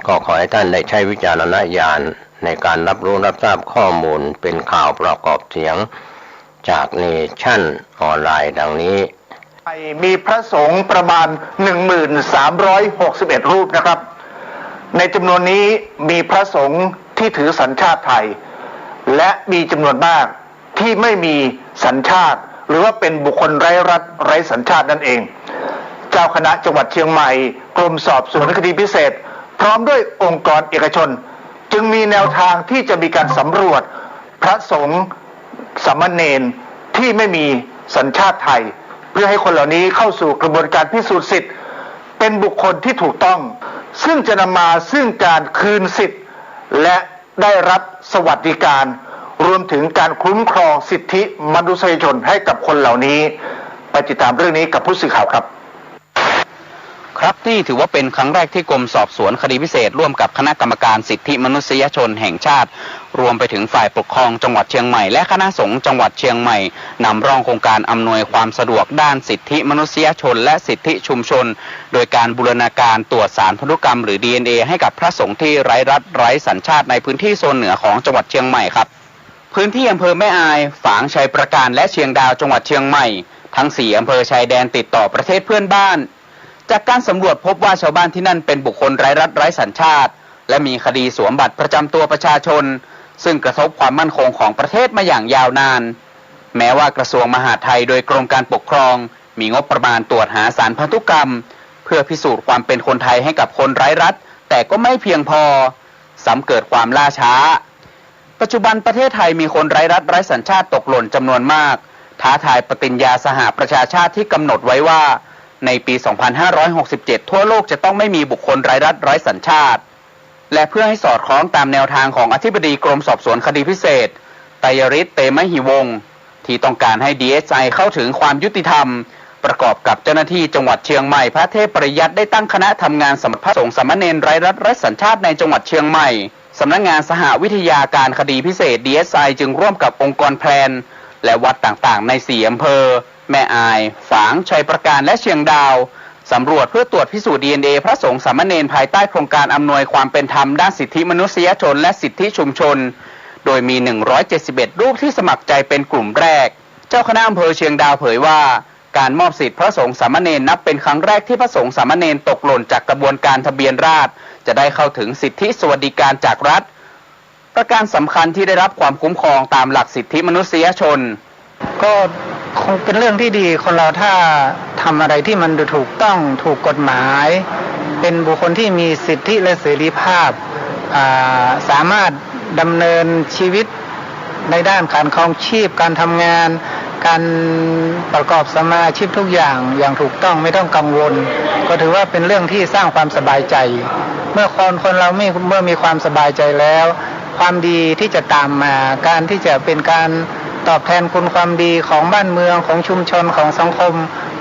ก็ขอให้ท่านได้ใช้วิจารณญาณในการรับรู้รับทราบข้อมูลเป็นข่าวประกอบเสียงจากเนชั่นออนไลน์ดังนี้มีพระสงฆ์ประมาณ 1361 รูปนะครับในจำนวนนี้มีพระสงฆ์ที่ถือสัญชาติไทยและมีจำนวนมากที่ไม่มีสัญชาติหรือว่าเป็นบุคคลไร้รัฐไร้สัญชาตินั่นเองเจ้าคณะจังหวัดเชียงใหม่กรมสอบสวนคดีพิเศษพร้อมด้วยองค์กรเอกชนจึงมีแนวทางที่จะมีการสำรวจพระสงฆ์สามเณรที่ไม่มีสัญชาติไทยเพื่อให้คนเหล่านี้เข้าสู่กระบวนการพิสูจน์สิทธิ์เป็นบุคคลที่ถูกต้องซึ่งจะนำมาซึ่งการคืนสิทธิ์และได้รับสวัสดิการรวมถึงการคุ้มครองสิทธิมนุษยชนให้กับคนเหล่านี้ไปติดตามเรื่องนี้กับผู้สื่อข่าวครับนี่ถือว่าเป็นครั้งแรกที่กรมสอบสวนคดีพิเศษร่วมกับคณะกรรมการสิทธิมนุษยชนแห่งชาติรวมไปถึงฝ่ายปกครองจังหวัดเชียงใหม่และคณะสงฆ์จังหวัดเชียงใหม่นำร่องโครงการอำนวยความสะดวกด้านสิทธิมนุษยชนและสิทธิชุมชนโดยการบูรณาการตรวจสารพันธุกรรมหรือ DNA ให้กับพระสงฆ์ที่ไร้รัฐไร้สัญชาติในพื้นที่โซนเหนือของจังหวัดเชียงใหม่ครับพื้นที่อำเภอแม่อายฝางชัยปราการและเชียงดาวจังหวัดเชียงใหม่ทั้ง4อำเภอชายแดนติดต่อประเทศเพื่อนบ้านจากการสำรวจพบว่าชาวบ้านที่นั่นเป็นบุคคลไร้รัฐไร้สัญชาติและมีคดีสวมบัตรประจำตัวประชาชนซึ่งกระทบความมั่นคงของประเทศมาอย่างยาวนานแม้ว่ากระทรวงมหาดไทยโดยกรมการปกครองมีงบประมาณตรวจหาสารพันธุกรรมเพื่อพิสูจน์ความเป็นคนไทยให้กับคนไร้รัฐแต่ก็ไม่เพียงพอซ้ำเกิดความล่าช้าปัจจุบันประเทศไทยมีคนไร้รัฐไร้สัญชาติตกหล่นจำนวนมากท้าทายปฏิญญาสหประชาชาติที่กำหนดไว้ว่าในปี 2567 ทั่วโลกจะต้องไม่มีบุคคลไร้รัฐไร้สัญชาติและเพื่อให้สอดคล้องตามแนวทางของอธิบดีกรมสอบสวนคดีพิเศษไตรยฤทธิ์เตมหิวงศ์ที่ต้องการให้ DSI เข้าถึงความยุติธรรมประกอบกับเจ้าหน้าที่จังหวัดเชียงใหม่พระเทพปริยัติได้ตั้งคณะทำงานสำหรับพระสงฆ์สามเณรไร้รัฐไร้สัญชาติในจังหวัดเชียงใหม่สำนักงานสหวิทยาการคดีพิเศษ DSI จึงร่วมกับองค์กรแพลนและวัดต่างๆใน4อำเภอแม่อายฝางชัยปราการและเชียงดาวสำรวจเพื่อตรวจพิสูจน์ DNA พระสงฆ์สามเณรภายใต้โครงการอำนวยความเป็นธรรมด้านสิทธิมนุษยชนและสิทธิชุมชนโดยมี171รูปที่สมัครใจเป็นกลุ่มแรกเจ้าคณะอำเภอเชียงดาวเผยว่าการมอบสิทธิพระสงฆ์สามเณรนับเป็นครั้งแรกที่พระสงฆ์สามเณรตกหล่นจากกระบวนการทะเบียนราษฎรจะได้เข้าถึงสิทธิสวัสดิการจากรัฐประการสำคัญที่ได้รับความคุ้มครองตามหลักสิทธิมนุษยชนก็คงเป็นเรื่องที่ดีคนเราถ้าทำอะไรที่มันถูกต้องถูกกฎหมายเป็นบุคคลที่มีสิทธิและเสรีภาพสามารถดำเนินชีวิตในด้านการครองชีพการทำงานการประกอบสมาชีพทุกอย่างถูกต้องไม่ต้องกังวลก็ถือว่าเป็นเรื่องที่สร้างความสบายใจเมื่อคนเราเมื่อมีความสบายใจแล้วความดีที่จะตามมาการที่จะเป็นการตอบแทนคุณความดีของบ้านเมืองของชุมชนของสังคม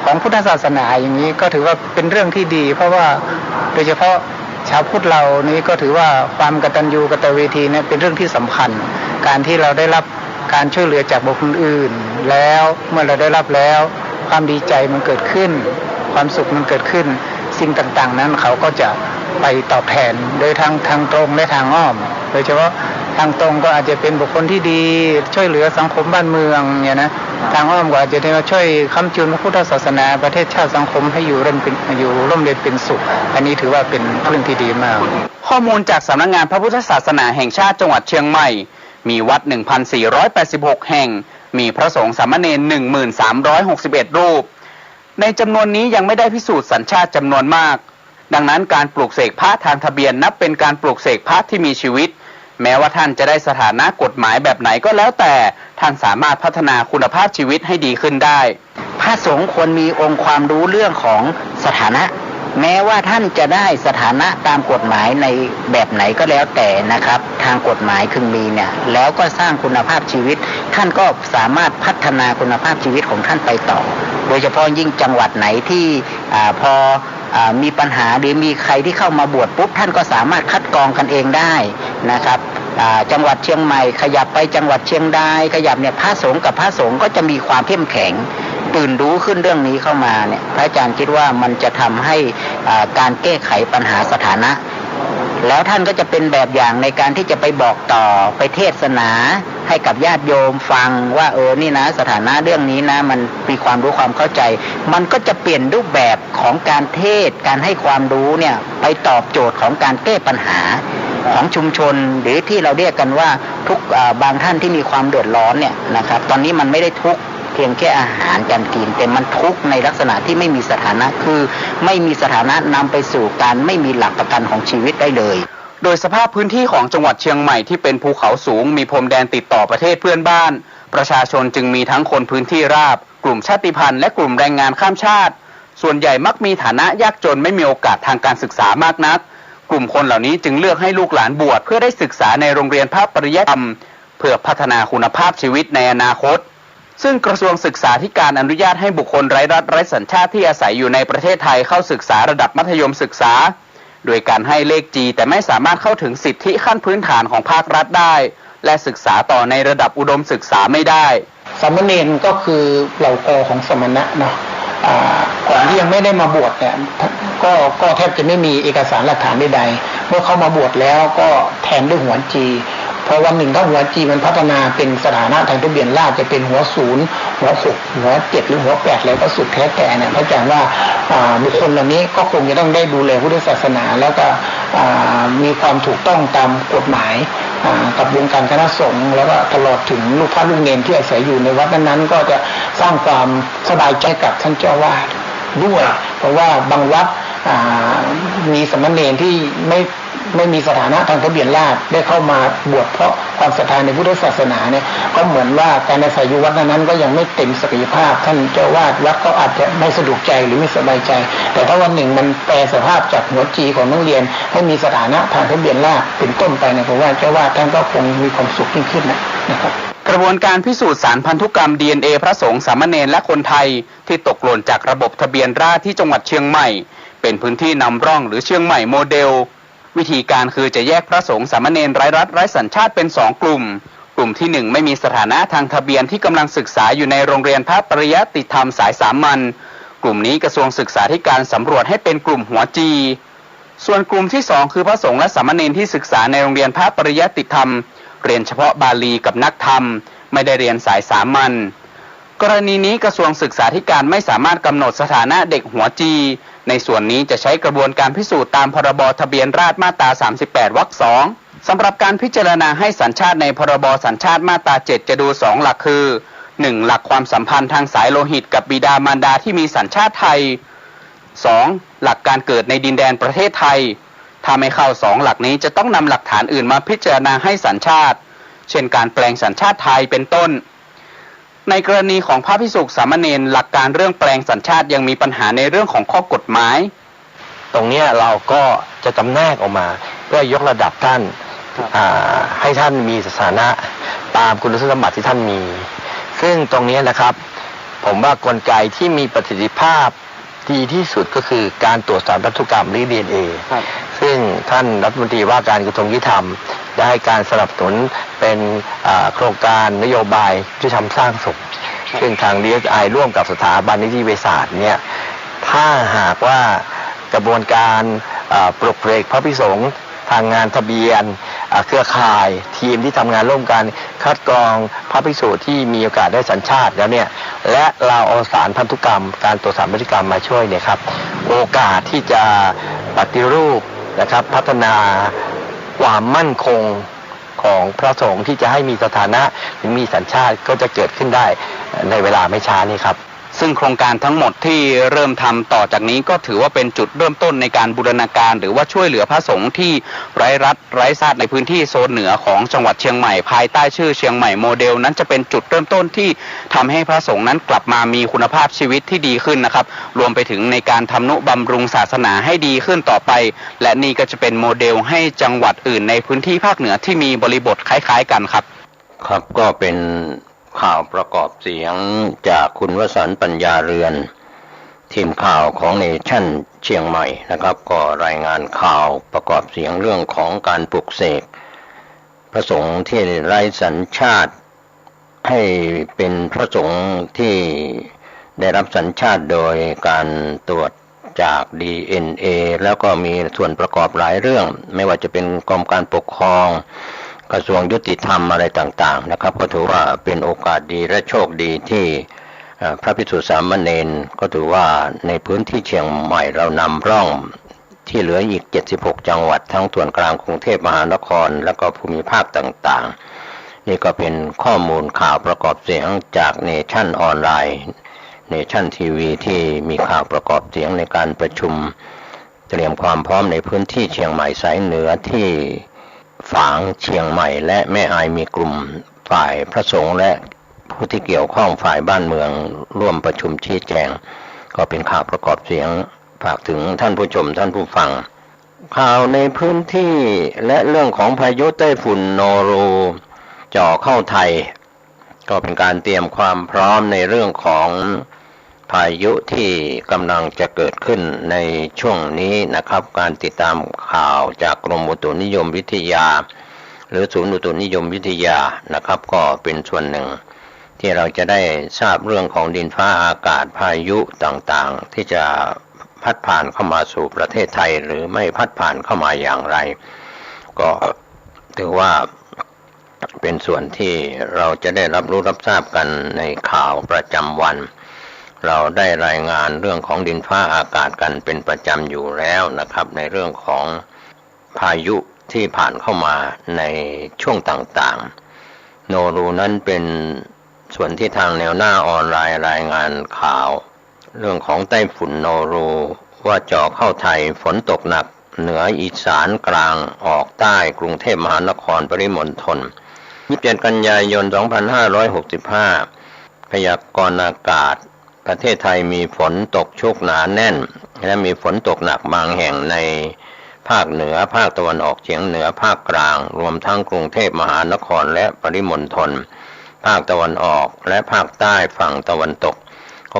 ของพุทธศาสนาอย่างนี้ก็ถือว่าเป็นเรื่องที่ดีเพราะว่าโดยเฉพาะชาวพุทธเรานี้ก็ถือว่าความกตัญญูกตเวทีเนี่ยเป็นเรื่องที่สำคัญการที่เราได้รับการช่วยเหลือจากบุคคลอื่นแล้วเมื่อเราได้รับแล้วความดีใจมันเกิดขึ้นความสุขมันเกิดขึ้นสิ่งต่างๆนั้นเขาก็จะไปตอบแทนโดยทางตรงและทางอ้อมโดยเฉพาะทางตรงก็อาจจะเป็นบุคคลที่ดีช่วยเหลือสังคมบ้านเมืองเนี่ยนะทางอ้อมก็อาจจะได้มาช่วยค้ำจุนพระพุทธศาสนาประเทศชาติสังคมให้อยู่ร่มเย็นเป็นสุขอันนี้ถือว่าเป็นเรื่องที่ดีมากข้อมูลจากสำนักงานพระพุทธศาสนาแห่งชาติจังหวัดเชียงใหม่มีวัด 1,486 แห่งมีพระสงฆ์สามเณร 1,361 รูปในจำนวนนี้ยังไม่ได้พิสูจน์สัญชาติจำนวนมากดังนั้นการปลูกเสกพระทางทะเบียนนับเป็นการปลูกเสกพระที่มีชีวิตแม้ว่าท่านจะได้สถานะกฎหมายแบบไหนก็แล้วแต่ท่านสามารถพัฒนาคุณภาพชีวิตให้ดีขึ้นได้พระสงฆ์ควรมีองค์ความรู้เรื่องของสถานะแม้ว่าท่านจะได้สถานะตามกฎหมายในแบบไหนก็แล้วแต่นะครับทางกฎหมายคึงมีเนี่ยแล้วก็สร้างคุณภาพชีวิตท่านก็สามารถพัฒนาคุณภาพชีวิตของท่านไปต่อโดยเฉพาะยิ่งจังหวัดไหนที่พอมีปัญหาหรือมีใครที่เข้ามาบวชปุ๊บท่านก็สามารถคัดกรองกันเองได้นะครับจังหวัดเชียงใหม่ขยับไปจังหวัดเชียงรายขยับเนี่ยพระสงฆ์กับพระสงฆ์ก็จะมีความเข้มแข็งตื่นรู้ขึ้นเรื่องนี้เข้ามาเนี่ยพระอาจารย์คิดว่ามันจะทำให้การแก้ไขปัญหาสถานะ แล้วท่านก็จะเป็นแบบอย่างในการที่จะไปบอกต่อไปเทศนาให้กับญาติโยมฟังว่านี่นะสถานะเรื่องนี้นะมันมีความรู้ความเข้าใจ มันก็จะเปลี่ยนรูปแบบของการเทศการให้ความรู้เนี่ยไปตอบโจทย์ของการแก้ปัญหาของชุมชนหรือที่เราเรียกกันว่าทุกบางท่านที่มีความเดือดร้อนเนี่ยนะครับตอนนี้มันไม่ได้ทุกข์เพียงแค่อาหารการกินแต่มันทุกข์ในลักษณะที่ไม่มีสถานะคือไม่มีสถานะนำไปสู่การไม่มีหลักประกันของชีวิตได้เลยโดยสภาพพื้นที่ของจังหวัดเชียงใหม่ที่เป็นภูเขาสูงมีพรมแดนติดต่อประเทศเพื่อนบ้านประชาชนจึงมีทั้งคนพื้นที่ราบกลุ่มชาติพันธุ์และกลุ่มแรงงานข้ามชาติส่วนใหญ่มักมีฐานะยากจนไม่มีโอกาสทางการศึกษามากนักกลุ่มคนเหล่านี้จึงเลือกให้ลูกหลานบวชเพื่อได้ศึกษาในโรงเรียนภาคปริยัติธรรมเพื่อพัฒนาคุณภาพชีวิตในอนาคตซึ่งกระทรวงศึกษาธิการอนุญาตให้บุคคลไร้รัฐไร้สัญชาติที่อาศัยอยู่ในประเทศไทยเข้าศึกษาระดับมัธยมศึกษาโดยการให้เลข G แต่ไม่สามารถเข้าถึงสิทธิขั้นพื้นฐานของภาครัฐได้และศึกษาต่อในระดับอุดมศึกษาไม่ได้สามเณรก็คือเหล่ากอของสมณะเนาะก่อนที่ยังไม่ได้มาบวชเนี่ยก็แทบจะไม่มีเอกสารหลักฐานใดๆเมื่อเขามาบวชแล้วก็แทนด้วยหัวจีพอวันหนึ่งถ้าหัวจีมันพัฒนาเป็นสถานะทางทะเบียนราษฎร์จะเป็นหัว0หัว6หัว7หรือหัว8แล้วก็สุดแท้แต่เนี่ยพระอาจารย์ว่าบุคคลเหล่านี้ก็คงจะต้องได้ดูแลพุทธศาสนาแล้วก็มีความถูกต้องตามกฎหมายกับวงการคณะสงฆ์แล้วก็ตลอดถึงลูกพระลูกเนรที่อาศัยอยู่ในวัดนั้นๆก็จะสร้างความสบายใจกับท่านเจ้าวาดด้วยเพราะว่าบางวัดมีสามเณรที่ไม่มีสถานะทางทะเบียนราษฎร์ได้เข้ามาบวชเพราะความศรัทธาในพุทธศาสนาเนี่ยก็เหมือนว่าการอาศัยอยู่วัดนั้นก็ยังไม่เต็มศักยภาพท่านเจ้าวาดวัดก็อาจจะไม่สะดวกใจหรือไม่สบายใจแต่ถ้าวันหนึ่งมันแปลสภาพจากหัวจีของนักเรียนให้มีสถานะทางทะเบียนราษฎร์เป็นต้นไปเนี่ยผมว่าเจ้าวาดท่านก็คงมีความสุขยิ่งขึ้นนะครับกระบวนการพิสูจน์สารพันธุกรรม DNA พระสงฆ์สามเณรและคนไทยที่ตกหล่นจากระบบทะเบียนราษฎร์ที่จังหวัดเชียงใหม่เป็นพื้นที่นำร่องหรือเชียงใหม่โมเดลวิธีการคือจะแยกพระสงฆ์สามเณรไร้รัฐไร้สัญชาติเป็น2กลุ่มกลุ่มที่1ไม่มีสถานะทางทะเบียนที่กำลังศึกษาอยู่ในโรงเรียนพระปริยัติธรรมสายสามัญกลุ่มนี้กระทรวงศึกษาธิการสำรวจให้เป็นกลุ่มหัวจีส่วนกลุ่มที่2คือพระสงฆ์และสามเณรที่ศึกษาในโรงเรียนพระปริยัติธรรมเรียนเฉพาะบาลีกับนักธรรมไม่ได้เรียนสายสามัญกรณีนี้กระทรวงศึกษาธิการไม่สามารถกำหนดสถานะเด็กหัวจีในส่วนนี้จะใช้กระบวนการพิสูจน์ตามพรบทะเบียนราษฎร์มาตรา38วรรค2สำหรับการพิจารณาให้สัญชาติในพรบสัญชาติมาตรา7จะดู2หลักคือ1หลักความสัมพันธ์ทางสายโลหิตกับบิดามารดาที่มีสัญชาติไทย2หลักการเกิดในดินแดนประเทศไทยถ้าไม่เข้า2หลักนี้จะต้องนำหลักฐานอื่นมาพิจารณาให้สัญชาติเช่นการแปลงสัญชาติไทยเป็นต้นในกรณีของพระภิกษุสามเณรหลักการเรื่องแปลงสัญชาติยังมีปัญหาในเรื่องของข้อกฎหมายตรงนี้เราก็จะจำแนกออกมาเพื่อยกระดับท่านให้ท่านมีสถานะตามคุณสมบัติที่ท่านมีซึ่งตรงนี้นะครับผมว่ากลไกที่มีประสิทธิภาพดีที่สุดก็คือการตรวจสารพันธุกรรมหรือ DNA ซึ่งท่านรัฐมนตรีว่าการกระทรวงยุติธรรมได้ให้การสนับสนุนเป็นโครงการนโยบายยุติธรรมสร้างสุขซึ่งทาง DSI ร่วมกับสถาบันนิติวิทยาศาสตร์เนี่ยถ้าหากว่ากระบวนการปลุกเสกพระภิกษุสงฆ์ทางงานทะเบียนเครือข่ายทีมที่ทำงานร่วมกันคัดกรองพระภิกษุที่มีโอกาสได้สัญชาติแล้วเนี่ยและเราเอาสารพันธุกรรมการตรวจสารพันธุกรรมมาช่วยเนี่ยครับโอกาสที่จะปฏิรูปนะครับพัฒนาความมั่นคงของพระสงฆ์ที่จะให้มีสถานะหรือมีสัญชาติก็จะเกิดขึ้นได้ในเวลาไม่ช้านี้ครับซึ่งโครงการทั้งหมดที่เริ่มทำต่อจากนี้ก็ถือว่าเป็นจุดเริ่มต้นในการบูรณาการหรือว่าช่วยเหลือพระสงฆ์ที่ไร้รัฐไร้ชาติในพื้นที่โซนเหนือของจังหวัดเชียงใหม่ภายใต้ชื่อเชียงใหม่โมเดลนั้นจะเป็นจุดเริ่มต้นที่ทำให้พระสงฆ์นั้นกลับมามีคุณภาพชีวิตที่ดีขึ้นนะครับรวมไปถึงในการทำนุบำรุงศาสนาให้ดีขึ้นต่อไปและนี่ก็จะเป็นโมเดลให้จังหวัดอื่นในพื้นที่ภาคเหนือที่มีบริบทคล้ายๆกันครับครับก็เป็นข่าวประกอบเสียงจากคุณวสันต์ปัญญาเรือนทีมข่าวของเนชั่นเชียงใหม่นะครับก็รายงานข่าวประกอบเสียงเรื่องของการปลุกเสกพระสงฆ์ที่ไร้สัญชาติให้เป็นพระสงฆ์ที่ได้รับสัญชาติโดยการตรวจ จาก DNA แล้วก็มีส่วนประกอบหลายเรื่องไม่ว่าจะเป็นกรมการปกครองกระทรวงยุติธรรมอะไรต่างๆนะครับก็ถือว่าเป็นโอกาสดีและโชคดีที่พระภิกษุสามเณรก็ถือว่าในพื้นที่เชียงใหม่เรานำร่องที่เหลืออีก76จังหวัดทั้งส่วนกลางกรุงเทพมหานครและก็ภูมิภาคต่างๆนี่ก็เป็นข้อมูลข่าวประกอบเสียงจากเนชั่นออนไลน์เนชั่นทีวีที่มีข่าวประกอบเสียงในการประชุมเตรียมความพร้อมในพื้นที่เชียงใหม่สายเหนือที่ฝางเชียงใหม่และแม่อายมีกลุ่มฝ่ายพระสงฆ์และผู้ที่เกี่ยวข้องฝ่ายบ้านเมืองร่วมประชุมชี้แจงก็เป็นข่าวประกอบเสียงฝากถึงท่านผู้ชมท่านผู้ฟังข่าวในพื้นที่และเรื่องของพายุไต้ฝุ่นโนรูจ่อเข้าไทยก็เป็นการเตรียมความพร้อมในเรื่องของพายุที่กำลังจะเกิดขึ้นในช่วงนี้นะครับการติดตามข่าวจากกรมอุตุนิยมวิทยาหรือศูนย์อุตุนิยมวิทยานะครับก็เป็นส่วนหนึ่งที่เราจะได้ทราบเรื่องของดินฟ้าอากาศพายุต่างๆที่จะพัดผ่านเข้ามาสู่ประเทศไทยหรือไม่พัดผ่านเข้ามาอย่างไรก็ถือว่าเป็นส่วนที่เราจะได้รับรู้รับทราบกันในข่าวประจำวันเราได้รายงานเรื่องของดินฟ้าอากาศกันเป็นประจำอยู่แล้วนะครับในเรื่องของพายุที่ผ่านเข้ามาในช่วงต่างๆโนรูนั้นเป็นส่วนที่ทางแนวหน้าออนไลน์รายงานข่าวเรื่องของไต้ฝุ่นโนรูว่าจ่อเข้าไทยฝนตกหนักเหนืออีสานกลางออกใต้กรุงเทพมหานครปริมณฑล27 กันยายน 2565 พยากรณ์อากาศประเทศไทยมีฝนตกชุกหนาแน่นและมีฝนตกหนักบางแห่งในภาคเหนือภาคตะวันออกเฉียงเหนือภาคกลางรวมทั้งกรุงเทพมหานครและปริมณฑลภาคตะวันออกและภาคใต้ฝั่งตะวันตก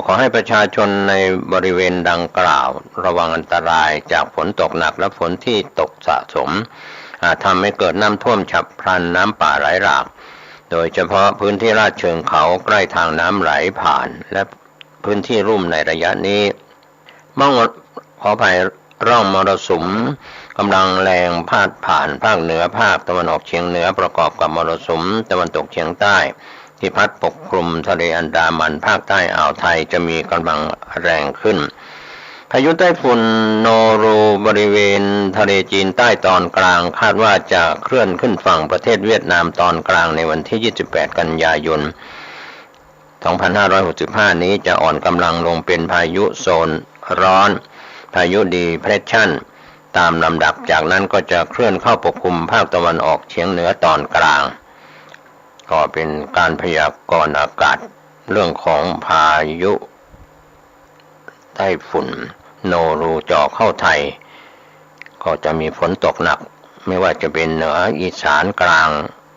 ขอให้ประชาชนในบริเวณดังกล่าวระวังอันตรายจากฝนตกหนักและฝนที่ตกสะสมอาจทำให้เกิดน้ำท่วมฉับพลันน้ำป่าไหลหลากโดยเฉพาะพื้นที่ลาดเชิงเขาใกล้ทางน้ำไหลผ่านและพื้นที่ลุ่มในระยะนี้ขออภัยร่องมรสุมกำลังแรงพาดผ่านภาคเหนือภาคตะวันออกเฉียงเหนือประกอบกับมรสุมตะวันตกเฉียงใต้ที่พัดปกคลุมทะเลอันดามันภาคใต้อ่าวไทยจะมีกำลังแรงขึ้นพายุไต้ฝุ่นโนรูบริเวณทะเลจีนใต้ตอนกลางคาดว่าจะเคลื่อนขึ้นฝั่งประเทศเวียดนามตอนกลางในวันที่28 กันยายน 2565 นี้จะอ่อนกำลังลงเป็นพายุโซนร้อนพายุดีเพรสชั่นตามลำดับจากนั้นก็จะเคลื่อนเข้าปกคลุมภาคตะวันออกเฉียงเหนือตอนกลางก็เป็นการพยากรณ์อากาศเรื่องของพายุไต้ฝุ่นโนรูจ่อเข้าไทยก็จะมีฝนตกหนักไม่ว่าจะเป็นเหนืออีสานกลาง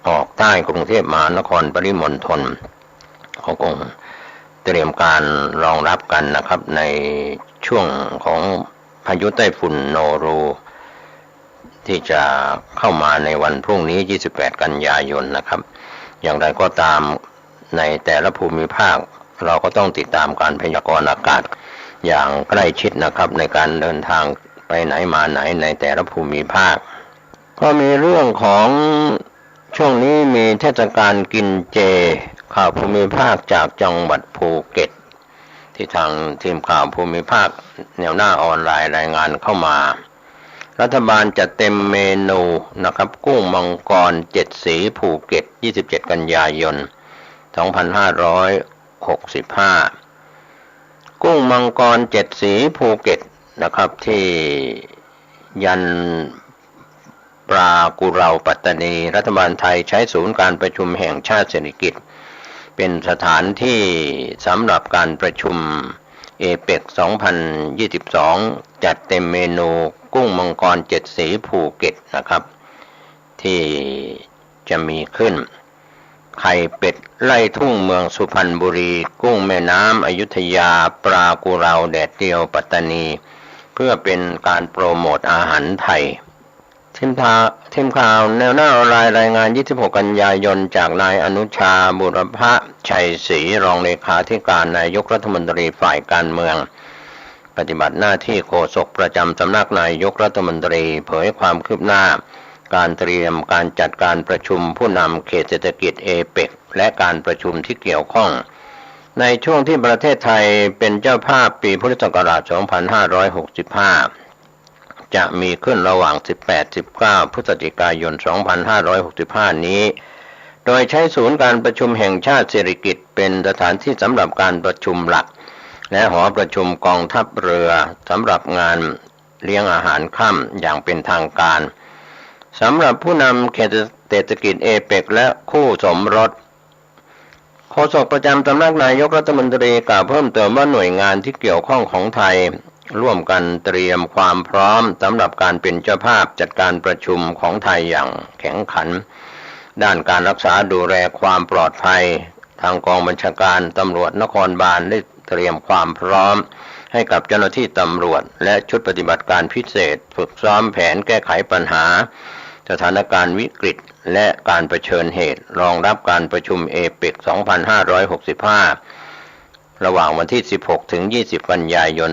ออกใต้กรุงเทพมหานครปริมณฑลเขาคงเตรียมการรองรับกันนะครับในช่วงของพายุไต้ฝุ่นโนรูที่จะเข้ามาในวันพรุ่งนี้28 กันยายนนะครับอย่างไรก็ตามในแต่ละภูมิภาคเราก็ต้องติดตามการพยากรณ์อากาศอย่างใกล้ชิดนะครับในการเดินทางไปไหนมาไหนในแต่ละภูมิภาคก็มีเรื่องของช่วงนี้มีเทศกาลกินเจข่าวภูมิภาคจากจังหวัดภูเก็ตที่ทางทีมข่าวภูมิภาคแนวหน้าออนไลน์รายงานเข้ามารัฐบาลจัดเต็มเมนูนะครับกุ้งมังกร7 สีภูเก็ต27 กันยายน 2565 กุ้งมังกร7 สีภูเก็ตนะครับที่ยันปรากุเราปัตตานีรัฐบาลไทยใช้ศูนย์การประชุมแห่งชาติเศรษฐกิจเป็นสถานที่สำหรับการประชุมเอเปก2022จัดเต็มเมนูกุ้งมังกร7 สีภูเก็ตนะครับที่จะมีขึ้นไข่เป็ดไล่ทุ่งเมืองสุพรรณบุรีกุ้งแม่น้ำอยุธยาปลากุเราแดดเดียวปัตตานีเพื่อเป็นการโปรโมทอาหารไทยทีมข่าวแนวหน้าออนไลน์รายงาน26 กันยายนจากนายอนุชาบุรพชัยศรีรองเลขาธิการนายกรัฐมนตรีฝ่ายการเมือง ปฏิบัติหน้าที่โฆษกประจำสำนักนายกรัฐมนตรีเผยความคืบหน้าการเตรียมการจัดการประชุมผู้นำเขตเศรษฐกิจเอเปกและการประชุมที่เกี่ยวข้องในช่วงที่ประเทศไทยเป็นเจ้าภาพปีพุทธศักราช 2565 จะมีขึ้นระหว่าง 18-19 พฤศจิกายน 2565 นี้โดยใช้ศูนย์การประชุมแห่งชาติสิริกิติ์เป็นสถานที่สำหรับการประชุมหลักและหอประชุมกองทัพเรือสำหรับงานเลี้ยงอาหารค่ำอย่างเป็นทางการสำหรับผู้นำเขตเศรษฐกิจเอเปกและคู่สมรสโฆษกประจำสำนักนายกรัฐมนตรีกล่าวเพิ่มเติมว่าหน่วยงานที่เกี่ยวข้องของไทยร่วมกันเตรียมความพร้อมสำหรับการเป็นเจ้าภาพจัดการประชุมของไทยอย่างแข็งขันด้านการรักษาดูแลความปลอดภัยทางกองบัญชาการตำรวจนครบาลได้เตรียมความพร้อมให้กับเจ้าหน้าที่ตำรวจและชุดปฏิบัติการพิเศษฝึกซ้อมแผนแก้ไขปัญหาสถานการณ์วิกฤตและการเผชิญเหตุรองรับการประชุมเอเปก 2565 ระหว่างวันที่ 16 ถึง 20 กันยายน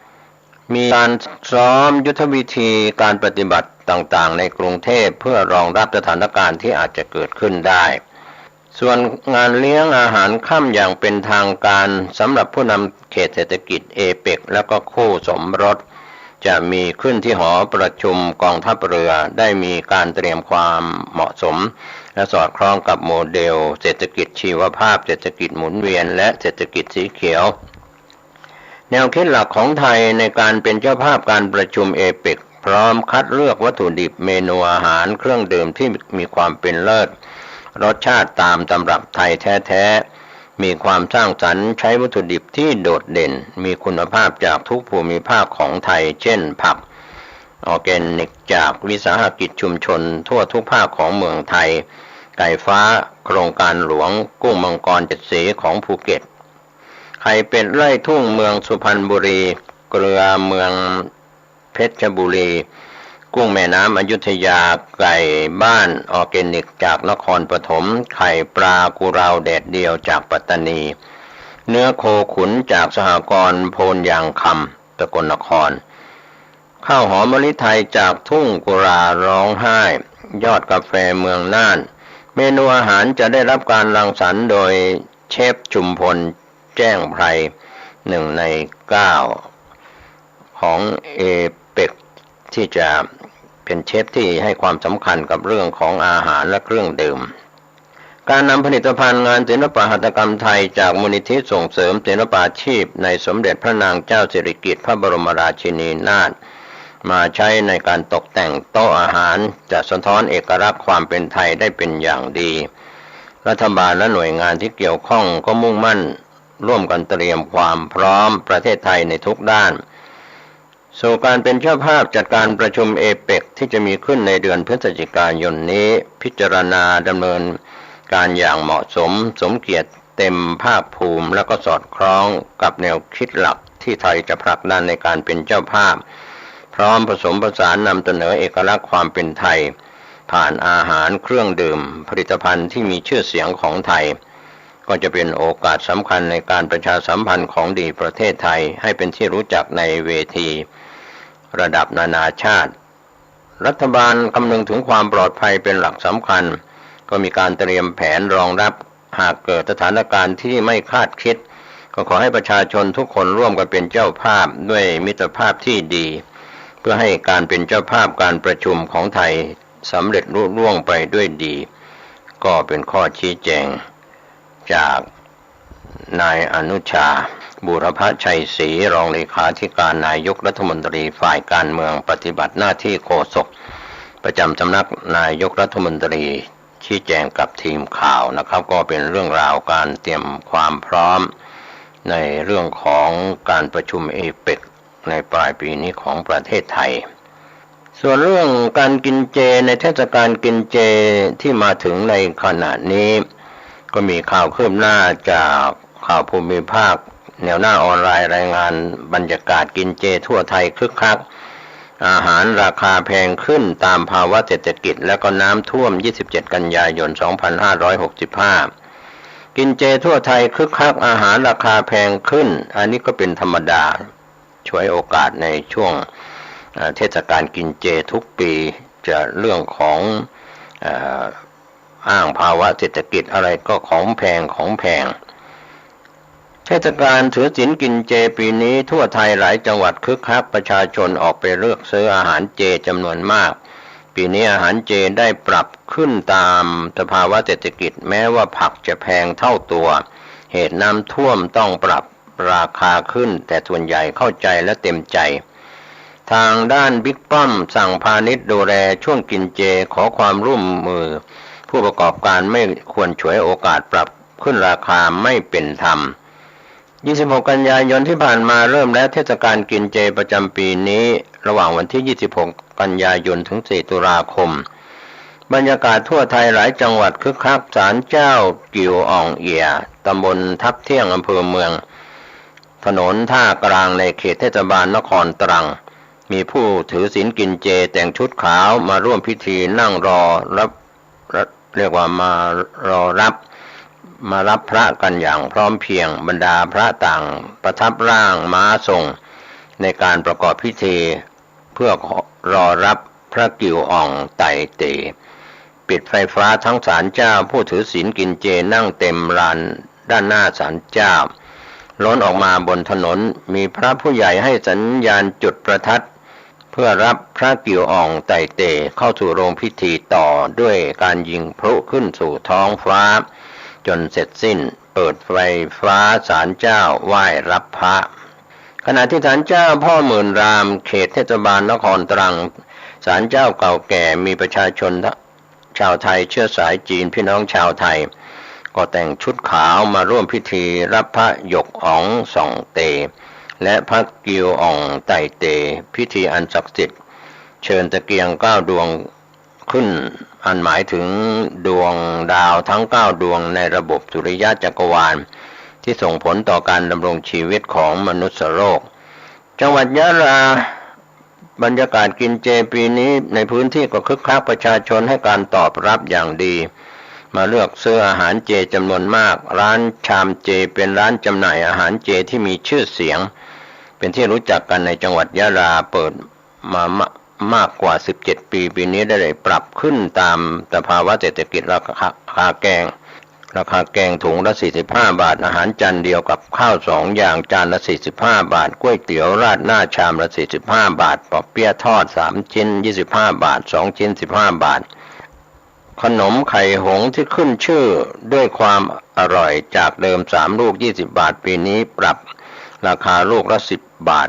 2565 มีการซ้อมยุทธวิธีการปฏิบัติต่างๆในกรุงเทพเพื่อรองรับสถานการณ์ที่อาจจะเกิดขึ้นได้ส่วนงานเลี้ยงอาหารค่ำอย่างเป็นทางการสำหรับผู้นำเขตเศรษฐกิจเอเปกและก็คู่สมรสจะมีขึ้นที่หอประชุมกองทัพเรือได้มีการเตรียมความเหมาะสมและสอดคล้องกับโมเดลเศรษฐกิจชีวภาพเศรษฐกิจหมุนเวียนและเศรษฐกิจสีเขียวแนวคิดหลักของไทยในการเป็นเจ้าภาพการประชุมเอเปกพร้อมคัดเลือกวัตถุดิบเมนูอาหารเครื่องดื่มที่มีความเป็นเลิศรสชาติตามตำรับไทยแท้ๆมีความสร้างสรรค์ใช้วัตถุดิบที่โดดเด่นมีคุณภาพจากทุกภูมิภาคของไทยเช่นผักออร์แกนิกจากวิสาหกิจชุมชนทั่วทุกภาคของเมืองไทยไก่ฟ้าโครงการหลวงกุ้งมังกรเจ็ดสีของภูเก็ตไข่เป็ดไร่ทุ่งเมืองสุพรรณบุรีเกลือเมืองเพชรบุรีกุ้งแม่น้ำอยุธยาไก่บ้านออร์แกนิกจากนครปฐมไข่ปลากุเราแดดเดียวจากปัตตานีเนื้อโคขุนจากสหกรณ์โพนยางคำสกลนครข้าวหอมมะลิไทยจากทุ่งกุราร้องไห้ยอดกาแฟเมืองน่านเมนูอาหารจะได้รับการรังสรรค์โดยเชฟชุมพลแจ้งไพร1 ใน 9ของเอเปกที่จะเป็นเชฟที่ให้ความสำคัญกับเรื่องของอาหารและเครื่องดื่มการนำผลิตภัณฑ์งานศิลปหัตถกรรมไทยจากมูลนิธิส่งเสริมศิลปาชีพในสมเด็จพระนางเจ้าสิริกิติ์พระบรมราชินีนาถมาใช้ในการตกแต่งโต๊ะอาหารจะสะท้อนเอกลักษณ์ความเป็นไทยได้เป็นอย่างดีรัฐบาลและหน่วยงานที่เกี่ยวข้องก็มุ่งมั่นร่วมกันเตรียมความพร้อมประเทศไทยในทุกด้านสู่การเป็นเจ้าภาพจัดการประชุมเอเปกที่จะมีขึ้นในเดือนพฤศจิกายนนี้พิจารณาดำเนินการอย่างเหมาะสมสมเกียรติเต็มภาคภูมิและก็สอดคล้องกับแนวคิดหลักที่ไทยจะผลักดันในการเป็นเจ้าภาพพร้อมผสมผสานนำเสนอเอกลักษณ์ความเป็นไทยผ่านอาหารเครื่องดื่มผลิตภัณฑ์ที่มีชื่อเสียงของไทยก็จะเป็นโอกาสสำคัญในการประชาสัมพันธ์ของดีประเทศไทยให้เป็นที่รู้จักในเวทีระดับนานาชาติรัฐบาลคำนึงถึงความปลอดภัยเป็นหลักสำคัญก็มีการเตรียมแผนรองรับหากเกิดสถานการณ์ที่ไม่คาดคิดก็ขอให้ประชาชนทุกคนร่วมกันเป็นเจ้าภาพด้วยมิตรภาพที่ดีเพื่อให้การเป็นเจ้าภาพการประชุมของไทยสำเร็จรุ่ร่วงไปด้วยดีก็เป็นข้อชี้แจงจากนายอนุชาบูรพชัยศรีรองเลขาธิการนายกรัฐมนตรีฝ่ายการเมืองปฏิบัติหน้าที่โฆษกประจำสำนักนายกรัฐมนตรีชี้แจงกับทีมข่าวนะครับก็เป็นเรื่องราวการเตรียมความพร้อมในเรื่องของการประชุมเอเปกในปลายปีนี้ของประเทศไทยส่วนเรื่องการกินเจในเทศกาลกินเจที่มาถึงในขณะนี้ก็มีข่าวคืบหน้าจากข่าวภูมิภาคแนวหน้าออนไลน์รายงานบรรยากาศกินเจทั่วไทยคึกคักอาหารราคาแพงขึ้นตามภาวะเศรษฐกิจและก็น้ำท่วม27 กันยายน 2565 กินเจทั่วไทยคึกคักอาหารราคาแพงขึ้นอันนี้ก็เป็นธรรมดาช่วยโอกาสในช่วงเทศกาลกินเจทุกปีจะเรื่องของอ้างภาวะเศรษฐกิจอะไรก็ของแพงเทศกาลถือศีลกินเจปีนี้ทั่วไทยหลายจังหวัดคึกคักประชาชนออกไปเลือกซื้ออาหารเจจำนวนมากปีนี้อาหารเจได้ปรับขึ้นตามสภาวะเศรษฐกิจแม้ว่าผักจะแพงเท่าตัวเหตุน้ำท่วมต้องปรับราคาขึ้นแต่ส่วนใหญ่เข้าใจและเต็มใจทางด้านบิ๊กป้อมสั่งพาณิชย์ดูแลช่วงกินเจขอความร่วมมือผู้ประกอบการไม่ควรฉวยโอกาสปรับขึ้นราคาไม่เป็นธรรม26 กันยายนที่ผ่านมาเริ่มแล้วเทศกาลกินเจประจำปีนี้ระหว่างวันที่26 กันยายนถึง 4 ตุลาคมบรรยากาศทั่วไทยหลายจังหวัดคึกคักศาลเจ้ากิวอ่องเอียตำบลทับเที่ยงอำเภอเมืองถนนท่ากลางในเขตเทศบาลนครตรังมีผู้ถือศีลกินเจแต่งชุดขาวมาร่วมพิธีนั่งรอรับเรียกว่ามารอรับมารับพระกันอย่างพร้อมเพรียงบรรดาพระต่างประทับร่างม้าทรงในการประกอบพิธีเพื่อรอรับพระกิ่วอ่องไต่เตปิดไฟฟ้าทั้งศาลเจ้าผู้ถือศีลกินเจนั่งเต็มลานด้านหน้าศาลเจ้าล้นออกมาบนถนนมีพระผู้ใหญ่ให้สัญญาณจุดประทัดเพื่อรับพระกิ่วอ่องไต่เตเข้าสู่โรงพิธีต่อด้วยการยิงพลุขึ้นสู่ท้องฟ้าจนเสร็จสิ้นเปิดไฟฟ้าศาลเจ้าไหว้รับพระขณะที่ศาลเจ้าพ่อหมื่นรามเขตเทศบาลนครตรังศาลเจ้าเก่าแก่มีประชาชนชาวไทยเชื้อสายจีนพี่น้องชาวไทยก็แต่งชุดขาวมาร่วมพิธีรับพระหยกอ๋องส่องเตและพระกิ่วอ่องไต่เตพิธีอันศักดิ์สิทธิ์เชิญตะเกียง9 ดวงขึ้นอันหมายถึงดวงดาวทั้ง9 ดวงในระบบสุริยะจักรวาลที่ส่งผลต่อการดำรงชีวิตของมนุษย์โลกจังหวัดยะลาบรรยากาศกินเจปีนี้ในพื้นที่ก็คึกคักประชาชนให้การตอบรับอย่างดีมาเลือกซื้ออาหารเจจำนวนมากร้านชามเจเป็นร้านจำหน่ายอาหารเจที่มีชื่อเสียงเป็นที่รู้จักกันในจังหวัดยะลาเปิดมามากกว่า17 ปีนี้ได้ปรับขึ้นตามสภาวะเศรษฐกิจราคาแกงถุงละ45 บาทอาหารจานเดียวกับข้าว2 อย่างจานละ45 บาทก๋วยเตี๋ยวราดหน้าชามละ45 บาทปอเปี๊ยะทอด3 ชิ้น25 บาท2 ชิ้น15 บาทขนมไข่หงส์ที่ขึ้นชื่อด้วยความอร่อยจากเดิม3 ลูก20 บาทปีนี้ปรับราคาลูกละ10 บาท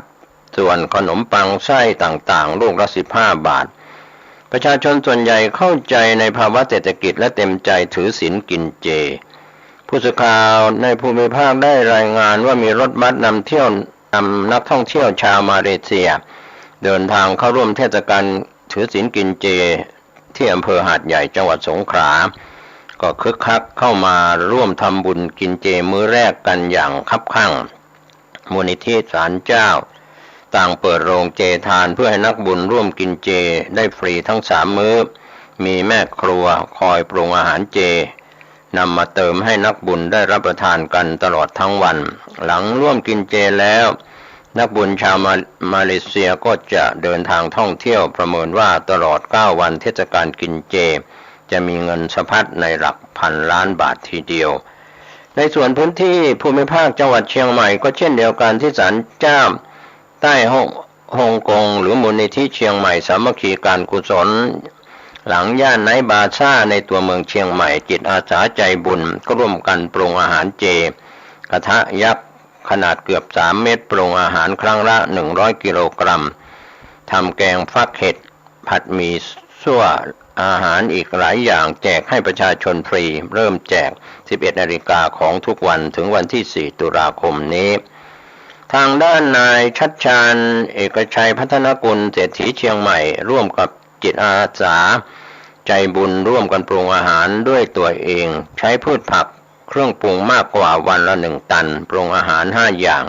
ส่วนขนมปังไส้ต่างๆลูกละ15 บาทประชาชนส่วนใหญ่เข้าใจในภาวะเศรษฐกิจและเต็มใจถือศีลกินเจผู้สื่อข่าวในภูมิภาคได้รายงานว่ามีรถบัสนำนักท่องเที่ยวชาวมาเลเซียเดินทางเข้าร่วมเทศกาลถือศีลกินเจที่อำเภอหาดใหญ่จังหวัดสงขลาก็คึกคักเข้ามาร่วมทำบุญกินเจมื้อแรกกันอย่างคับคั่งมูลนิธิศาลเจ้าต่างเปิดโรงเจทานเพื่อให้นักบุญร่วมกินเจได้ฟรีทั้ง3 มื้อมีแม่ครัวคอยปรุงอาหารเจนำมาเติมให้นักบุญได้รับประทานกันตลอดทั้งวันหลังร่วมกินเจแล้วนักบุญชาวมาเลเซียก็จะเดินทางท่องเที่ยวประเมินว่าตลอด9 วันเทศกาลกินเจจะมีเงินสะพัดในหลักพันล้านบาททีเดียวในส่วนพื้นที่ภูมิภาคจังหวัดเชียงใหม่ก็เช่นเดียวกันที่ศาลเจ้าใต้ฮ่องกงหรือมูลนิธิเชียงใหม่สามัคคีการกุศลหลังย่านไนท์บาซ่าในตัวเมืองเชียงใหม่จิตอาสาใจบุญก็ร่วมกันปรุงอาหารเจกระทะยักษ์ขนาดเกือบ3 เมตรปรุงอาหารครั้งละ100 กิโลกรัมทำแกงฟักเห็ดผัดหมี่ซั่วอาหารอีกหลายอย่างแจกให้ประชาชนฟรีเริ่มแจก 11 นาฬิกาของทุกวันถึงวันที่ 4 ตุลาคมนี้ทางด้านนายชัชชาญเอกชัยพัฒนกุลเศรษฐีเชียงใหม่ร่วมกับจิตอาสาใจบุญร่วมกันปรุงอาหารด้วยตัวเองใช้พืชผักเครื่องปรุงมากกว่าวันละ1 ตันปรุงอาหาร5 อย่าง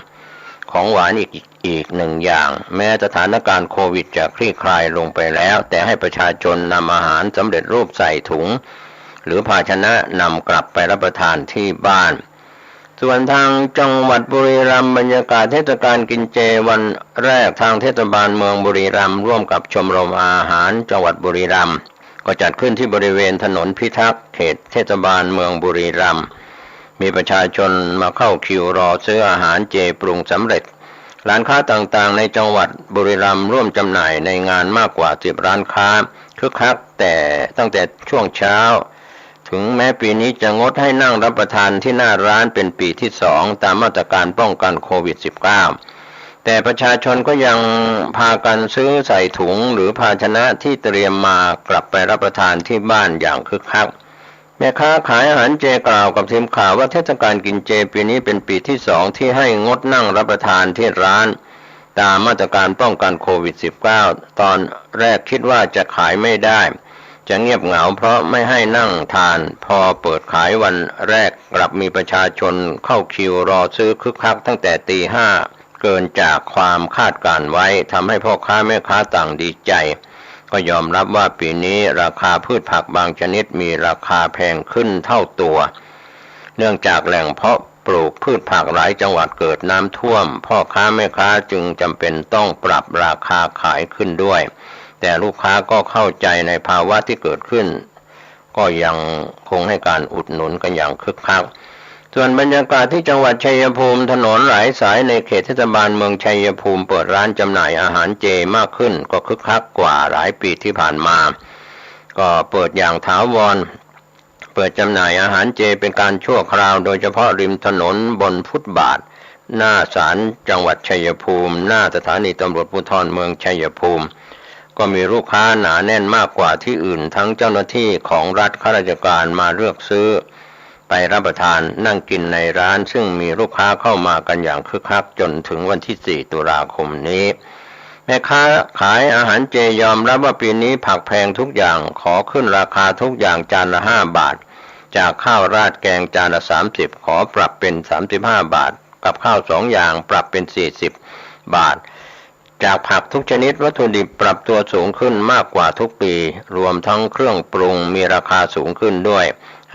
ของหวานอีก1 อย่างแม้สถานการณ์โควิดจะคลี่คลายลงไปแล้วแต่ให้ประชาชนนำอาหารสำเร็จรูปใส่ถุง หรือภาชนะนำกลับไปรับประทานที่บ้านส่วนทางจังหวัดบุรีรัมย์บรรยากาศเทศกาลกินเจวันแรกทางเทศบาลเมืองบุรีรัมย์ร่วมกับชมรมอาหารจังหวัดบุรีรัมย์ก็จัดขึ้นที่บริเวณถนนพิทักษ์เขตเทศบาลเมืองบุรีรัมย์มีประชาชนมาเข้าคิวรอซื้ออาหารเจปรุงสำเร็จร้านค้าต่างๆในจังหวัดบุรีรัมย์ร่วมจำหน่ายในงานมากกว่า10ร้านค้าคึกคักแต่ตั้งแต่ช่วงเช้าถึงแม้ปีนี้จะงดให้นั่งรับประทานที่หน้าร้านเป็นปีที่2ตามมาตรการป้องกันโควิด -19 แต่ประชาชนก็ยังพากันซื้อใส่ถุงหรือภาชนะที่เตรียมมากลับไปรับประทานที่บ้านอย่างคึกคักแม่ค้าขายอาหารเจกล่าวกับทีมข่าวว่าเทศกาลกินเจปีนี้เป็นปีที่2ที่ให้งดนั่งรับประทานที่ร้านตามมาตรการป้องกันโควิด -19 ตอนแรกคิดว่าจะขายไม่ได้จะเงียบเหงาเพราะไม่ให้นั่งทานพอเปิดขายวันแรกกลับมีประชาชนเข้าคิวรอซื้อคึกคักตั้งแต่ตี 5เกินจากความคาดการไว้ทำให้พ่อค้าแม่ค้าต่างดีใจก็ยอมรับว่าปีนี้ราคาพืชผักบางชนิดมีราคาแพงขึ้นเท่าตัวเนื่องจากแหล่งเพาะปลูกพืชผักหลายจังหวัดเกิดน้ำท่วมพ่อค้าแม่ค้าจึงจำเป็นต้องปรับราคาขายขึ้นด้วยแต่ลูกค้าก็เข้าใจในภาวะที่เกิดขึ้นก็ยังคงให้การอุดหนุนกันอย่างคึกคักส่วนบรรยากาศที่จังหวัดชัยภูมิถนนหลายสายในเขตเทศบาลเมืองชัยภูมิเปิดร้านจำหน่ายอาหารเจมากขึ้นก็คึกคักกว่าหลายปีที่ผ่านมาก็เปิดอย่างถาวรเปิดจำหน่ายอาหารเจเป็นการชั่วคราวโดยเฉพาะริมถนนบนฟุตบาทหน้าศาลจังหวัดชัยภูมิหน้าสถานีตำรวจภูธรเมืองชัยภูมิก็มีลูกค้าหนาแน่นมากกว่าที่อื่นทั้งเจ้าหน้าที่ของรัฐข้าราชการมาเลือกซื้อไปรับประทานนั่งกินในร้านซึ่งมีลูกค้าเข้ามากันอย่างคึกคักจนถึงวันที่4ตุลาคมนี้แม่ค้าขายอาหารเจยอมรับว่าปีนี้ผักแพงทุกอย่างขอขึ้นราคาทุกอย่างจานละ5 บาทจากข้าวราดแกงจานละ30ขอปรับเป็น35 บาทกับข้าว2อย่างปรับเป็น40 บาทจากผักทุกชนิดวัตถุดิบปรับตัวสูงขึ้นมากกว่าทุกปีรวมทั้งเครื่องปรุงมีราคาสูงขึ้นด้วย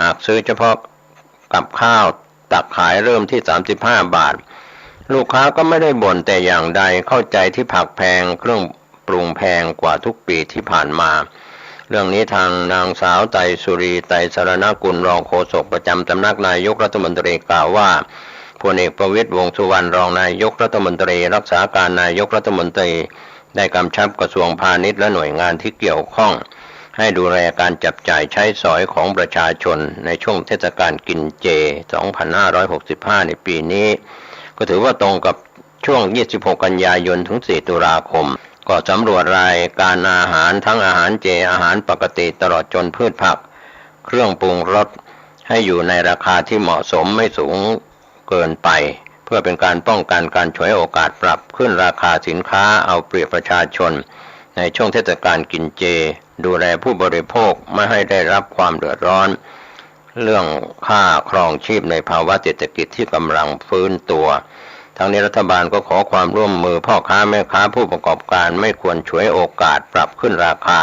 หากซื้อเฉพาะกับข้าวตักขายเริ่มที่35 บาทลูกค้าก็ไม่ได้บ่นแต่อย่างใดเข้าใจที่ผักแพงเครื่องปรุงแพงกว่าทุกปีที่ผ่านมาเรื่องนี้ทางนางสาวไตรสุรีไตรสรณกุลรองโฆษกประจำสำนักนายกรัฐมนตรีกล่าวว่าพลเอกประวิตรวงษ์สุวรรณรองนายกรัฐมนตรีรักษาการนายกรัฐมนตรีได้กำชับกระทรวงพาณิชย์และหน่วยงานที่เกี่ยวข้องให้ดูแลการจับจ่ายใช้สอยของประชาชนในช่วงเทศกาลกินเจ 2565 ในปีนี้ก็ถือว่าตรงกับช่วง 26 กันยายนถึง 4 ตุลาคมก็สำรวจรายการอาหารทั้งอาหารเจอาหารปกติตลอดจนพืชผักเครื่องปรุงรสให้อยู่ในราคาที่เหมาะสมไม่สูงเกินไปเพื่อเป็นการป้องกันการฉวยโอกาสปรับขึ้นราคาสินค้าเอาเปรียบประชาชนในช่วงเทศกาลกินเจดูแลผู้บริโภคไม่ให้ได้รับความเดือดร้อนเรื่องค่าครองชีพในภาวะเศรษฐกิจที่กำลังฟื้นตัวทั้งนี้รัฐบาลก็ขอความร่วมมือพ่อค้าแม่ค้าผู้ประกอบการไม่ควรฉวยโอกาสปรับขึ้นราคา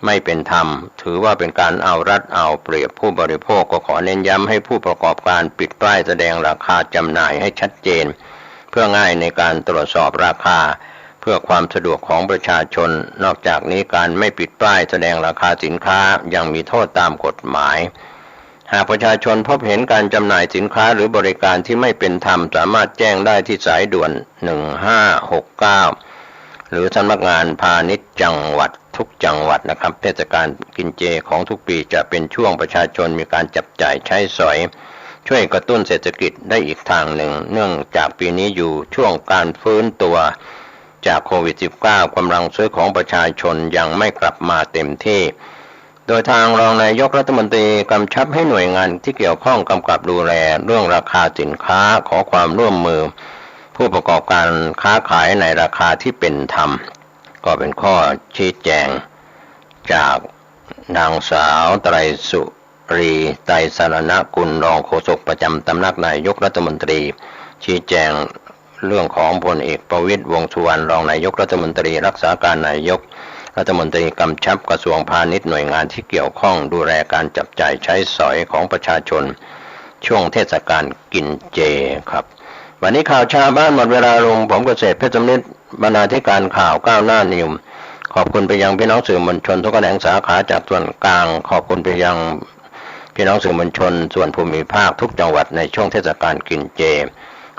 ไม่เป็นธรรมถือว่าเป็นการเอารัดเอาเปรียบผู้บริโภคก็ขอเน้นย้ำให้ผู้ประกอบการปิดป้ายแสดงราคาจำหน่ายให้ชัดเจนเพื่อง่ายในการตรวจสอบราคาเพื่อความสะดวกของประชาชนนอกจากนี้การไม่ปิดป้ายแสดงราคาสินค้ายังมีโทษตามกฎหมายหากประชาชนพบเห็นการจำหน่ายสินค้าหรือบริการที่ไม่เป็นธรรมสามารถแจ้งได้ที่สายด่วน1569หรือสำนักงานพาณิชย์จังหวัดทุกจังหวัดนะครับเทศกาลกินเจของทุกปีจะเป็นช่วงประชาชนมีการจับจ่ายใช้สอยช่วยกระตุ้นเศรษฐกิจได้อีกทางหนึ่งเนื่องจากปีนี้อยู่ช่วงการฟื้นตัวจากโควิด -19 กำลังซื้อของประชาชนยังไม่กลับมาเต็มที่โดยทางรองนายกรัฐมนตรีกำชับให้หน่วยงานที่เกี่ยวข้องกำกับดูแลเรื่องราคาสินค้าขอความร่วมมือผู้ประกอบการค้าขายในราคาที่เป็นธรรมก็เป็นข้อชี้แจงจากนางสาวไตรสุรีไตรสรณกุลรองโฆษกประจำสำนักนายกรัฐมนตรีชี้แจงเรื่องของพลเอกประวิตรวงษ์สุวรรณรองนายกรัฐมนตรีรักษาการนายก รัฐมนตรีกำชับกระทรวงพาณิชย์หน่วยงานที่เกี่ยวข้องดูแลการจับจ่ายใช้สอยของประชาชนช่วงเทศกาลกินเจครับวันนี้ข่าวชาวบ้านหมดเวลาลงผมเกษตรเพชรสำลิดบรรณาธิการข่าวก้าวหน้านิยมขอบคุณไปยังพี่น้องสื่อมวลชนทุกแขนงสาขาจากส่วนกลางขอบคุณไปยังพี่น้องสื่อมวลชนส่วนภูมิภาคทุกจังหวัดในช่วงเทศกาลกินเจ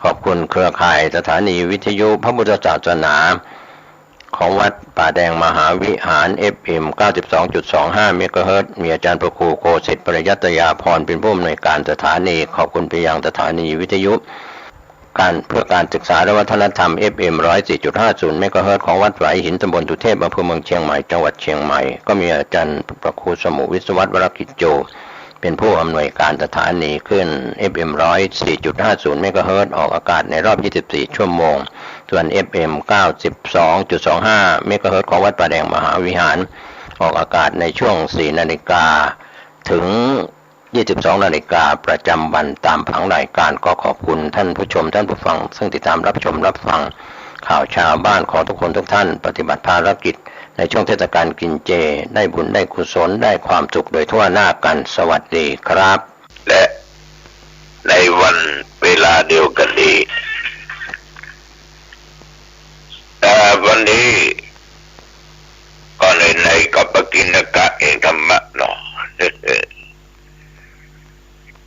ขอบคุณเครือข่ายสถานีวิทยุพระพุทธศาสนาของวัดป่าแดงมหาวิหาร FM 92.25 เมกะเฮิรตซ์มีอาจารย์พระครูโคสิทธิ์ปริยัตยาพรเป็นผู้อำนวยการสถานีขอบคุณไปยังสถานีวิทยุเพื่อการศึกษาและวัฒนธรรม FM 104.50 เมกะเฮิรตซ์ของวัดไหลหินตำบลสุเทพอำเภอเมืองเชียงใหม่จังหวัดเชียงใหม่ก็มีอาจารย์พระครูสมุวิศวัตรวรกิจโจเป็นผู้อำนวยการสถานีขึ้น FM 104.50 เมกะเฮิรตซ์ออกอากาศในรอบ 24 ชั่วโมงส่วน FM 92.25 เมกะเฮิรตซ์ของวัดป่าแดงมหาวิหารออกอากาศในช่วง 4 นาฬิกาถึง 22 นาฬิกาประจำวันตามผังรายการก็ขอบคุณท่านผู้ชมท่านผู้ฟังซึ่งติดตามรับชมรับฟังข่าวชาวบ้านของทุกคนทุกท่านปฏิบัติภารกิจในช่วงเทศกาลกินเจได้บุญได้กุศลได้ความสุขโดยทั่วหน้ากันสวัสดีครับและในวันเวลาเดียวกันนี้วันนี้ก็ในกับปกิณกะเองธรรมะเนาะ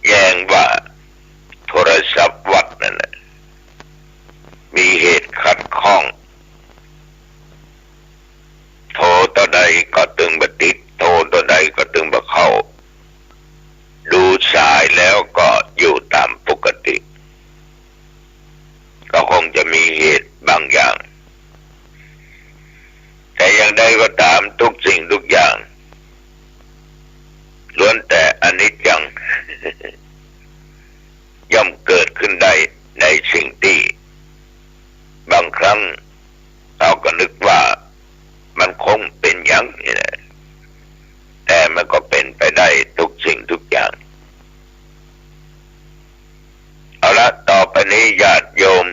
แย้งว่าโทรศัพท์วัดนั่นนะมีเหตุขัดข้องโทรตัวใดก็ตึงบติดโทรตัวใดก็ตึงบเข้าดูสายแล้วก็อยู่ตามปกติก็คงจะมีเหตุบางอย่างแต่อย่างใดก็ตามทุกสิ่งทุกอย่างล้วนแต่อนิจจัง ย่อมเกิดขึ้นได้ในสิ่งที่บางครั้งเราก็นึกว่ามันคงเป็นอย่างนี้แหละแต่มันก็เป็นไปได้ทุกสิ่งทุกอย่างเอาละต่อไปนี้ญาติโยม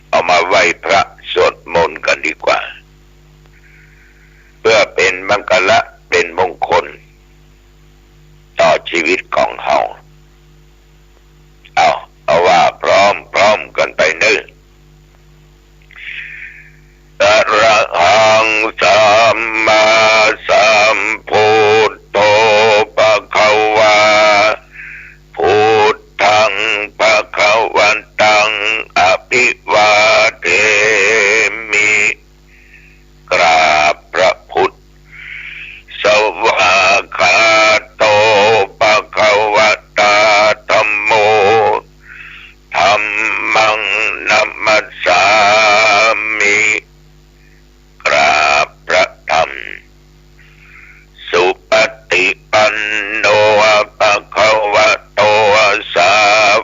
เอามาไหว้พระสวดมนต์กันดีกว่าเพื่อเป็นมังคละเป็นมงคลต่อชีวิตของเราเอาว่าพร้อมกันไปนึกอะระหังสัมมาสัมพุทโธภะคะวาพุทธังภะคะวันตังอภิวาเทมิกราบพระพุทธสวากขาโตภะคะวะตาธัมโมธัมมังนัมมัสสามิกราบพระธรรมสุปฏิปันโนภะคะวะโตสา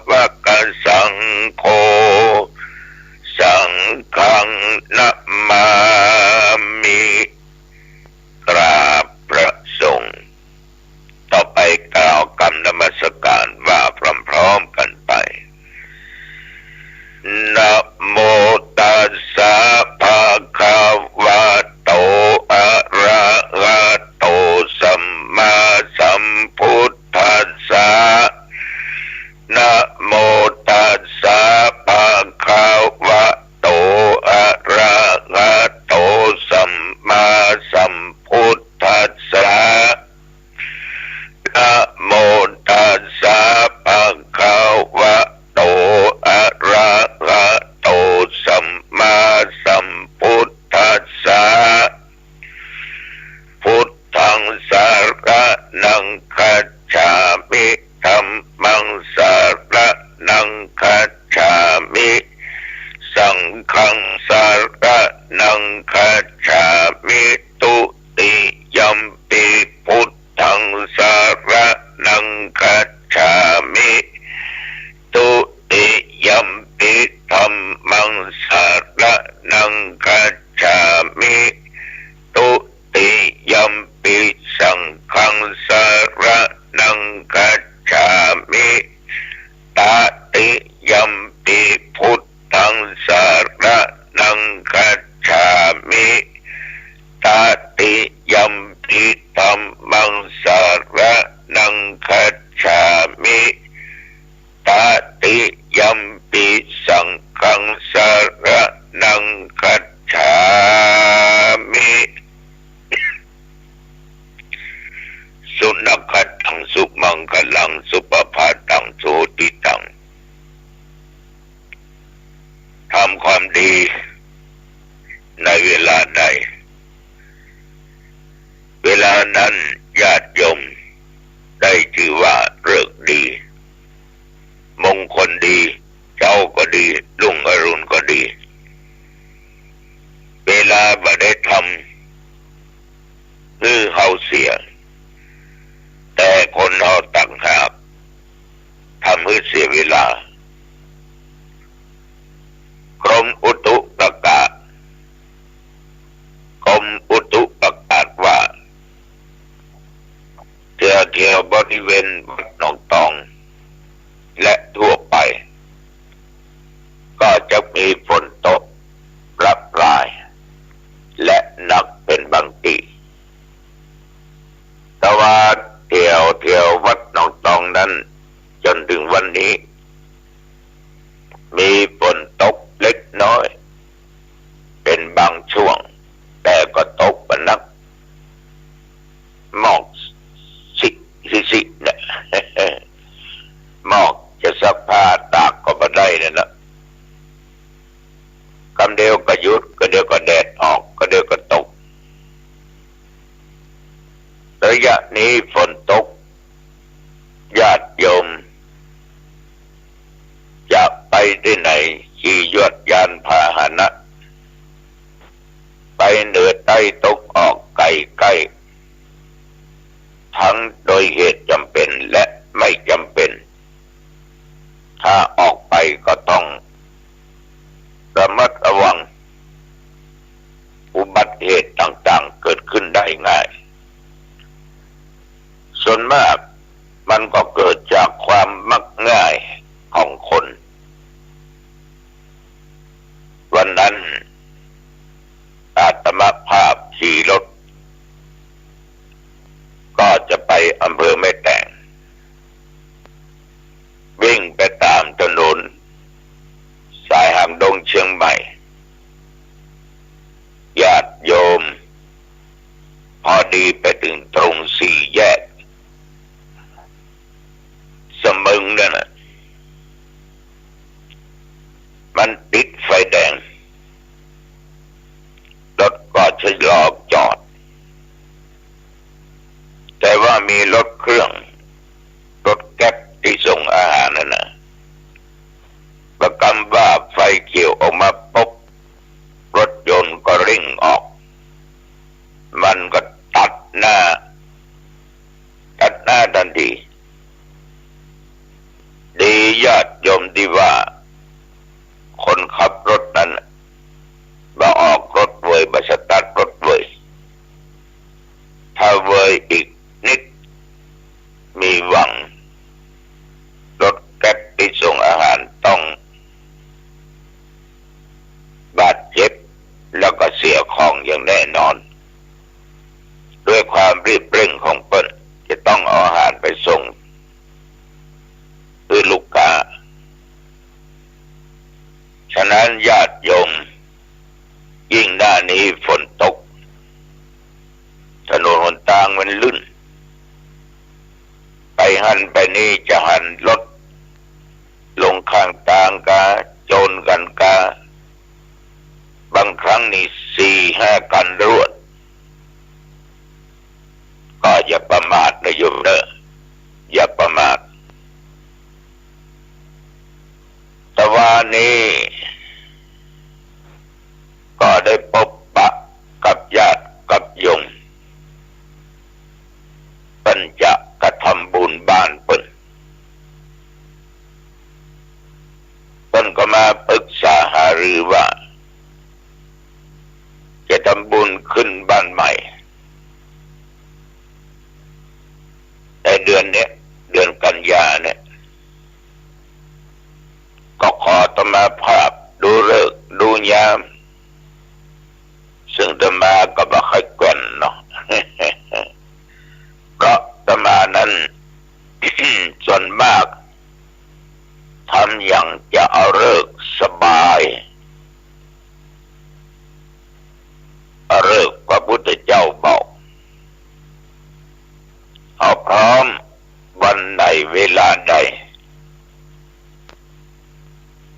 วกสังโฆสังฆังนะมามิกราบพระสงฆ์ต่อไปกล่าวคำนมัสการว่าพร้อมๆกันไปนะโมตัสสะภะคะวะโตอะระหะโตสัมมาสัมพุทธัสสะนะโมตัสสะภะคะวะโตอะระหะโตสัมมาสัมพุทธัสสะนะโมตัสสะภะคะวะโตอะระหะโตสัมมาสัมพุทธัสสะพุทธังสารนังคัจฉามิธัมมังสารนังคัจฉามิสังฆังสารนังคัจฉามิตุติยัมปิพุทธังสารนังคัจฉามิตุติยัมปิธัมมังสารนังคัจฉามิตุติยัมปิสังฆังสาร กลังสุปภาตังโสติตังทำความดีในเวลาใดเวลานั้นญาติโยมได้ชื่อว่าฤกษ์ดีมงคลดีเจ้าก็ดีรุ่งอรุณก็ดีเวลาบ่ได้ทำคือเฮาเสียแต่คนเฮาต่างหากทำให้เสียเวลากรมอุตุประกาศว่าเที่ยวบริเวณวัดหนองตองและทั่วไปก็จะมีฝนตกรับรายและหนักเป็นบางทีแต่ว่าเที่ยววัดหนองตองนั้นจนถึงวันนี้มีฝนตกเล็กน้อยเป็นบางช่วงแต่ก็ตกมานักหมอกสิเนี่ยหมอกจะซักผ้าตากก็ไม่ได้เนี่ยนะคำเดียวก็หยุดก็เดียวก็แดดออกก็เดียวก็ตกระยะนี้ฝนตกญาติโยมจะไปที่ไหนขี่ยวดยานพาหนะไปเหนือใต้ตกออกไกลทั้งโดยเหตุจำเป็นและไม่จำเป็นถ้าออกไปก็ต้องระมัดระวังอุบัติเหตุต่างๆเกิดขึ้นได้ง่ายส่วนมากมันก็เกิดจากความมักง่ายของคนวันนั้นอาตมาภาพขี่รถก็จะไปอำเภอแม่แตงวิ่งไปตามถนนสายหางดงเชียงใหม่ญาติโยมพอดีไปถึงตรงสี่แยกสมึงนั่นน่ะมันติดไฟแดงรถก็ชะลอจอดแต่ว่ามีรถเครื่องรถแก๊ปที่ส่งอาหารนั่นนะประกำว่าไฟเขียวออกมาปุ๊บรถยนต์ก็เร่งออกมันก็ตัดหน้าทันทีดีญาติโยมที่ว่าคนขับรถนั้นมาออกรถเวยมาสตาร์ทรถเวยถ้าเวยอีกนิดมีหวังรถแก๊ปที่ส่งอาหารต้องบาดเจ็บแล้วก็เสียของอย่างแน่นอนด้วยความรีบเร่งของเปิ้ลจะต้องเอาอาหารไปส่งคือลูกค้าฉะนั้นญาติโยมยิ่งหน้านี้ฝนตกถนนหนทางมันลื่นไปหันไปนี่จะหันรถลงข้างทางกาโจรกันกาบางครั้งนี่4-5 กันรวดก็อย่าประมาทนะโยมเด้ออย่าประมาทแต่ว่านี้ก็ได้พบปะกับญาติกับโยมเพิ่นจะกระทำบุญบ้านเพิ่นก็มาปรึกษาหารือว่าจะทำบุญขึ้นบ้านใหม่ในเดือนนี้เดือนกันยาเนี่ยก็ขออาตมาภาพดูฤกษ์ดูยามซึ่งอาตมาก็บ่ค่อยแกว่นเนาะ เพราะอาตมานั้น ส่วนมากทำอย่างจะเอาฤกษ์สบายฤกษ์พระพุทธเจ้าบอกเอาพร้อมวันไหน เวลาใด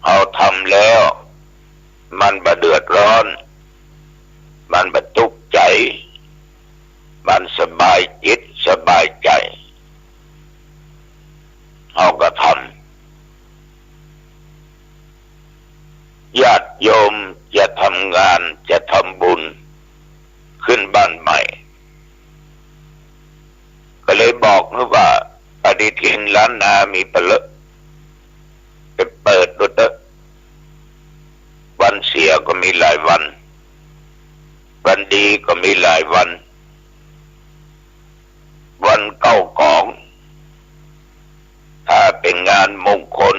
เอาทำแล้วมันบ่เดือดร้อนมันบ่ทุกข์ใจมันสบายจิตสบายใจเอาก็ทำญาติโยมจะทำงานจะทำบุญขึ้นบ้านใหม่ก็เลยบอกนะว่าปฏิทินล้านนามีเปลอะไปเปิดดูเถอะวันเสียก็มีหลายวันวันดีก็มีหลายวันวันเก้าของถ้าเป็นงานมงคล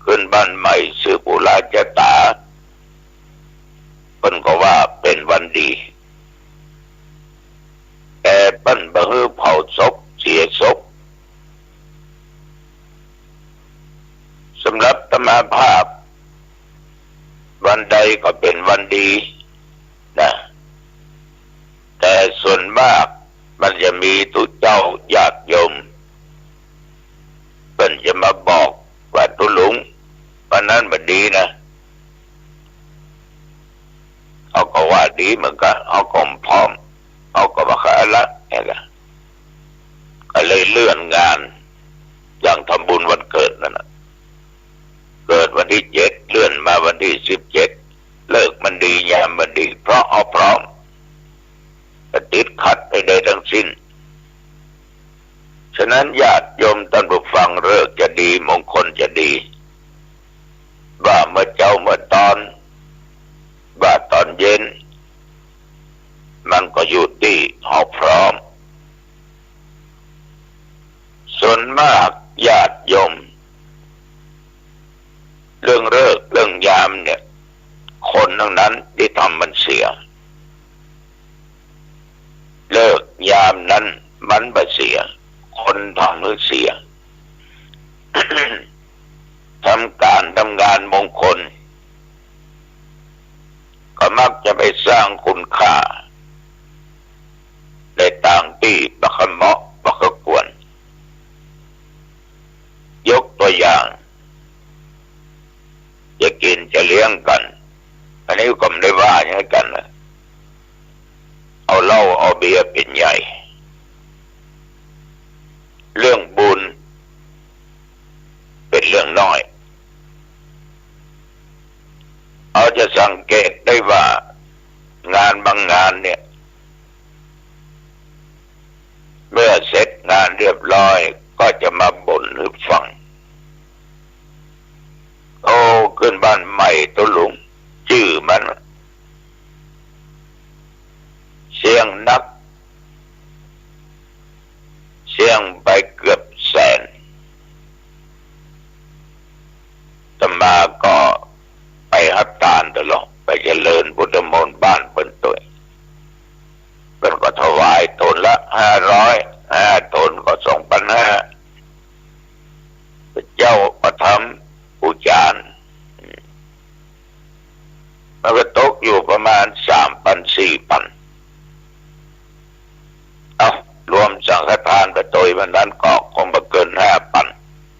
ขึ้นบ้านใหม่สืบอุราชตาเพิ่นก็ว่าเป็นวันดีแต่เปิ้นบ่ฮื้อเผาศพเสียศพสำหรับธรรมภาพวันใดก็เป็นวันดีนะแต่ส่วนมากมันจะมีตุเจ้าญาติโยมเพิ่นจะมาบอกว่าตุหลวงวันนั้นมันดีนะเขาก็ว่าดีเหมือนกันเขาก็พร้อมเขาก็มาขายละนี่แหละก็เลยเลื่อนงานอย่างทำบุญวันเกิดนั่นนะเกิดวันที่7เลื่อนมาวันที่17เลิกมันดียามมันดีเพราะเอาพร้อมติดขัดไปได้ทั้งสิ้นฉะนั้นญาติโยมท่านผู้ฟังเลิกจะดีมงคลจะดีว่าเมื่อเจ้าเมื่อตอนว่าตอนเย็นมันก็อยู่ที่เอาพร้อมส่วนมากญาติโยมเรื่องเลิกเรื่องยามเนี่ยคนทั้งนั้นที่ทำมันเสียเลิกยามนั้นมันบ่เสียคนทำมันเสีย ทำงานมงคลก็มักจะไปสร้างคุณค่าในต่างที่บักเหมาะบักควรยกตัวอย่างจะกินจะเลี้ยงกันอันนี้ก็ไม่ได้ว่าอย่างนั้นกันนะเอาเหล้าเอาเบียร์เป็นใหญ่เรื่องบุญเป็นเรื่องน้อยเอาจะสังเกตได้ว่างานบางงานเนี่ยเมื่อเสร็จงานเรียบร้อยก็จะมาบ่นให้ฟังโอ้ขึ้นบ้านใหม่ตัวลุงชื่อมันเสียงนักเสียงไปเกือบแสนตมาก็ไปหัตถานตลอดไปเจริญพุทธมนต์บ้านเป็นตัวเป็นก็ถวายตนละ500ตนก็2,500เจ้าประทับอุจารมันก็ตกอยู่ประมาณ 3,000-4,000 เอารวมสังฆทานไปตัววันนั้นก็คงไม่เกิน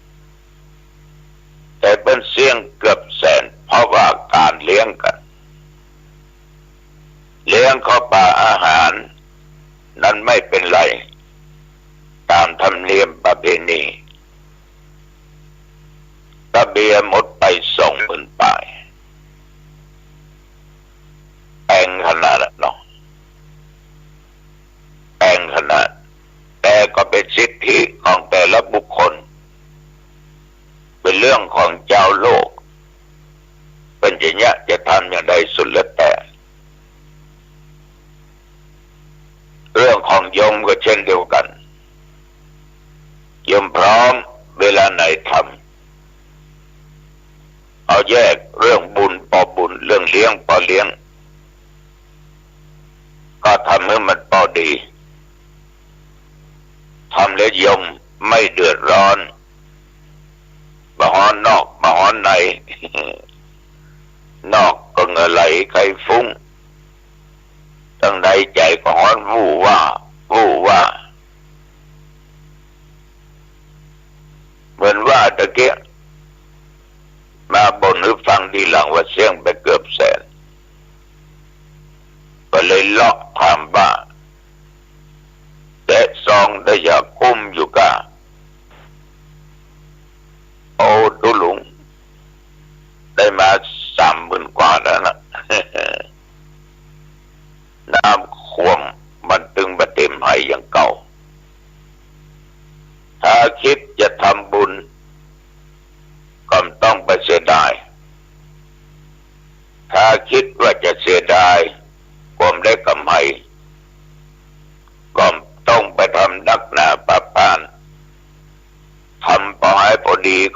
5,000 แต่เป็นเสี่ยงเกือบแสนเพราะว่าการเลี้ยงกันเลี้ยงข้าวปลาอาหารนั้นไม่เป็นไรตามธรรมเนียมประเพณีตะเบียหมดไป20,000 ปลายแพงขนาดนั้นเนาะแพงขนาดแต่ก็เป็นสิทธิของแต่ละบุคคลเป็นเรื่องของเจ้าโลกเป็นอย่างนี้จะทำอย่างใดสุดแล้วแต่เรื่องของโยมก็เช่นเดียวกันโยมพร้อมเวลาไหนทำเอาแยกเรื่องบุญปอบุญเรื่องเลี้ยงปอเลี้ยงก็ทำให้มันพอดีทำแล้วโยมไม่เดือดร้อนมาฮ้อนนอกมาฮ้อนใน นอกก็เหงื่อไหลไข้ฟุ้งตั้งในใจก็ฮ้อนวู่ว่า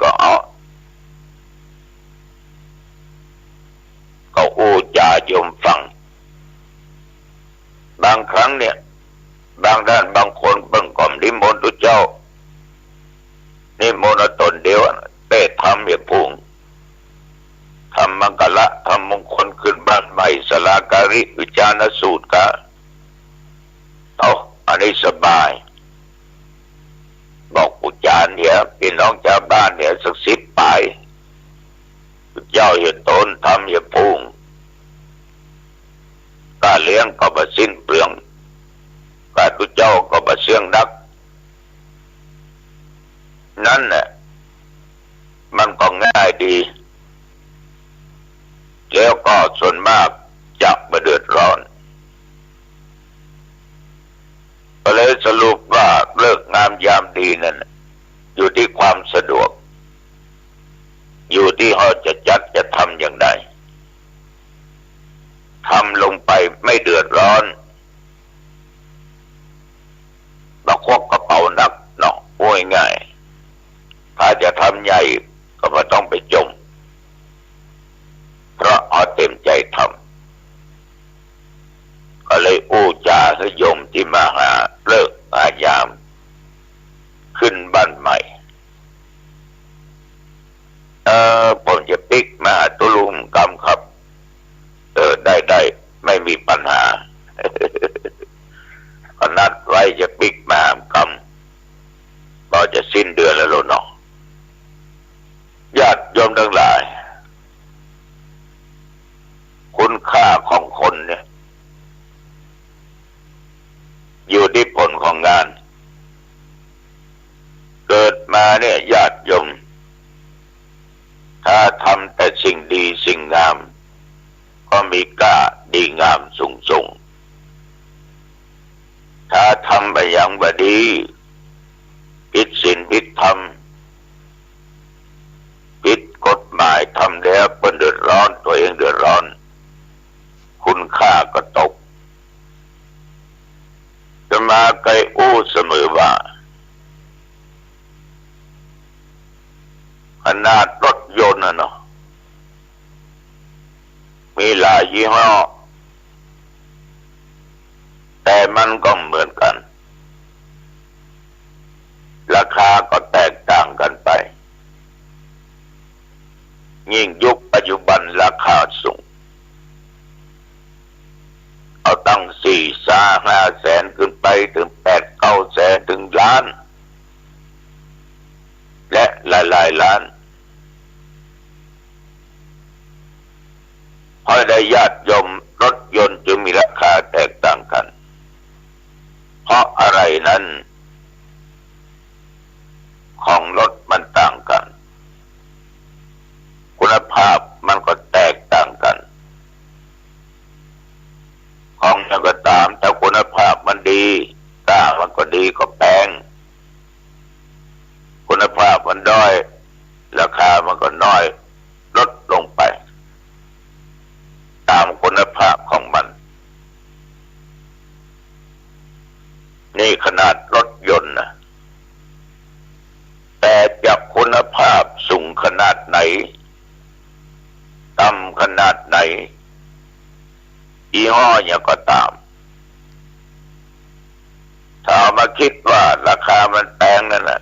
ก็อู้จาโยมฟังบางครั้งเนี่ยบางด้านบางคนเบิ่งก่อมนิมนต์ตุเจ้านิมนต์ตนเดียวเตะทำอย่าพุงทำมังกละทำมงคลขึ้นบ้านใหม่สลาการิวิจารณสูตรกะอันนี้สบายบอกอุจารเนี่ยพี่น้องชาวบ้านเนี่ยสัก10 ปลายเจ้าอย่าตนทำอย่าพุงการเลี้ยงก็บ่สิ้นเปลืองการตุเจ้าก็บ่เสื่องนักนั่นแหละมันก็ง่ายดีแล้วก็ส่วนมากจะไม่เดือดร้อนก็เลยสรุปว่าเลิกงามยามดีนั่นอยู่ที่ความสะดวกอยู่ที่เราจะจัดจะทำอย่างไรทำลงไปไม่เดือดร้อนมาควักกระเป๋านักเนาะโอ้ยง่ายถ้าจะทำใหญ่ก็ไม่ต้องไปจมเพราะเอาเต็มใจทำก็เลยอู้จาให้โยมที่มาหาเลิกงามยามขึ้นบ้านใหม่ผมจะปิกมาตุลุมกำครับได้ไม่มีปัญหา ก็นัดไว้จะปิกมากำก็จะสิ้นเดือนแล้วเนาะญาติโยมทั้งหลายคุณค่าของคนเนี่ยอยู่ที่ผลของงานเกิดมาเนี่ยญาติโยมถ้าทำแต่สิ่งดีสิ่งงามก็มีค่าดีงามสูงถ้าทำไปอย่างบดีผิดศีลผิดธรรมผิดกฎหมายทำแล้วเป็นเดือดร้อนตัวเองเดือดร้อนคุณค่าก็ตกจะมาไกลอู้เสมอว่าขนาดรถยนต์เนาะมีหลายยี่ห้อแต่มันก็เหมือนกันราคาก็แตกต่างกันไปยิ่งยุคปัจจุบันราคาสูงเอาตั้ง4-5 แสนขึ้นไปถึง8-9 แสนถึงล้านและหลายล้านเพราะได้ญาติโยมรถยนต์จึงมีราคาแตกต่างกันเพราะอะไรนั้นของรถมันต่างกันคุณภาพมันก็แตกต่างกันของอย่างก็ตามแต่คุณภาพมันดีต่างมันก็ดีก็แพงคุณภาพมันด้อยราคามันก็น้อยลดลงไปตามคุณภาพของมันนี่ขนาดรถยนต์นะแต่จะคุณภาพสูงขนาดไหนต่ำขนาดไหนยี่ห้ออย่างก็ตามถ้ามาคิดว่าราคามันแพงนั่นแหละ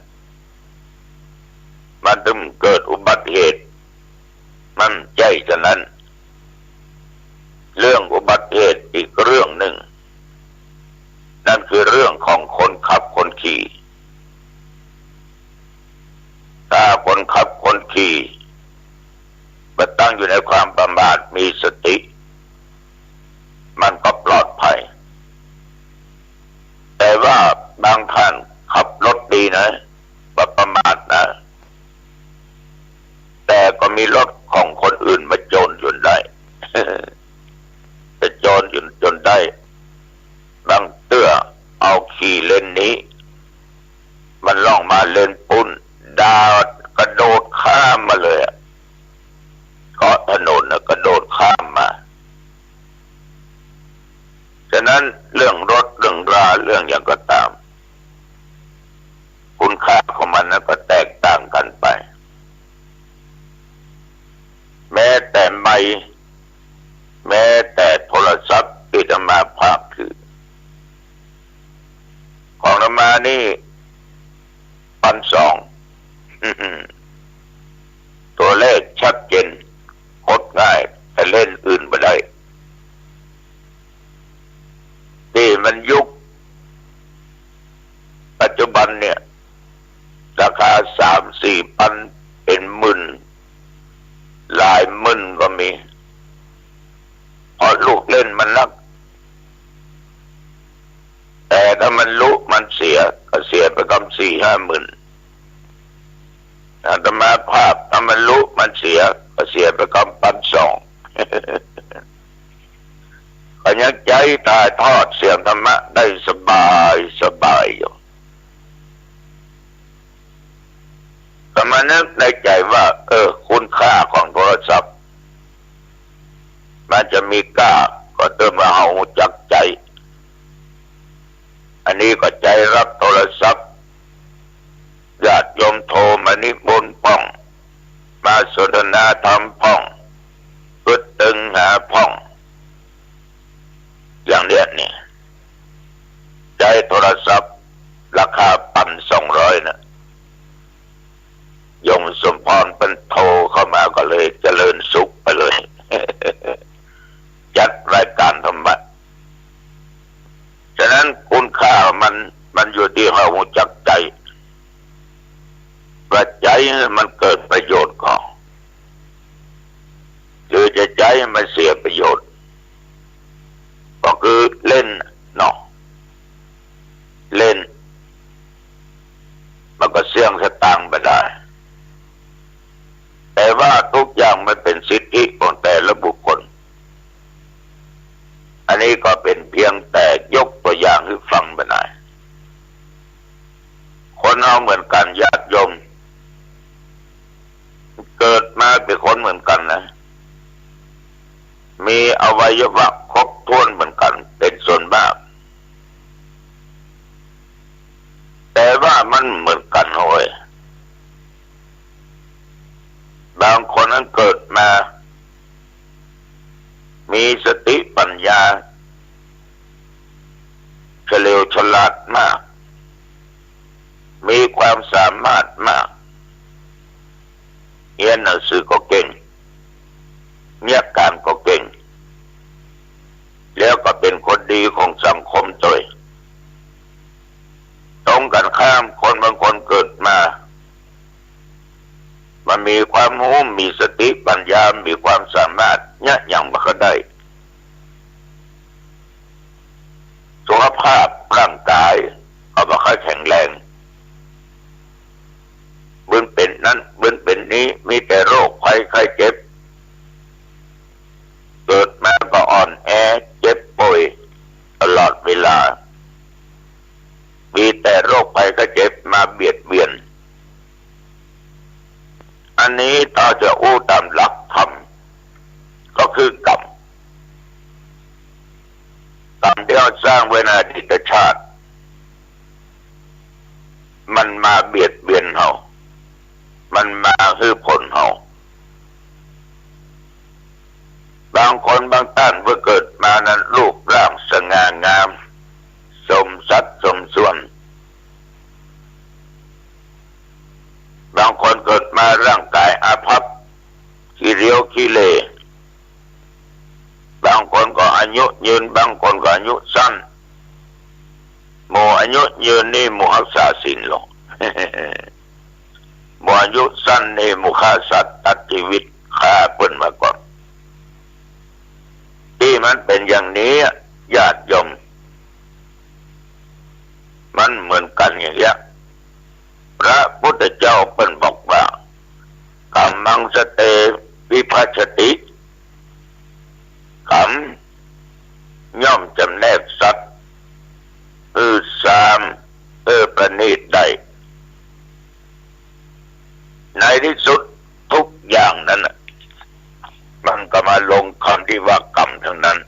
มันต้องเกิดอุบัติเหตุมันใจฉะนั้นเรื่องอุบัติเหตุอีกเรื่องหนึ่งนั่นคือเรื่องของคนขับคนขี่ถ้าคนขับคนขี่มาตั้งอยู่ในความประมาทมีสติมันก็ปลอดภัยแต่ว่าบางท่านขับรถดีนะประมาทนะแต่ก็มีรถของคนอื่นมาโจรจนได้ จะโจรจนได้บางเตื้อเอาขี่เลนนี้มันล่องมาเลนปุ่นดากระโดดข้ามมาเลยเกาะถนนกระโดดข้ามมาฉะนั้นเรื่องรถเรื่องราเรื่องอย่างก็ตามคุณค่าของมันนั้นก็แตกต่างกันไป นี่1,200ตัวเลขชัดเจนกดง่ายแต่เล่นอื่นไม่ได้นี่มันยุคปัจจุบันเนี่ยราคา3-4 พันเป็นหมื่นหลายหมื่นก็มีเพราะลูกเล่นมันนักแต่ถ้ามันรู้มันเสียก็เสียไปกำ4-5 หมื่นอาตมาภาพถ้ามันรู้มันเสียก็เสียไปกำ1,200ก็ยังใจตายทอดเสียงธรรมะได้สบายอยู่แต่มานึกในใจว่าคุณค่าของโทรศัพท์มันจะมีค่าก็เติมมาเอาจักใจอันนี้ก็ใจรับโทรศัพท์ญาติโยมโทรมานิมนต์ป้องมาสนทนาธรรมป้องพึดตึงหาป้องอย่างเนี้ยนี่ใจโทรศัพท์ราคา1,200นะยงสมพรเป็นโทรเข้ามาก็เลยเจริญสุขไปเลย จัดรายการธรรมะฉะนั้นคุณค่ามันอยู่ที่เรารู้จักใจว่าใจมันเกิดประโยชน์ก่อนหรือจะใจมันเสียประโยชน์ก็คือเล่นเนาะเล่นมันก็เสี่ยงสตางค์ไปได้แต่ว่าทุกอย่างมันเป็นสิทธิของแต่ละบุคคลอันนี้ก็เป็นเพียงแต่ยกตัวอย่างให้ฟังไปหน่อยคนเราเหมือนกันญาติโยมเกิดมาเป็นคนเหมือนกันนะมีอวัยวะครบถ้วนเหมือนกันเป็นส่วนมากแต่ว่ามันเหมือนกันโว้ยบางคนนั้นเกิดมามีสติปัญญาเฉลียวฉลาดมากมีความสามารถมากเรียนหนังสือก็เก่งเมียการก็เก่งแล้วก็เป็นคนดีของสังคมด้วยตรงกันข้ามคนบางคนเกิดมามันมีความรู้มีสติปัญญามีความสามารถเนี่ยอย่างมันก็ได้สุขภาพร่างกายก็ไม่ค่อยแข็งแรงบึนเป็นนั้นบึนเป็นนี้มีแต่โรคภัยไข้เจ็บเกิดมาก็อ่อนแอเจ็บป่วยตลอดเวลามีแต่โรคภัยไข้เจ็บมาเบียดเบียนอันนี้ถ้าจะอู้ตามหลักธรรมก็คือกรรมที่เราสร้างไว้ในอดีตชาติมันมาเบียดเบียนเรามันมาคือผลเราบางคนบางท่านเมื่อเกิดมานั้นรูปร่างสง่างามสมสัดสมส่วนบางคนเกิดมาร่างกายอาภัพขี้เรียวขี้เละบางคนก็อายุยืนบางคนก็อายุสั้นหมู่อายุยืนนี่หมู่รักษาศีลหรอกหมู่อายุสั้นนี่หมู่ฆ่าสัตว์ตัดชีวิตฆ่าเพิ่นมาก่อนที่มันเป็นอย่างนี้ญาติโยมมันเหมือนกันอย่างเงี้ยพระพุทธเจ้าเพิ่นบอกว่ากัมมังสเตวิภัชติกรรมย่อมจำแนกสัตว์สามประณีตได้ในที่สุดทุกอย่างนั้นมันก็มาลงคำที่ว่ากรรมทั้งนั้น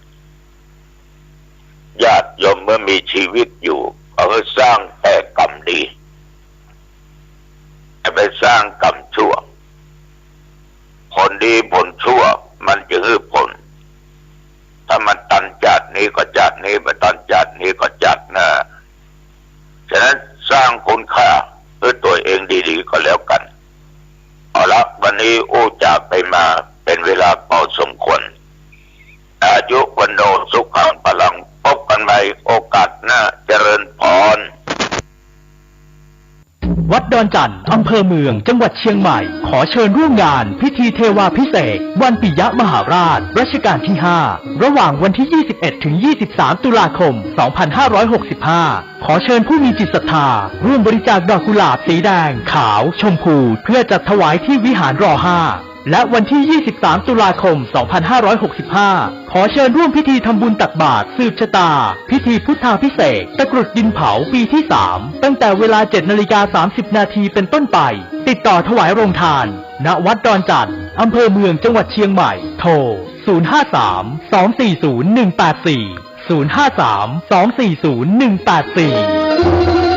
ญาติโยมเมื่อมีชีวิตอยู่เขาก็สร้างแต่กรรมดี ดอนจันทร์อำเภอเมืองจังหวัดเชียงใหม่ขอเชิญร่วมงานพิธีเทวาภิเษกวันปิยมหาราชรัชกาลที่ 5 ระหว่างวันที่ 21 ถึง 23 ตุลาคม 2565 ขอเชิญผู้มีจิตศรัทธาร่วมบริจาคดอกกุหลาบสีแดงขาวชมพูเพื่อจัดถวายที่วิหารร.5 และวันที่ 23 ตุลาคม 2565 ขอเชิญร่วมพิธีทำบุญตักบาตรสืบชะตาพิธีพุทธาภิเษกตะกรุดดินเผาปีที่ 3 ตั้งแต่เวลา 7:30 นาทีเป็นต้นไปติดต่อถวายโรงทานณวัดดอนจันทร์อำเภอเมืองจังหวัดเชียงใหม่โทร 053-240-184 053-240-184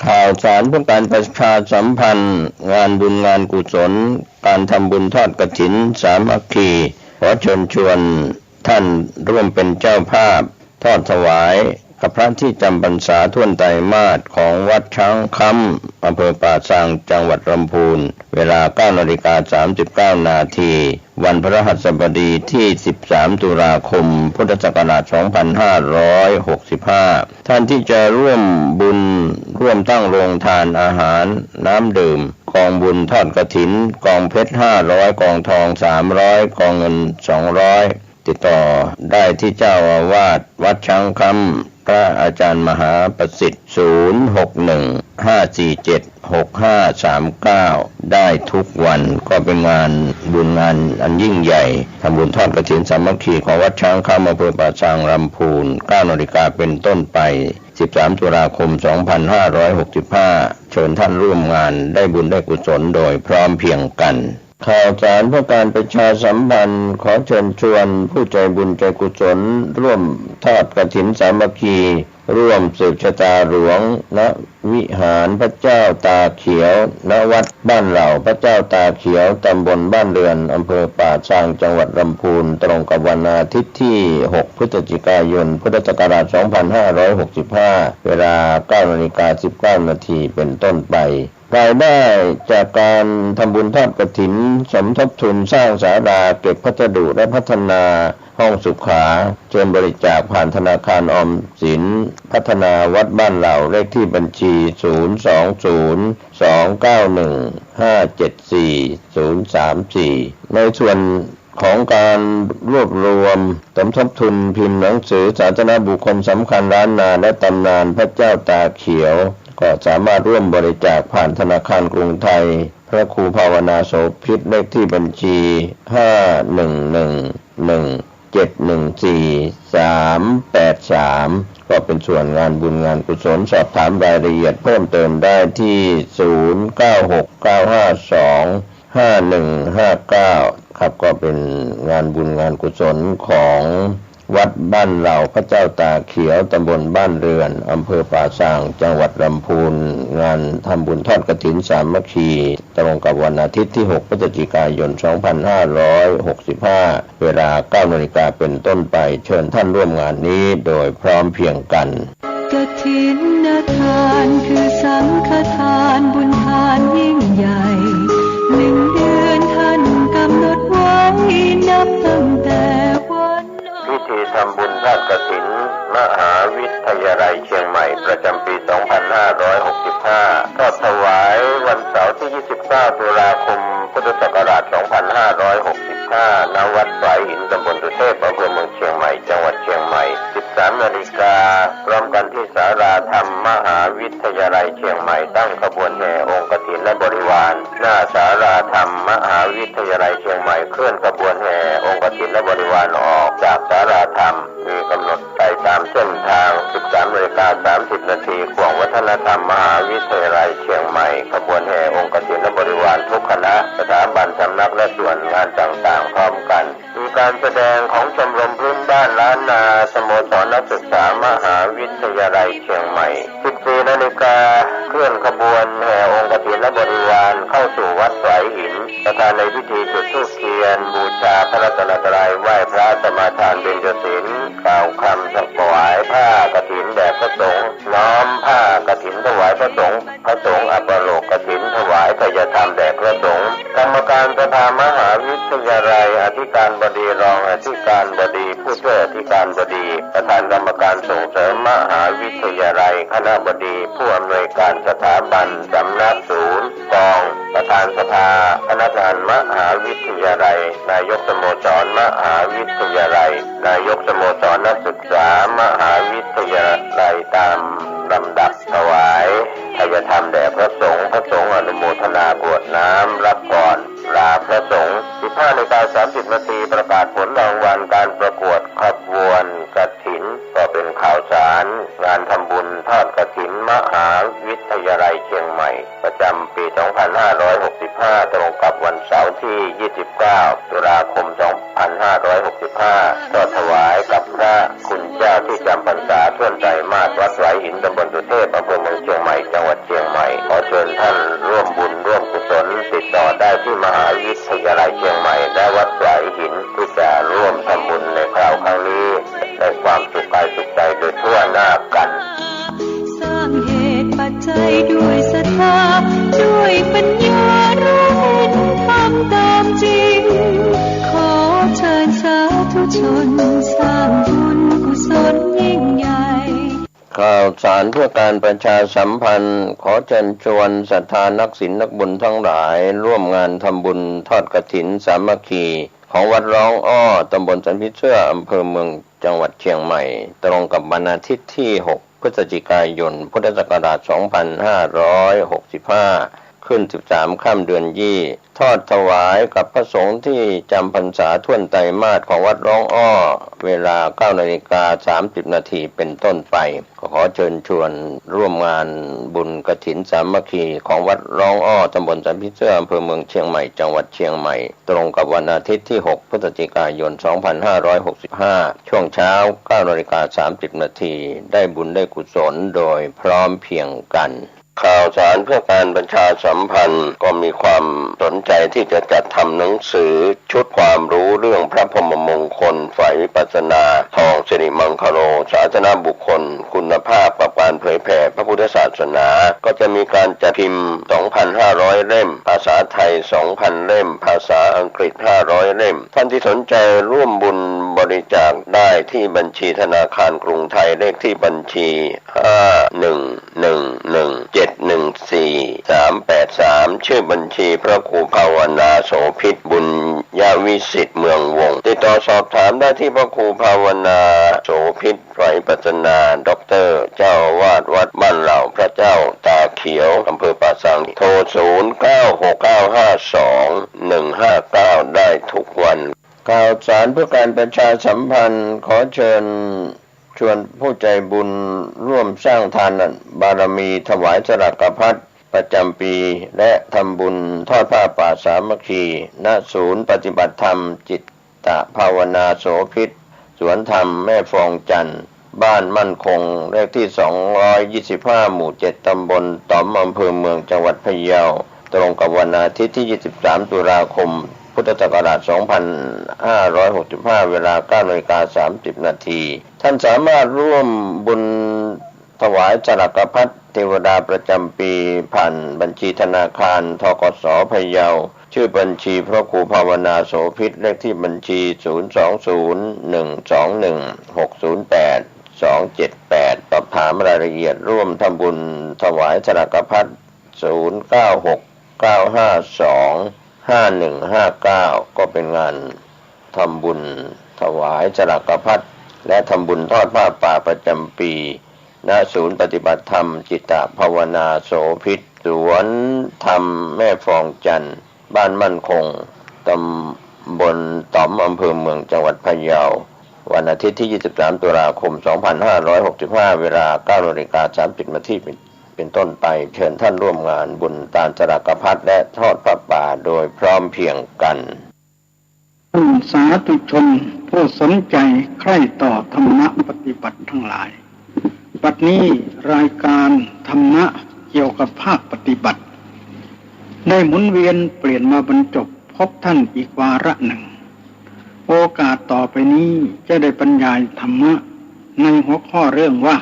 ข่าวสารเพื่อการประชาสัมพันธ์งานบุญงานกุศลการทำบุญทอดกฐินสามัคคีขอเชิญชวนท่านร่วมเป็นเจ้าภาพทอดถวายกับพระที่จำพรรษาท่วนไตรมาสของวัดช้างคำอำเภอป่าซางจังหวัดลำพูนเวลา 9:39 นาทีวันพฤหัสบดีที่ 13 ตุลาคม พุทธศักราช 2565 ท่านที่จะร่วมบุญร่วมตั้งโรงทานอาหารน้ำดื่มกองบุญทอดกฐินกองเพชร 500 กองทอง 300 กองเงิน 200 ติดต่อได้ที่เจ้าอาวาสวัดช้างคำพระอาจารย์มหาประสิทธิ์ 061-547-6539 ได้ทุกวันก็เป็นงานบุญงานอันยิ่งใหญ่ทำบุญทอดกฐินสามัคคีของวัดช้างคำอำเภอป่าซางลำพูน 9 นาฬิกาเป็นต้นไป 13 ตุลาคม 2565 เชิญท่านร่วมงานได้บุญได้กุศลโดยพร้อมเพรียงกันข่าวสารเพื่อการประชาสัมพันธ์ขอเชิญชวนผู้ใจบุญใจกุศลร่วมทอดกฐินสามัคคีร่วมสืบชะตาหลวงณวิหารพระเจ้าตาเขียวณวัดบ้านเหล่าพระเจ้าตาเขียวตำบลบ้านเรือนอำเภอป่าซางจังหวัดลำพูนตรงกับวันอาทิตย์ที่ 6 พฤศจิกายน พุทธศักราช 2565 เวลา 9:19 นาทีเป็นต้นไปรายได้จากการทำบุญทอดกฐินสมทบทุนสร้างศาลาเก็บพัสดุและพัฒนาห้องสุขาเชิญบริจาคผ่านธนาคารออมสินพัฒนาวัดบ้านเหล่าเลขที่บัญชี 020-291-574-034 ในส่วนของการรวบรวมสมทบทุนพิมพ์หนังสือสาธารณบุคคลสำคัญล้านนาและตำนานพระเจ้าตาเขียวก็สามารถร่วมบริจาคผ่านธนาคารกรุงไทยพระครูภาวนาโสภิตเลขที่บัญชี 5111714-383 ก็เป็นส่วนงานบุญงานกุศลสอบถามรายละเอียดเพิ่มเติมได้ที่ 0969525159 ครับก็เป็นงานบุญงานกุศลของวัดบ้านเหล่าพระเจ้าตาเขียวตำบลบ้านเรือนอำเภอป่าซางจังหวัดลำพูนงานทำบุญทอดกฐินสามัคคีตรงกับวันอาทิตย์ที่ 6 พฤศจิกายน 2565 เวลา 9 นาฬิกาเป็นต้นไปเชิญท่านร่วมงานนี้โดยพร้อมเพรียงกันกฐินทานคือสังฆทานบุญทานยิ่งใหญ่1 เดือนท่านกำหนดไว้นับตั้งแต่พิธีทำบุญทอดกฐินมหาวิทยาลัยเชียงใหม่ประจำปี 2565 ทอดถวายวันเสาร์ที่ 29 ตุลาคม พุทธศักราช 2565 ณ วัดสายหินตำบลสุเทพอำเภอเมืองเชียงใหม่ จังหวัดเชียงใหม่ 13 นาฬิกาพร้อมกันที่ศาลาธรรมมหาวิทยาลัยเชียงใหม่ตั้งขบวนแห่องค์กฐินและบริวารหน้าศาลาธรรมมหาวิทยาลัยเชียงใหม่เคลื่อนขบวนแห่องค์กฐินและบริวารออกจากศาลาธรรมมีกำหนดไปตามเส้นทาง 13:30 นาทีขวงวัฒนธรรมมหาวิทยาลัยเชียงใหม่ขบวนแห่องค์กฐินและบริวารทุกคณะสถาบันสำนักและส่วนงานต่างๆพร้อมกันมีการแสดงของชมรมพื้นบ้านล้านนาสโมสรนักศึกษามหาวิทยาลัยเชียงใหม่ 14 นาฬิกาเคลื่อนขบวนแห่องค์กฐินและบริวารเข้าสู่วัดสายหินประธานในพิธีจุดธูปเทียนบูชาพระรัตนตรัยไหว้พระสมาทานเบญจศีลกล่าวคำถวายผ้ากฐินแด่พระสงฆ์น้อมผ้ากฐินถวายพระสงฆ์อัปโลกกฐินถวายทายธรรมแด่พระสงฆ์กรรมการประธานมหาวิทยาลัยอธิการบดีรองอธิการบดีผู้ช่วยอธิการบดีประธานกรรมการ การส่งเสริมมหาวิทยาลัยคณบดีผู้อำนวยการสถาบันสำนักศูนย์กองประธานสภาพนักงานมหาวิทยาลัยนายกสโมสรมหาวิทยาลัยนายกสโมสรนักศึกษามหาวิทยาลัยตามลำดับถวายทายธรรมแด่พระสงฆ์อนุโมทนากรวดน้ำรับก่อนลาพระสงฆ์ 15:30 นาทีประกาศผลรางวัลการประกวดขบวนกฐินก็เป็นข่าวสารงานทำบุญทอดกฐินมหาวิทยาลัยเชียงใหม่ประจำปี 2565 ตรงกับวันเสาร์ที่ 29 ตุลาคม 2565 ทอดถวายกับพระคุณเจ้าที่จำพรรษาท่วนใจมาศวัดไหลหินตำบลสุเทพอำเภอเมืองเชียงใหม่จังหวัดเชียงใหม่ขอเชิญท่านร่วมบุญร่วมกุศลติดต่อได้ที่มหาวิทยาลัยเชียงใหม่และวัดไหลหินที่จะร่วมทำบุญในคราวครั้งนี้ได้ความสุขกายสุขใจโดยทั่วหน้ากันสร้างเหตุปัจจัยด้วยศรัทธาด้วยปัญญารู้เห็นทำตามจริงขอเชิญสาธุชนสร้างบุญกุศลยิ่งใหญ่ข่าวสารเพื่อการประชาสัมพันธ์ขอเชิญชวนศรัทธานักศีลนักบุญทั้งหลายร่วมงานทำบุญทอดกฐินสามัคคีของวัดร้องอ้อตำบลสันพิเชื่ออำเภอเมืองจังหวัดเชียงใหม่ตรงกับวันอาทิตย์ที่ 6 พฤศจิกายน พุทธศักราช 2565 ขึ้น 13 ค่ำเดือนยี่ทอดถวายกับพระสงฆ์ที่จำพรรษาท่วนไตรมาสของวัดร้องอ้อเวลา 9:30 นาทีเป็นต้นไปขอเชิญชวนร่วมงานบุญกฐินสามัคคีของวัดร้องอ้อตำบลสันพิเชื่ออำเภอเมืองเชียงใหม่จังหวัดเชียงใหม่ตรงกับวันอาทิตย์ที่ 6 พฤศจิกายน 2565 ช่วงเช้า 9:30 นาทีได้บุญได้กุศลโดยพร้อมเพรียงกันข่าวสารเพื่อการประชาสัมพันธ์ก็มีความสนใจที่จะจัดทำหนังสือชุดความรู้เรื่องพระพรหมมงคลฝ่ายวิปัสสนาทองสิริมังคโลศาสนาบุคคลคุณภาพกับการเผยแผ่พระพุทธศาสนาก็จะมีการจัดพิมพ์ 2,500 เล่มภาษาไทย 2,000 เล่มภาษาอังกฤษ 500 เล่มท่านที่สนใจร่วมบุญบริจาคได้ที่บัญชีธนาคารกรุงไทยเลขที่บัญชี 5111714383 ชื่อบัญชีพระครูภาวนาโสภิตบุญญาวิสิทธิ์เมืองวงติดต่อสอบถามได้ที่พระครูภาวนาโสภิตฝ่ายปัจจนาด็อกเตอร์เจ้าวาดวัดบ้านเหล่าพระเจ้าตาเขียวอำเภอป่าสังโทร 0969521159 ได้ทุกวันข่าวสารเพื่อการประชาสัมพันธ์ขอเชิญชวนผู้ใจบุญร่วมสร้างทานบารมีถวายสลักพัดประจำปีและทำบุญทอดผ้าป่าสามัคคีณศูนย์ปฏิบัติธรรมจิตตภาวนาโสภิตสวนธรรมแม่ฟองจันทร์บ้านมั่นคงเลขที่ 225 หมู่ 7 ตำบลต๋อมอำเภอเมืองจังหวัดพะเยาตรงกับวันอาทิตย์ที่ 23 ตุลาคมพุทธศักราช 2565 เวลา 9:30 นาทีท่านสามารถร่วมบุญถวายสลักพัดเทวดาประจำปีผ่านบัญชีธนาคารธกส.พะเยาชื่อบัญชีพระครูภาวนาโสภิตเลขที่บัญชี 020121608 278 สอบถามรายละเอียดร่วมทำบุญถวายสลักพัด 0969525159 ก็เป็นงานทำบุญถวายสลักพัดและทำบุญทอดผ้าป่าประจำปีณศูนย์ปฏิบัติธรรมจิตตภาวนาโสภิตสวนธรรมแม่ฟองจันทร์บ้านมั่นคงตำบลต๋อมอำเภอเมืองจังหวัดพะเยาวันอาทิตย์ที่ 23 ตุลาคม 2565 เวลา 9:30 นาทีเป็นต้นไปเชิญท่านร่วมงานบุญตานสลักพัดและทอดผ้าป่าโดยพร้อมเพรียงกันสาธุชนผู้สนใจใคร่ต่อธรรมะปฏิบัติทั้งหลายบัดนี้รายการธรรมะเกี่ยวกับภาคปฏิบัติได้หมุนเวียนเปลี่ยนมาบรรจบพบท่านอีกวาระหนึ่งโอกาสต่อไปนี้จะได้บรรยายธรรมะในหัวข้อเรื่องว่า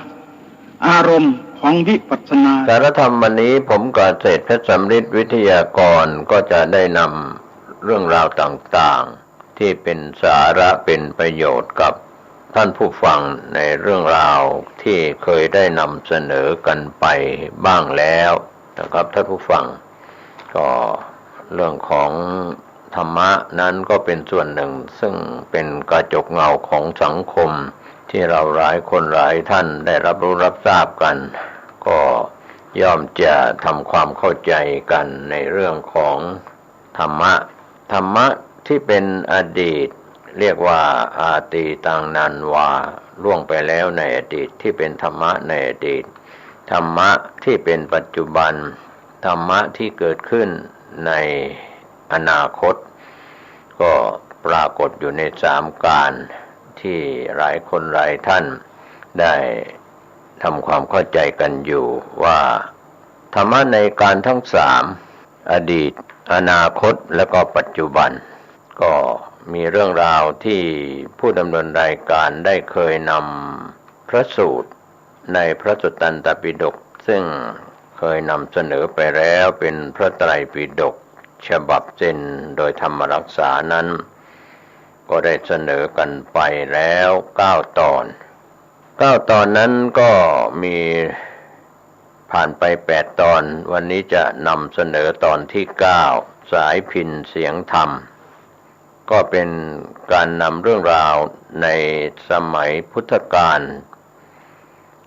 อารมณ์ของวิปัสสนาสารธรรมวันนี้ผมกเกษตรเพชรสำริดวิทยากรก็จะได้นำเรื่องราวต่างๆที่เป็นสาระเป็นประโยชน์กับ ท่านผู้ฟังในเรื่องราวที่เคยได้นำเสนอกันไปบ้างแล้วนะครับท่านผู้ฟังก็เรื่องของธรรมะนั้นก็เป็นส่วนหนึ่งซึ่งเป็นกระจกเงาของสังคมที่เราหลายคนหลายท่านได้รับรู้รับทราบกันก็ย่อมจะทำความเข้าใจกันในเรื่องของธรรมะที่เป็นอดีตเรียกว่าอาตีตังนันวาล่วงไปแล้วในอดีตที่เป็นธรรมะในอดีตธรรมะที่เป็นปัจจุบันธรรมะที่เกิดขึ้นในอนาคตก็ปรากฏอยู่ในสามการที่หลายคนหลายท่านได้ทำความเข้าใจกันอยู่ว่าธรรมะในการทั้งสามอดีตอนาคตและก็ปัจจุบันก็มีเรื่องราวที่ผู้ดำเนินรายการได้เคยนำพระสูตรในพระสุตตันตปิฎกซึ่งเคยนำเสนอไปแล้วเป็นพระไตรปิฎกฉบับเจนโดยธรรมรักษานั้นก็ได้เสนอกันไปแล้ว9 ตอนนั้นก็มีผ่านไป8 ตอนวันนี้จะนำเสนอตอนที่9สายพิณเสียงธรรมก็เป็นการนำเรื่องราวในสมัยพุทธกาล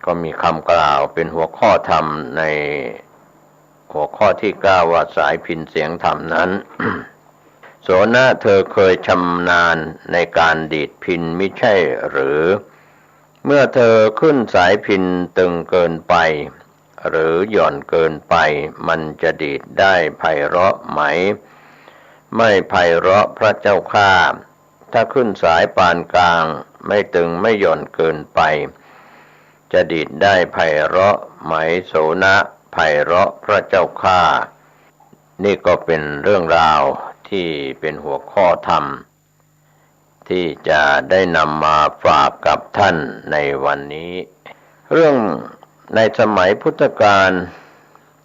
ก็มีคำกล่าวเป็นหัวข้อธรรมในหัวข้อที่9ว่าสายพิณเสียงธรรมนั้น โสนะเธอเคยชำนาญในการดีดพิณมิใช่หรือเมื่อเธอขึ้นสายพิณตึงเกินไปหรือหย่อนเกินไปมันจะดีดได้ไพเราะไหมไม่ไพเราะพระเจ้าข้าถ้าขึ้นสายปานกลางไม่ตึงไม่หย่อนเกินไปจะดีดได้ไพเราะไหมโสนะไพเราะพระเจ้าข้านี่ก็เป็นเรื่องราวที่เป็นหัวข้อธรรมที่จะได้นำมาฝากกับท่านในวันนี้เรื่องในสมัยพุทธกาล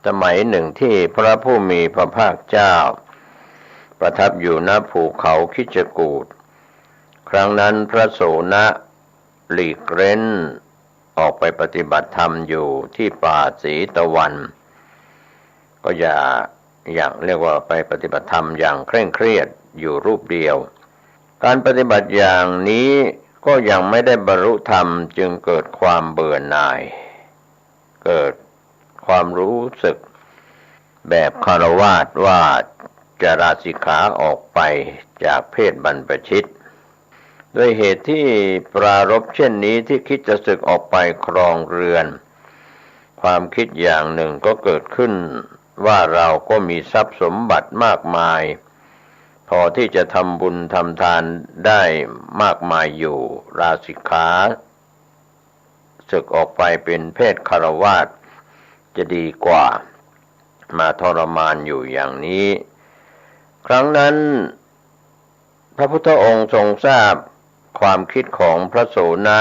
สมัยหนึ่งที่พระผู้มีพระภาคเจ้าประทับอยู่ณภูเขาคิชกูฏครั้งนั้นพระโสนะหลีกเร้นออกไปปฏิบัติธรรมอยู่ที่ป่าสีตะวันก็อย่างเรียกว่าไปปฏิบัติธรรมอย่างเคร่งเครียดอยู่รูปเดียวการปฏิบัติอย่างนี้ก็ยังไม่ได้บรรลุธรรมจึงเกิดความเบื่อหน่ายเกิดความรู้สึกแบบคฤหัสถ์ว่าจะลาสิกขาออกไปจากเพศบรรพชิตด้วยเหตุที่ปรารภเช่นนี้ที่คิดจะสึกออกไปครองเรือนความคิดอย่างหนึ่งก็เกิดขึ้นว่าเราก็มีทรัพย์สมบัติมากมายพอที่จะทำบุญทำทานได้มากมายอยู่ลาสิกขาสึกออกไปเป็นเพศคฤหัสถ์จะดีกว่ามาทรมานอยู่อย่างนี้ครั้งนั้นพระพุทธองค์ทรงทราบความคิดของพระโสนะ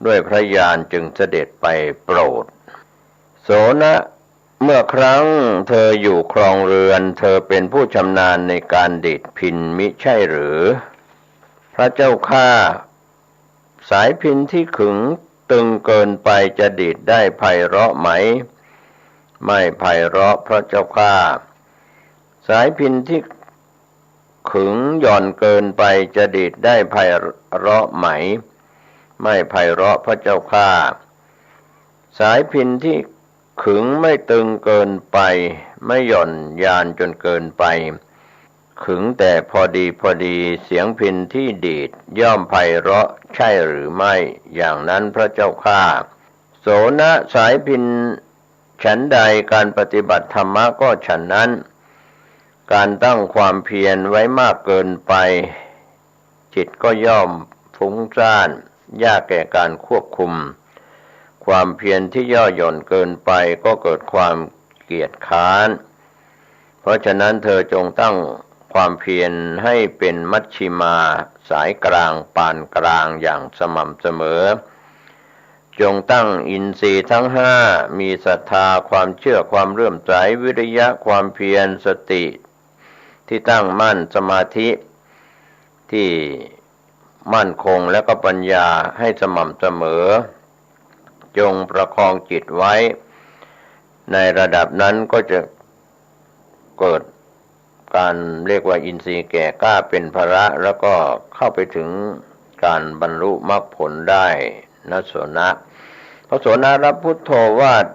ด้วยพระญาณจึงเสด็จไปโปรดโสนะเมื่อครั้งเธออยู่ครองเรือนเธอเป็นผู้ชำนาญในการดีดพิณมิใช่หรือพระเจ้าข้าสายพิณที่ขึงตึงเกินไปจะดีดได้ไพเราะไหมไม่ไพเราะพระเจ้าข้าสายพิณที่ขึงหย่อนเกินไปจะดีดได้ไพเราะไหมไม่ไพเราะพระเจ้าข้าสายพิณที่ขึงไม่ตึงเกินไปไม่หย่อนยานจนเกินไปขึงแต่พอดีเสียงพิณที่ดีดย่อมไพเราะใช่หรือไม่อย่างนั้นพระเจ้าข้าโสนะสายพิณฉันใดการปฏิบัติธรรมะก็ฉันนั้นการตั้งความเพียรไว้มากเกินไปจิตก็ย่อมฟุ้งซ่านยากแก่การควบคุมความเพียรที่ย่อหย่อนเกินไปก็เกิดความเกียจค้านเพราะฉะนั้นเธอจงตั้งความเพียรให้เป็นมัชชิมาสายกลางปานกลางอย่างสม่ำเสมอจงตั้งอินทรีย์ทั้ง5มีศรัทธาความเชื่อความเลื่อมใสวิริยะความเพียรสติที่ตั้งมั่นสมาธิที่ มั่นคงและก็ปัญญาให้สม่ำเสมอจงประคองจิตไว้ในระดับนั้นก็จะเกิดการเรียกว่าอินทรีย์แก่กล้าเป็นภระแล้วก็เข้าไปถึงการบรรลุมรรคผลได้นะโสนะพระโสนะรับพุทโธวาท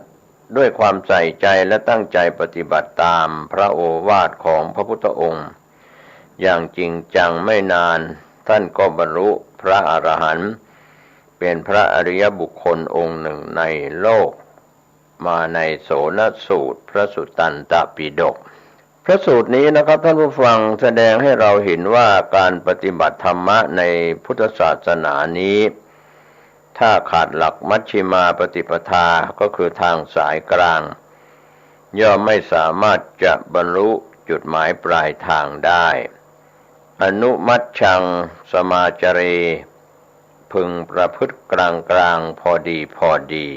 ด้วยความใส่ใจและตั้งใจปฏิบัติตามพระโอวาทของพระพุทธองค์อย่างจริงจังไม่นานท่านก็บรรลุพระอรหันต์เป็นพระอริยบุคคลองค์หนึ่งในโลกมาในโสนสูตรพระสุตตันตปิฎกพระสูตรนี้นะครับท่านผู้ฟังแสดงให้เราเห็นว่าการปฏิบัติธรรมะในพุทธศาสนานี้ถ้าขาดหลักมัชฌิมาปฏิปทาก็คือทางสายกลางย่อมไม่สามารถจะบรรลุจุดหมายปลายทางได้อนุมัชชังสมาจเรพึงประพฤติกลางพอดี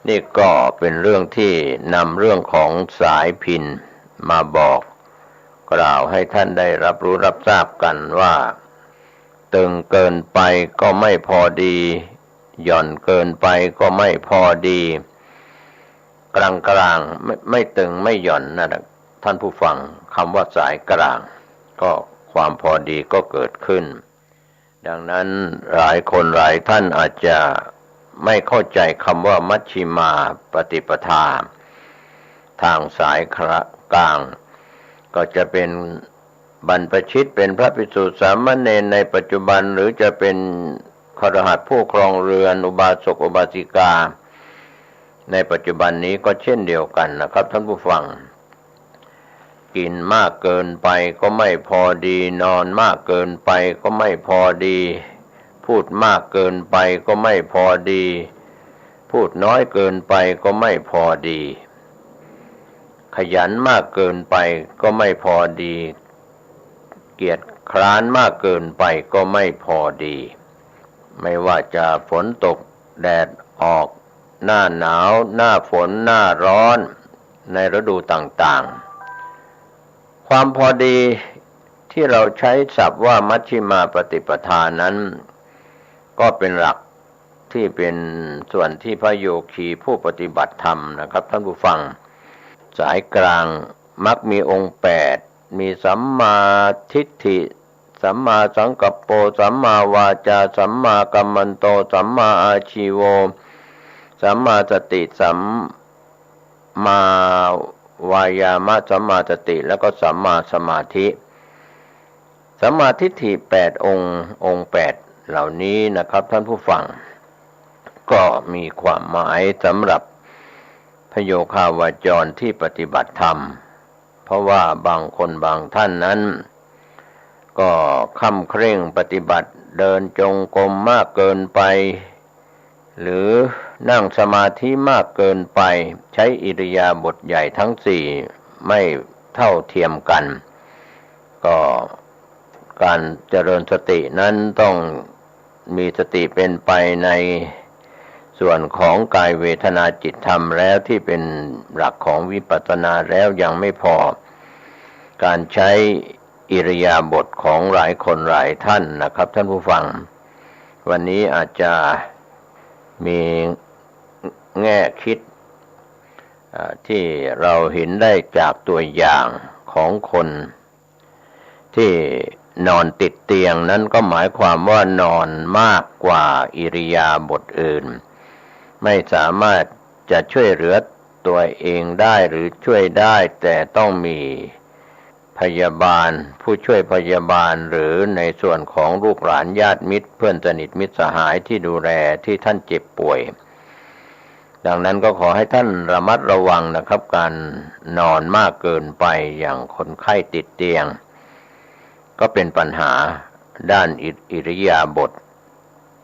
นี่ก็เป็นเรื่องที่นำเรื่องของสายพิณมาบอกกล่าวให้ท่านได้รับรู้รับทราบกันว่าตึงเกินไปก็ไม่พอดีหย่อนเกินไปก็ไม่พอดีกลางไม่ตึงไม่หย่อนนะท่านผู้ฟังคำว่าสายกลางก็ความพอดีก็เกิดขึ้นดังนั้นหลายคนหลายท่านอาจจะไม่เข้าใจคำว่ามัชฌิมาปฏิปทาทางสายกลางก็จะเป็นบรรพชิตเป็นพระภิกษุสามเณรในปัจจุบันหรือจะเป็นคฤหัสถ์ผู้ครองเรือนอุบาสกอุบาสิกาในปัจจุบันนี้ก็เช่นเดียวกันนะครับท่านผู้ฟังกินมากเกินไปก็ไม่พอดีนอนมากเกินไปก็ไม่พอดีพูดมากเกินไปก็ไม่พอดีพูดน้อยเกินไปก็ไม่พอดีขยันมากเกินไปก็ไม่พอดีเกียจคร้านมากเกินไปก็ไม่พอดีไม่ว่าจะฝนตกแดดออกหน้าหนาวหน้าฝนหน้าร้อนในฤดูต่างๆความพอดีที่เราใช้ศัพท์ว่ามัชฌิมาปฏิปทานั้นก็เป็นหลักที่เป็นส่วนที่พระโยคีผู้ปฏิบัติธรรมนะครับท่านผู้ฟังสายกลางมักมีองค์8มีสัมมาทิฏฐิสัมมาสังกัปโปสัมมาวาจาสัมมากัมมันโตสัมมาอาชีโวสัมมาสติสัมมาวายามะสัมมาสติแล้วก็สัมมาสมาธิสัมมาทิฏฐิ8องค์8เหล่านี้นะครับท่านผู้ฟังก็มีความหมายสำหรับพโยคาวาจรที่ปฏิบัติธรรมเพราะว่าบางคนบางท่านนั้นก็ค่ำเคร่งปฏิบัติเดินจงกรมมากเกินไปหรือนั่งสมาธิมากเกินไปใช้อิริยาบถใหญ่ทั้ง4ไม่เท่าเทียมกันก็การเจริญสตินั้นต้องมีสติเป็นไปในส่วนของกายเวทนาจิตธรรมแล้วที่เป็นหลักของวิปัสสนาแล้วยังไม่พอการใช้อิริยาบถของหลายคนหลายท่านนะครับท่านผู้ฟังวันนี้อาจจะมีแง่คิดที่เราเห็นได้จากตัวอย่างของคนที่นอนติดเตียงนั้นก็หมายความว่านอนมากกว่าอิริยาบถอื่นไม่สามารถจะช่วยเหลือตัวเองได้หรือช่วยได้แต่ต้องมีพยาบาลผู้ช่วยพยาบาลหรือในส่วนของลูกหลานญาติมิตรเพื่อนสนิทมิตรสหายที่ดูแลที่ท่านเจ็บป่วยดังนั้นก็ขอให้ท่านระมัดระวังนะครับการนอนมากเกินไปอย่างคนไข้ติดเตียงก็เป็นปัญหาด้านอิริยาบถ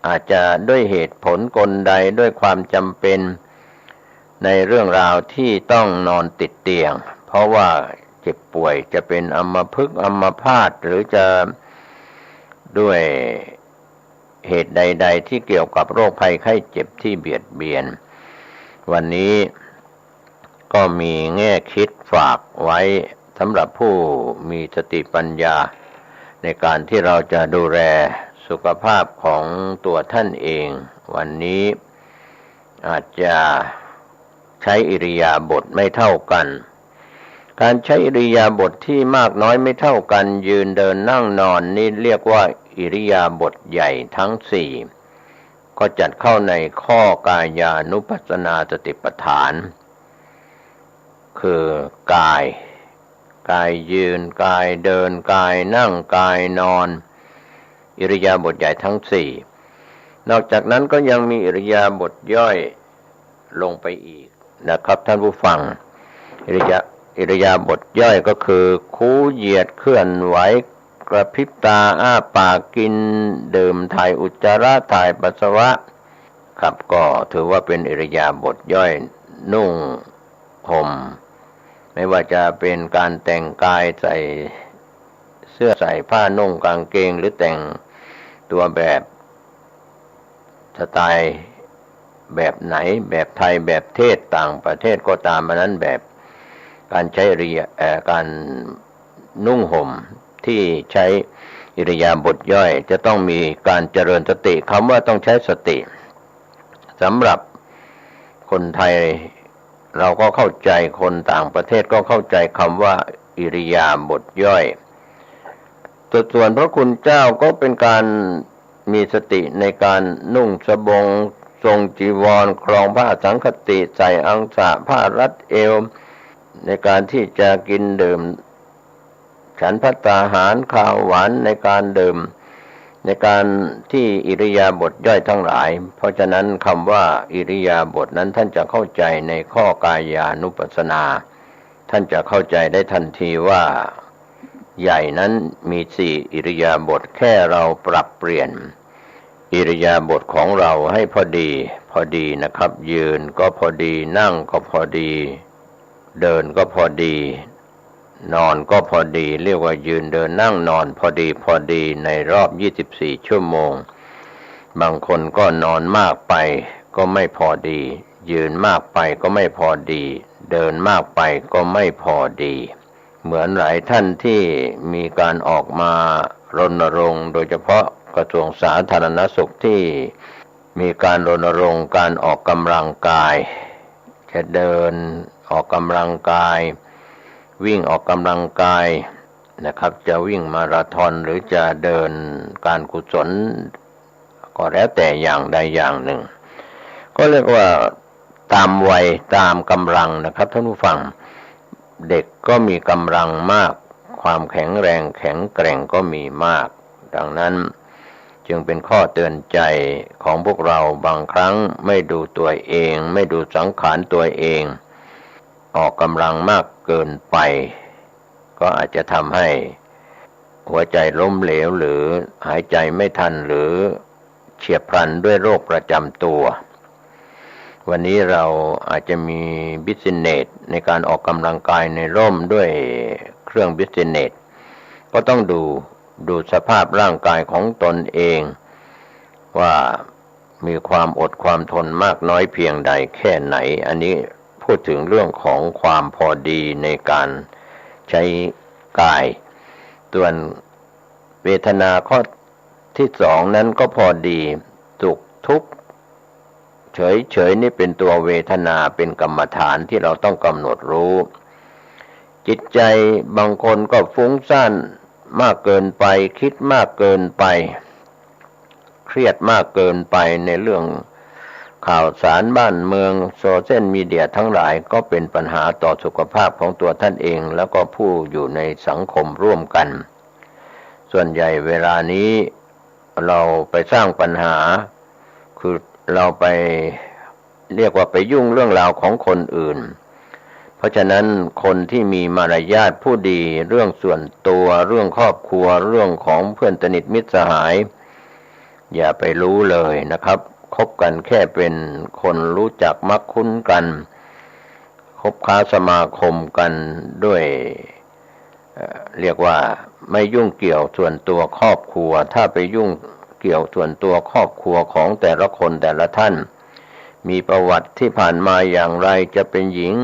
อาจจะด้วยเหตุผลกลใดด้วยความจำเป็นในเรื่องราวที่ต้องนอนติดเตียงเพราะว่าเจ็บป่วยจะเป็นอัมพฤกษ์อัมพาตหรือจะด้วยเหตุใดๆที่เกี่ยวกับโรคภัยไข้เจ็บที่เบียดเบียนวันนี้ก็มีแง่คิดฝากไว้สำหรับผู้มีสติปัญญาในการที่เราจะดูแล สุขภาพของตัวท่านเองวันนี้อาจจะใช้อิริยาบถไม่เท่ากันการใช้อิริยาบถที่มากน้อยไม่เท่ากันยืนเดินนั่งนอนนี่เรียกว่าอิริยาบถใหญ่ทั้งสี่ก็จัดเข้าในข้อกายานุปัสสนาสติปัฏฐานคือกายยืนกายเดินกายนั่งกายนอนอิริยาบถใหญ่ทั้งสี่นอกจากนั้นก็ยังมีอิริยาบถย่อยลงไปอีกนะครับท่านผู้ฟังอิริยาบถย่อยก็คือคูเหยียดเคลื่อนไหวกระพริบตาอ้าปากกินดื่มถ่ายอุจจาระถ่ายปัสสาวะครับก็ถือว่าเป็นอิริยาบถย่อยนุ่งห่มไม่ว่าจะเป็นการแต่งกายใส่เสื้อใส่ผ้านุ่งกางเกงหรือแต่งตัวแบบสไตล์แบบไหนแบบไทยแบบเทศต่างประเทศก็ตามมานั้นแบบการใช้การนุ่งห่มที่ใช้อิริยาบถย่อยจะต้องมีการเจริญสติคำว่าต้องใช้สติสำหรับคนไทยเราก็เข้าใจคนต่างประเทศก็เข้าใจคำว่าอิริยาบถย่อยส่วนพระคุณเจ้าก็เป็นการมีสติในการนุ่งสบงทรงจีวรครองผ้าสังคติใส่อังสะผ้ารัดเอวในการที่จะกินดื่มฉันภัตตาหารข้าวหวานในการดื่มในการที่อิริยาบถย่อยทั้งหลายเพราะฉะนั้นคำว่าอิริยาบถนั้นท่านจะเข้าใจในข้อกายานุปัสสนาท่านจะเข้าใจได้ทันทีว่าใหญ่นั้นมีสี่อิริยาบถแค่เราปรับเปลี่ยนอิริยาบถของเราให้พอดีนะครับยืนก็พอดีนั่งก็พอดีเดินก็พอดีนอนก็พอดีเรียกว่ายืนเดินนั่งนอนพอดีในรอบ24ชั่วโมงบางคนก็นอนมากไปก็ไม่พอดียืนมากไปก็ไม่พอดีเดินมากไปก็ไม่พอดีเหมือนหลายท่านที่มีการออกมารณรงค์โดยเฉพาะกระทรวงสาธารณสุขที่มีการรณรงค์การออกกำลังกายจะเดินออกกำลังกายวิ่งออกกำลังกายนะครับจะวิ่งมาราธอนหรือจะเดินการกุศลก็แล้วแต่อย่างใดอย่างหนึ่งก็เรียกว่าตามวัยตามกำลังนะครับท่านผู้ฟังเด็กก็มีกำลังมากความแข็งแรงแข็งแกร่งก็มีมากดังนั้นจึงเป็นข้อเตือนใจของพวกเราบางครั้งไม่ดูตัวเองไม่ดูสังขารตัวเองออกกำลังมากเกินไปก็อาจจะทำให้หัวใจล้มเหลวหรือหายใจไม่ทันหรือเฉียบพลันด้วยโรคประจำตัววันนี้เราอาจจะมีบิสเนสในการออกกำลังกายในร่มด้วยเครื่องบิสเนสก็ต้องดูสภาพร่างกายของตนเองว่ามีความอดความทนมากน้อยเพียงใดแค่ไหนอันนี้พูดถึงเรื่องของความพอดีในการใช้กายส่วนเวทนาข้อที่สองนั้นก็พอดีสุขทุกข์เฉยนี่เป็นตัวเวทนาเป็นกรรมฐานที่เราต้องกำหนดรู้จิตใจบางคนก็ฟุ้งซ่านมากเกินไปคิดมากเกินไปเครียดมากเกินไปในเรื่องข่าวสารบ้านเมืองโซเชียลมีเดียทั้งหลายก็เป็นปัญหาต่อสุขภาพของตัวท่านเองแล้วก็ผู้อยู่ในสังคมร่วมกันส่วนใหญ่เวลานี้เราไปสร้างปัญหาคือเราไปเรียกว่าไปยุ่งเรื่องราวของคนอื่นเพราะฉะนั้นคนที่มีมารยาทผู้ดีเรื่องส่วนตัวเรื่องครอบครัวเรื่องของเพื่อนสนิทมิตรสหายอย่าไปรู้เลยนะครับคบกันแค่เป็นคนรู้จักมักคุ้นกันคบค้าสมาคมกันด้วยเรียกว่าไม่ยุ่งเกี่ยวส่วนตัวครอบครัวถ้าไปยุ่งเกี่ยวส่วนตัวครอบครัวของแต่ละคนแต่ละท่านมีประวัติที่ผ่านมาอย่างไรจะเป็นหญิง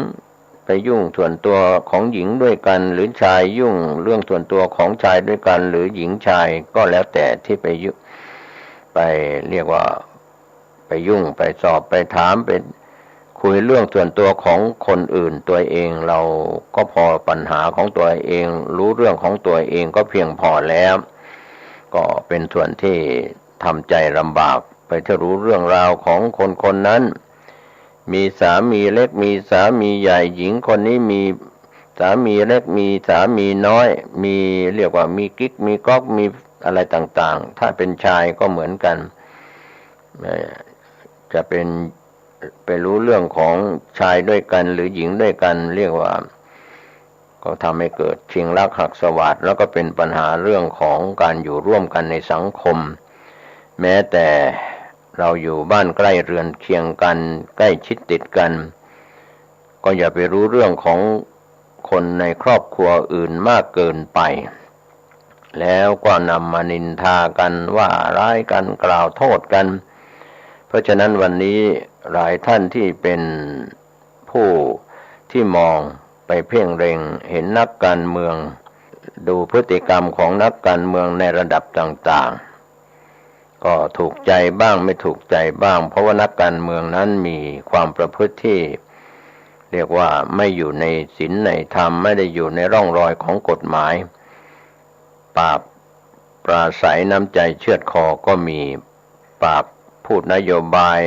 ไปยุ่งส่วนตัวของหญิงด้วยกันหรือชายยุ่งเรื่องส่วนตัวของชายด้วยกันหรือหญิงชายก็แล้วแต่ที่ไป ไปเรียกว่าไปยุ่งไปสอบไปถามไปคุยเรื่องส่วนตัวของคนอื่นตัวเองเราก็พอปัญหาของตัวเองรู้เรื่องของตัวเองก็เพียงพอแล้วก็เป็นส่วนที่ทำใจลำบากไปถ้ารู้เรื่องราวของคนคนนั้นมีสามีเล็กมีสามีใหญ่หญิงคนนี้มีสามีเล็กมีสามีน้อยมีเรียกว่ามีกิ๊กมีก๊อกมีอะไรต่างๆถ้าเป็นชายก็เหมือนกันจะเป็นไปรู้เรื่องของชายด้วยกันหรือหญิงด้วยกันเรียกว่าก็ทำให้เกิดชิงรักหักสวาทแล้วก็เป็นปัญหาเรื่องของการอยู่ร่วมกันในสังคมแม้แต่เราอยู่บ้านใกล้เรือนเคียงกันใกล้ชิดติดกันก็อย่าไปรู้เรื่องของคนในครอบครัวอื่นมากเกินไปแล้วก็นำมานินทากันว่าร้ายกันกล่าวโทษกันเพราะฉะนั้นวันนี้หลายท่านที่เป็นผู้ที่มองไปเพ่งเล็งเห็นนักการเมืองดูพฤติกรรมของนักการเมืองในระดับต่างๆก็ถูกใจบ้างไม่ถูกใจบ้างเพราะว่านักการเมืองนั้นมีความประพฤติที่เรียกว่าไม่อยู่ในศีลในธรรมไม่ได้อยู่ในร่องรอยของกฎหมายปากปราศัยน้ำใจเชือดคอก็มีปากพูดนโยบาย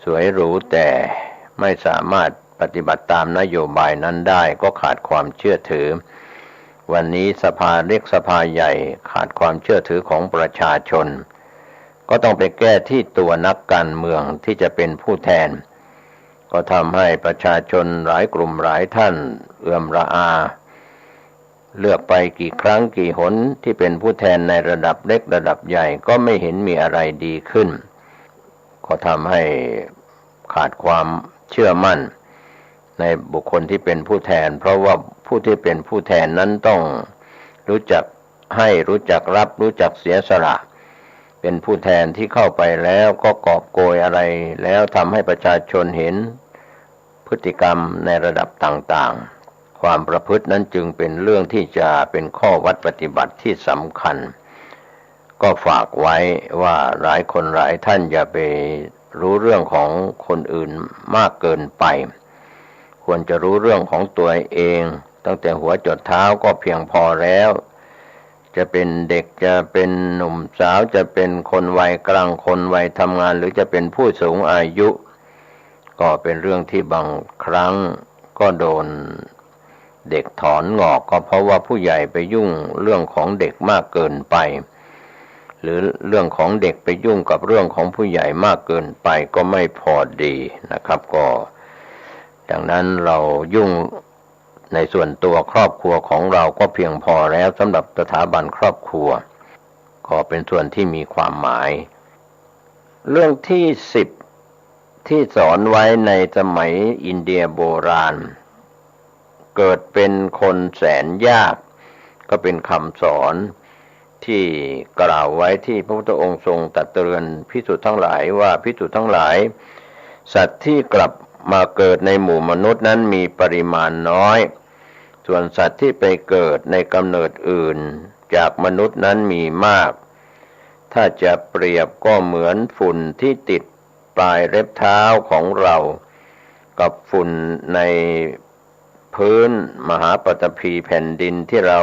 สวยหรูแต่ไม่สามารถปฏิบัติตามนโยบายนั้นได้ก็ขาดความเชื่อถือวันนี้สภาเล็กสภาใหญ่ขาดความเชื่อถือของประชาชนก็ต้องไปแก้ที่ตัวนักการเมืองที่จะเป็นผู้แทนก็ทำให้ประชาชนหลายกลุ่มหลายท่านเอื่อมระอาเลือกไปกี่ครั้งกี่หนที่เป็นผู้แทนในระดับเล็กระดับใหญ่ก็ไม่เห็นมีอะไรดีขึ้นก็ทำให้ขาดความเชื่อมั่นในบุคคลที่เป็นผู้แทนเพราะว่าผู้ที่เป็นผู้แทนนั้นต้องรู้จักให้รู้จักรับรู้จักเสียสละเป็นผู้แทนที่เข้าไปแล้วก็กอบโกยอะไรแล้วทำให้ประชาชนเห็นพฤติกรรมในระดับต่างๆความประพฤตินั้นจึงเป็นเรื่องที่จะเป็นข้อวัดปฏิบัติที่สำคัญก็ฝากไว้ว่าหลายคนหลายท่านอย่าไปรู้เรื่องของคนอื่นมากเกินไปควรจะรู้เรื่องของตัวเองตั้งแต่หัวจดเท้าก็เพียงพอแล้วจะเป็นเด็กจะเป็นหนุ่มสาวจะเป็นคนวัยกลางคนวัยทำงานหรือจะเป็นผู้สูงอายุก็เป็นเรื่องที่บางครั้งก็โดนเด็กถอนงอกก็เพราะว่าผู้ใหญ่ไปยุ่งเรื่องของเด็กมากเกินไปหรือเรื่องของเด็กไปยุ่งกับเรื่องของผู้ใหญ่มากเกินไปก็ไม่พอดีนะครับก็ดังนั้นเรายุ่งในส่วนตัวครอบครัวของเราก็เพียงพอแล้วสำหรับสถาบันครอบครัวก็เป็นส่วนที่มีความหมายเรื่องที่10ที่สอนไว้ในสมัยอินเดียโบราณเกิดเป็นคนแสนยากก็เป็นคำสอนที่กล่าวไว้ที่พระพุทธองค์ทรงตรัสเตือนภิกษุทั้งหลายว่าภิกษุทั้งหลายสัตว์ที่กลับมาเกิดในหมู่มนุษย์นั้นมีปริมาณน้อยส่วนสัตว์ที่ไปเกิดในกำเนิดอื่นจากมนุษย์นั้นมีมากถ้าจะเปรียบก็เหมือนฝุ่นที่ติดปลายเล็บเท้าของเรากับฝุ่นในพื้นมหาปฐพีแผ่นดินที่เรา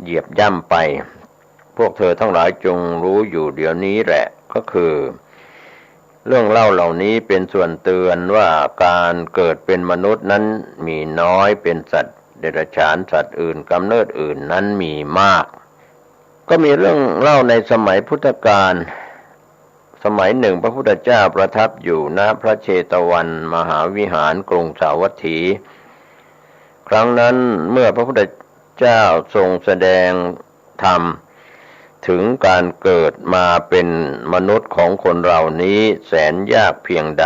เหยียบย่ำไปพวกเธอทั้งหลายจงรู้อยู่เดี๋ยวนี้แหละก็คือเรื่องเล่าเหล่านี้เป็นส่วนเตือนว่าการเกิดเป็นมนุษย์นั้นมีน้อยเป็นสัตว์เดรัจฉานสัตว์อื่นกำเนิดอื่นนั้นมีมากก็มีเรื่องเล่าในสมัยพุทธกาลสมัยหนึ่งพระพุทธเจ้าประทับอยู่ณพระเชตวันมหาวิหารกรุงสาวัตถีครั้งนั้นเมื่อพระพุทธเจ้าทรงแสดงธรรมถึงการเกิดมาเป็นมนุษย์ของคนเรานี้แสนยากเพียงใด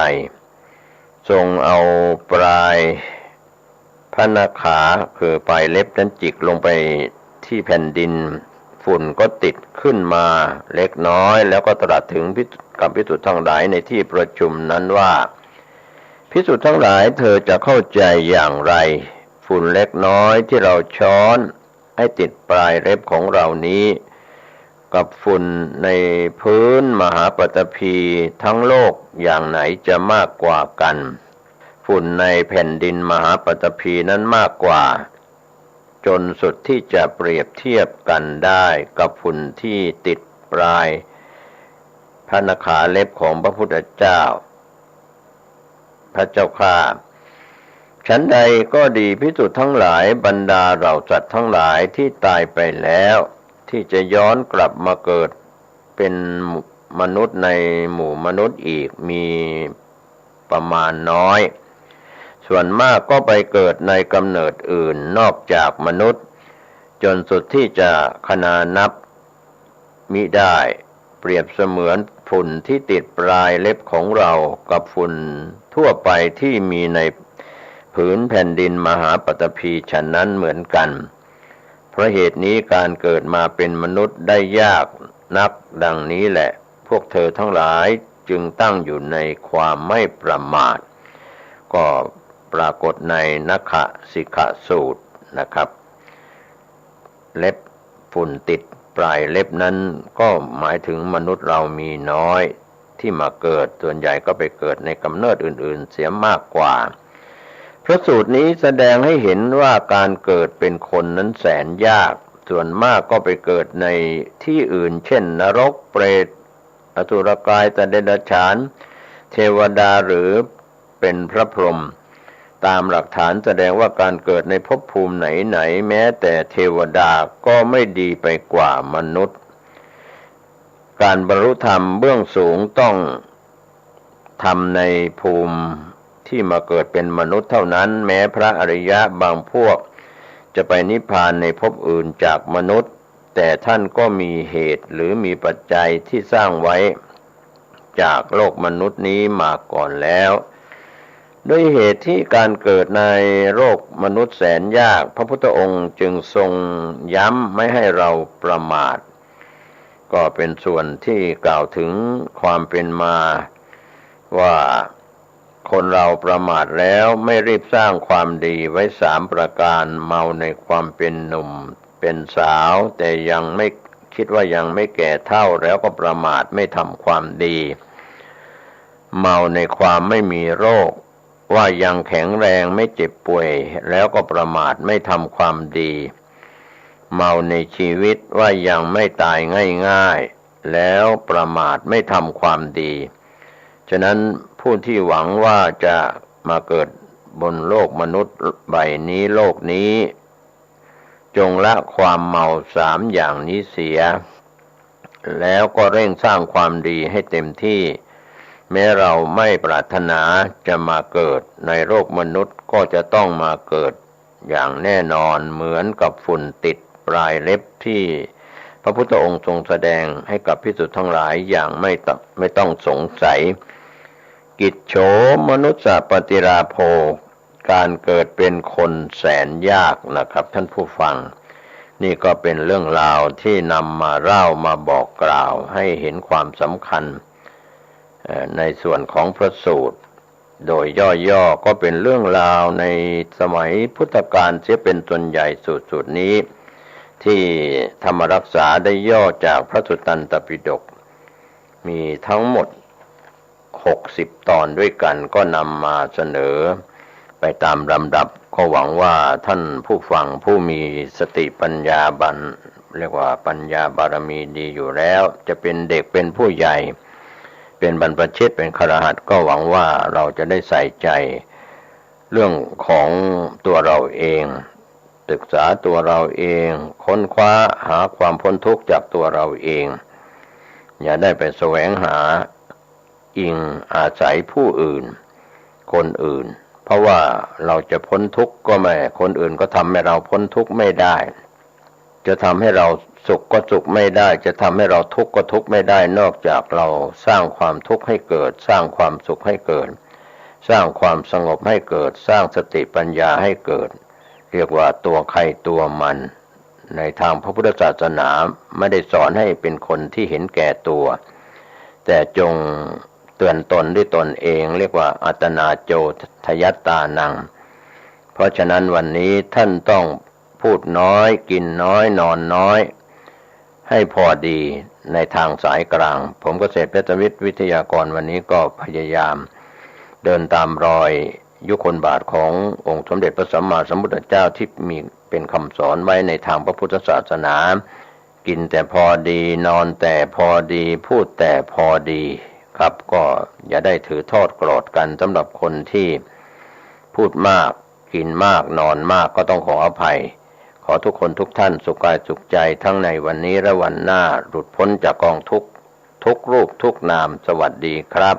ทรงเอาปลายพระนาขาคือปลายเล็บนั้นจิกลงไปที่แผ่นดินฝุ่นก็ติดขึ้นมาเล็กน้อยแล้วก็ตรัสถึงกับภิกษุทั้งหลายในที่ประชุมนั้นว่าภิกษุทั้งหลายเธอจะเข้าใจอย่างไรฝุ่นเล็กน้อยที่เราช้อนให้ติดปลายเล็บของเรานี้ กับฝุ่นในพื้นมหาปฐพีทั้งโลกอย่างไหนจะมากกว่ากันฝุ่นในแผ่นดินมหาปฐพีนั้นมากกว่าจนสุดที่จะเปรียบเทียบกันได้กับฝุ่นที่ติดปลายพระนขาเล็บของพระพุทธเจ้าพระเจ้าข้าฉันใดก็ดีภิกษุทั้งหลายบรรดาเหล่าสัตว์ทั้งหลายที่ตายไปแล้วที่จะย้อนกลับมาเกิดเป็นมนุษย์ในหมู่มนุษย์อีกมีประมาณน้อยส่วนมากก็ไปเกิดในกำเนิดอื่นนอกจากมนุษย์จนสุดที่จะขนานับมิได้เปรียบเสมือนฝุ่นที่ติดปลายเล็บของเรากับฝุ่นทั่วไปที่มีในผืนแผ่นดินมหาปฐพีฉะนั้นเหมือนกันเพราะเหตุนี้การเกิดมาเป็นมนุษย์ได้ยากนักดังนี้แหละพวกเธอทั้งหลายจึงตั้งอยู่ในความไม่ประมาทก็ปรากฏในนัคขสิกขสูตรนะครับเล็บฝุ่นติดปลายเล็บนั้นก็หมายถึงมนุษย์เรามีน้อยที่มาเกิดส่วนใหญ่ก็ไปเกิดในกำเนิดอื่นๆเสียมากกว่าพระสูตรนี้แสดงให้เห็นว่าการเกิดเป็นคนนั้นแสนยากส่วนมากก็ไปเกิดในที่อื่นเช่นนรกเปรตอสุรกายสัตว์เดรัจฉานเทวดาหรือเป็นพระพรหมตามหลักฐานแสดงว่าการเกิดในภพภูมิไหนๆแม้แต่เทวดาก็ไม่ดีไปกว่ามนุษย์การบรรลุธรรมเบื้องสูงต้องทำในภูมิที่มาเกิดเป็นมนุษย์เท่านั้นแม้พระอริยะบางพวกจะไปนิพพานในภพอื่นจากมนุษย์แต่ท่านก็มีเหตุหรือมีปัจจัยที่สร้างไว้จากโลกมนุษย์นี้มาก่อนแล้วด้วยเหตุที่การเกิดในโลกมนุษย์แสนยากพระพุทธองค์จึงทรงย้ำไม่ให้เราประมาทก็เป็นส่วนที่กล่าวถึงความเป็นมาว่าคนเราประมาทแล้วไม่รีบสร้างความดีไว้3ประการเมาในความเป็นหนุ่มเป็นสาวแต่ยังไม่คิดว่ายังไม่แก่เฒ่าแล้วก็ประมาทไม่ทำความดีเมาในความไม่มีโรคว่ายังแข็งแรงไม่เจ็บป่วยแล้วก็ประมาทไม่ทำความดีเมาในชีวิตว่ายังไม่ตายง่ายๆแล้วประมาทไม่ทำความดีฉะนั้นผู้ที่หวังว่าจะมาเกิดบนโลกมนุษย์ใบนี้โลกนี้จงละความเมา3อย่างนี้เสียแล้วก็เร่งสร้างความดีให้เต็มที่แม้เราไม่ปรารถนาจะมาเกิดในโลกมนุษย์ก็จะต้องมาเกิดอย่างแน่นอนเหมือนกับฝุ่นติดปลายเล็บที่พระพุทธองค์ทรงแสดงให้กับภิกษุทั้งหลายอย่างไม่ต้องสงสัยกิจโฉมนุสสปฏิราโภการเกิดเป็นคนแสนยากนะครับท่านผู้ฟังนี่ก็เป็นเรื่องราวที่นำมาเล่ามาบอกกล่าวให้เห็นความสำคัญในส่วนของพระสูตรโดยย่อๆก็เป็นเรื่องราวในสมัยพุทธกาลเสียเป็นส่วนใหญ่สูตรนี้ที่ธรรมรักษาได้ย่อจากพระสุตตันตปิฎกมีทั้งหมด60ตอนด้วยกันก็นำมาเสนอไปตามลำดับก็หวังว่าท่านผู้ฟังผู้มีสติปัญญาเรียกว่าปัญญาบารมีดีอยู่แล้วจะเป็นเด็กเป็นผู้ใหญ่เป็นบรรพชิตเป็นฆราวาสก็หวังว่าเราจะได้ใส่ใจเรื่องของตัวเราเองศึกษาตัวเราเองค้นคว้าหาความพ้นทุกข์จากตัวเราเองอย่าได้ไปแสวงหาอิงอาศัยผู้อื่นคนอื่นเพราะว่าเราจะพ้นทุกข์ก็ไม่คนอื่นก็ทำให้เราพ้นทุกข์ไม่ได้จะทำให้เราสุขก็สุขไม่ได้จะทำให้เราทุกข์ก็ทุกข์ไม่ได้นอกจากเราสร้างความทุกข์ให้เกิดสร้างความสุขให้เกิดสร้างความสงบให้เกิดสร้างสติปัญญาให้เกิดเรียกว่าตัวใครตัวมันในทางพระพุทธศาสนาไม่ได้สอนให้เป็นคนที่เห็นแก่ตัวแต่จงเตือนตนด้วยตนเองเรียกว่าอัตนาโจทยัตตานังเพราะฉะนั้นวันนี้ท่านต้องพูดน้อยกินน้อยนอนน้อย ให้พอดีในทางสายกลางผมเกษตรเพชรวิทยากรวันนี้ก็พยายามเดินตามรอยยุคลบาทขององค์สมเด็จพระสัมมาสัมพุทธเจ้าที่มีเป็นคำสอนไว้ในทางพระพุทธศาสนากินแต่พอดีนอนแต่พอดีพูดแต่พอดีครับก็อย่าได้ถือโทษโกรธกันสำหรับคนที่พูดมากกินมากนอนมากก็ต้องขออภัยขอทุกคนทุกท่านสุขกายสุขใจทั้งในวันนี้และวันหน้าหลุดพ้นจากกองทุกข์ทุกรูปทุกนามสวัสดีครับ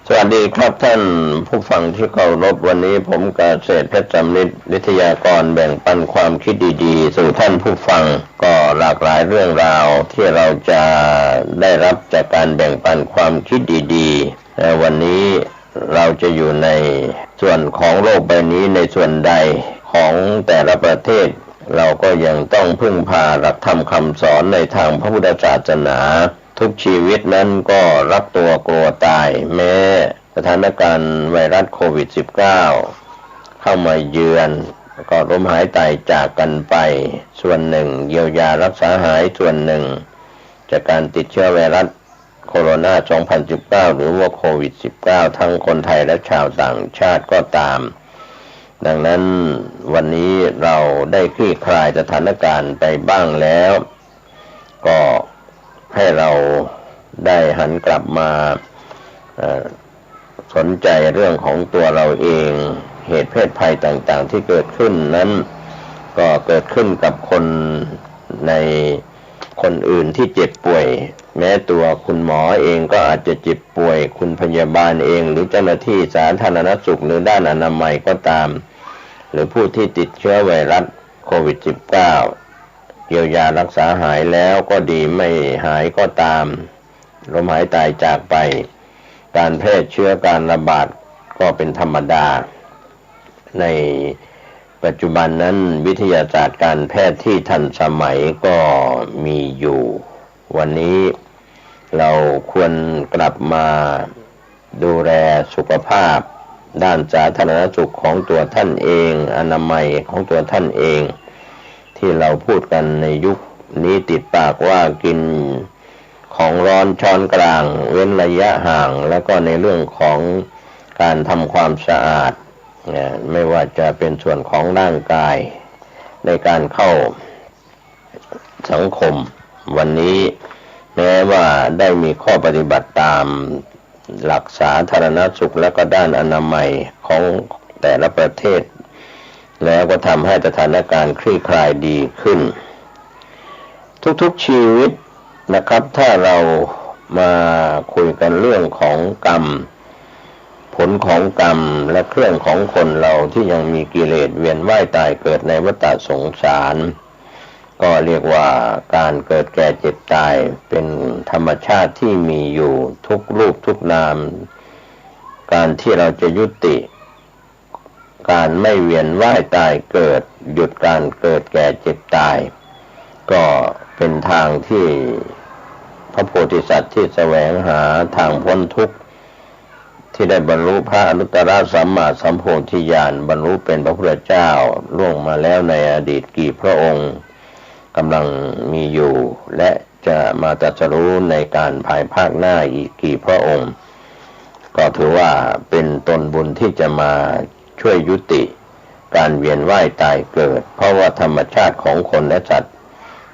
สวัสดีครับท่านผู้ฟังที่เคารพวันนี้ผมเกษตรเพชรสำริดวิทยากรแบ่งปันความคิดดีๆสู่ท่านผู้ฟังก็หลากหลายเรื่องราวที่เราจะได้รับจากการแบ่งปันความคิดดีๆและวันนี้เราจะอยู่ในส่วนของโลกใบนี้ในส่วนใดของแต่ละประเทศเราก็ยังต้องพึ่งพาหลักธรรมคำสอนในทางพระพุทธศาสนาทุกชีวิตนั้นก็รักตัวกลัวตายแม้สถานการณ์ไวรัสโควิด -19 เข้ามาเยือนก็ล้มหายตายจากกันไปส่วนหนึ่งเยียวยารักษาหายส่วนหนึ่งจากการติดเชื้อไวรัสโคโรนา 2019 หรือว่าโควิด -19 ทั้งคนไทยและชาวต่างชาติก็ตามดังนั้นวันนี้เราได้คลี่คลายสถานการณ์ไปบ้างแล้วก็ให้เราได้หันกลับมาสนใจเรื่องของตัวเราเองเหตุเพศภัยต่างๆที่เกิดขึ้นนั้นก็เกิดขึ้นกับคนในคนอื่นที่เจ็บป่วยแม้ตัวคุณหมอเองก็อาจจะเจ็บป่วยคุณพยาบาลเองหรือเจ้าหน้าที่สาธารณสุขหรือด้านอนามัยก็ตามหรือผู้ที่ติดเชื้อไวรัสโควิด -19 เยียวยารักษาหายแล้วก็ดีไม่หายก็ตามล้มหายตายจากไปการแพร่เชื้อการระบาดก็เป็นธรรมดาในปัจจุบันนั้นวิทยาศาสตร์การแพทย์ที่ทันสมัยก็มีอยู่วันนี้เราควรกลับมาดูแลสุขภาพด้านสาธารณสุขของตัวท่านเองอนามัยของตัวท่านเองที่เราพูดกันในยุคนี้ติดปากว่ากินของร้อนช้อนกลางเว้นระยะห่างแล้วก็ในเรื่องของการทำความสะอาดไม่ว่าจะเป็นส่วนของร่างกายในการเข้าสังคมวันนี้แม้ว่าได้มีข้อปฏิบัติตามหลักสาธารณสุขและก็ด้านอนามัยของแต่ละประเทศแล้วก็ทำให้สถานการณ์คลี่คลายดีขึ้นทุกๆชีวิตนะครับถ้าเรามาคุยกันเรื่องของกรรมผลของกรรมและเครื่องของคนเราที่ยังมีกิเลสเวียนว่ายตายเกิดในวัฏสงสารก็เรียกว่าการเกิดแก่เจ็บตายเป็นธรรมชาติที่มีอยู่ทุกรูปทุกนามการที่เราจะยุติการไม่เวียนว่ายตายเกิดหยุดการเกิดแก่เจ็บตายก็เป็นทางที่พระโพธิสัตว์ที่แสวงหาทางพ้นทุกข์ที่ได้บรรลุพระอนุตตรสัมมาสัมโพธิญาณบรรลุเป็นพระพุทธเจ้าล่วงมาแล้วในอดีตกี่พระองค์กำลังมีอยู่และจะมาตรัสรู้ในการภายภาคหน้าอีกกี่พระองค์ก็ถือว่าเป็นตนบุญที่จะมาช่วยยุติการเวียนว่ายตายเกิดเพราะว่าธรรมชาติของคนและสัตว์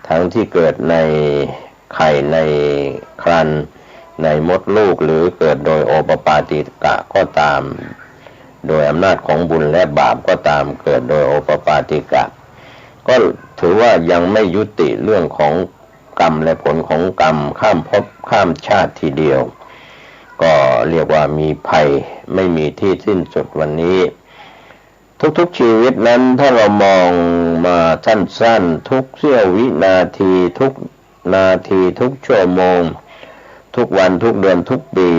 ทั้งที่เกิดในไข่ในครรภ์ในมดลูกหรือเกิดโดยโอปปาติกะก็ตามโดยอำนาจของบุญและบาปก็ตามเกิดโดยโอปปาติกะก็ถือว่ายังไม่ยุติเรื่องของกรรมและผลของกรรมข้ามภพข้ามชาติทีเดียวก็เรียกว่ามีภัยไม่มีที่สิ้นสุดวันนี้ทุกๆชีวิตนั้นถ้าเรามองมาสั้นๆทุกเสี้ยววินาทีทุกนาทีทุกชั่วโมงทุกวันทุกเดือนทุกปี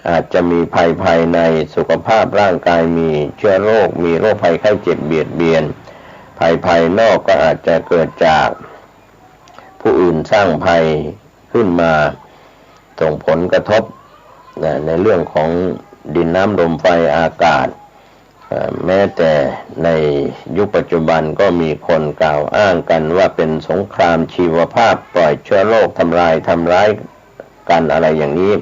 อาจจะมีภัยภายในสุขภาพร่างกายมีเชื้อโรคมีโรคภัยไข้เจ็บเบียดเบียนภัยภายนอกก็อาจจะเกิดจากผู้อื่นสร้างภัยขึ้นมาส่งผลกระทบในเรื่องของดินน้ำลมไฟอากาศ แม้แต่ในยุคปัจจุบันก็มีคนกล่าวอ้างกันว่าเป็นสงครามชีวภาพปล่อยเชื้อโรคทำร้ายกันอะไรอย่างนี้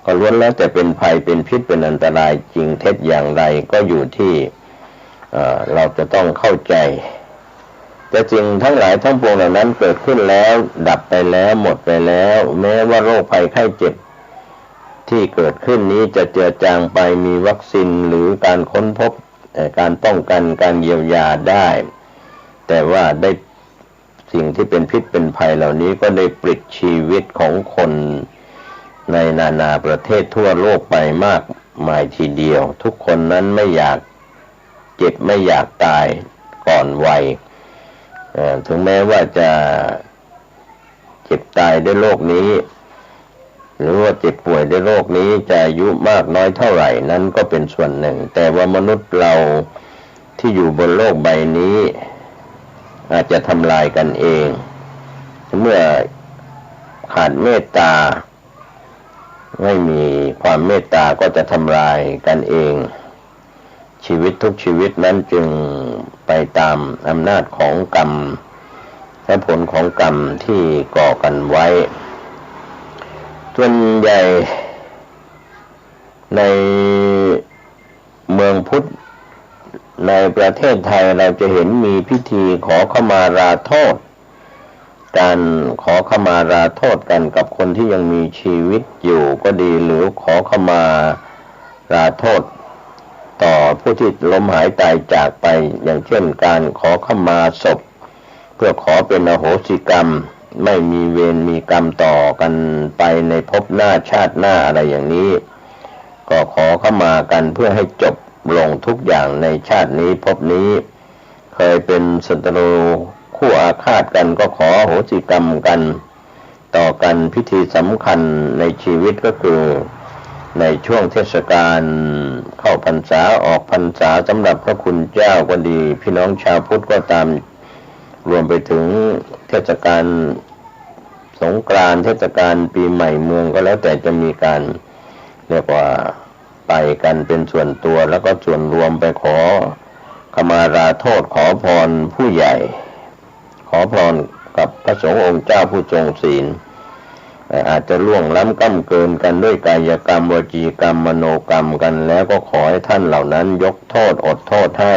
ก็ล้วนแล้วแต่เป็นภัยเป็นพิษเป็นอันตรายจริงเท็จอย่างไรก็อยู่ที่เราจะต้องเข้าใจแต่จริงทั้งหลายทั้งปวงเหล่านั้นเกิดขึ้นแล้วดับไปแล้วหมดไปแล้วแม้ว่าโรคภัยไข้เจ็บที่เกิดขึ้นนี้จะเจือจางไปมีวัคซีนหรือการค้นพบการป้องกันการเยียวยาได้แต่ว่าได้สิ่งที่เป็นพิษเป็นภัยเหล่านี้ก็ได้ปลิดชีวิตของคนในนานาประเทศทั่วโลกไปมากมายทีเดียวทุกคนนั้นไม่อยากเจ็บไม่อยากตายก่อนวัยถึงแม้ว่าจะเจ็บตายด้วยโรคนี้หรือว่าเจ็บป่วยด้วยโรคนี้จะอายุมากน้อยเท่าไหร่นั้นก็เป็นส่วนหนึ่งแต่ว่ามนุษย์เราที่อยู่บนโลกใบนี้อาจจะทำลายกันเองเมื่อขาดเมตตาไม่มีความเมตตาก็จะทำลายกันเองชีวิตทุกชีวิตนั้นจึงไปตามอำนาจของกรรมและผลของกรรมที่ก่อกันไว้ส่วนใหญ่ในเมืองพุทธในประเทศไทยเราจะเห็นมีพิธีขอขมาราโทษการขอขมาราโทษกันกับคนที่ยังมีชีวิตอยู่ก็ดีหรือขอขมาราโทษต่อผู้ที่ล้มหายตายจากไปอย่างเช่นการขอขมาศพเพื่อขอเป็นอโหสิกรรมไม่มีเวรมีกรรมต่อกันไปในภพหน้าชาติหน้าอะไรอย่างนี้ก็ขอเข้ามากันเพื่อให้จบลงทุกอย่างในชาตินี้ภพนี้เคยเป็นศัตรูคู่อาฆาตกันก็ขออโหสิกรรมกันต่อกันพิธีสำคัญในชีวิตก็คือในช่วงเทศกาลเข้าพรรษาออกพรรษาสำหรับพระคุณเจ้าก็ดีพี่น้องชาวพุทธก็ตามรวมไปถึงเทศกาลสงกรานต์เทศกาลปีใหม่เมืองก็แล้วแต่จะมีการเรียกว่าไปกันเป็นส่วนตัวแล้วก็ส่วนรวมไปขอขมาราโทษขอพรผู้ใหญ่ขอพรกับพระสงฆ์องค์เจ้าผู้ทรงศีลอาจจะล่วงล้ำก้ำเกินกันด้วยกายกรรมวจีกรรมมโนกรรมกันแล้วก็ขอให้ท่านเหล่านั้นยกโทษอดโทษให้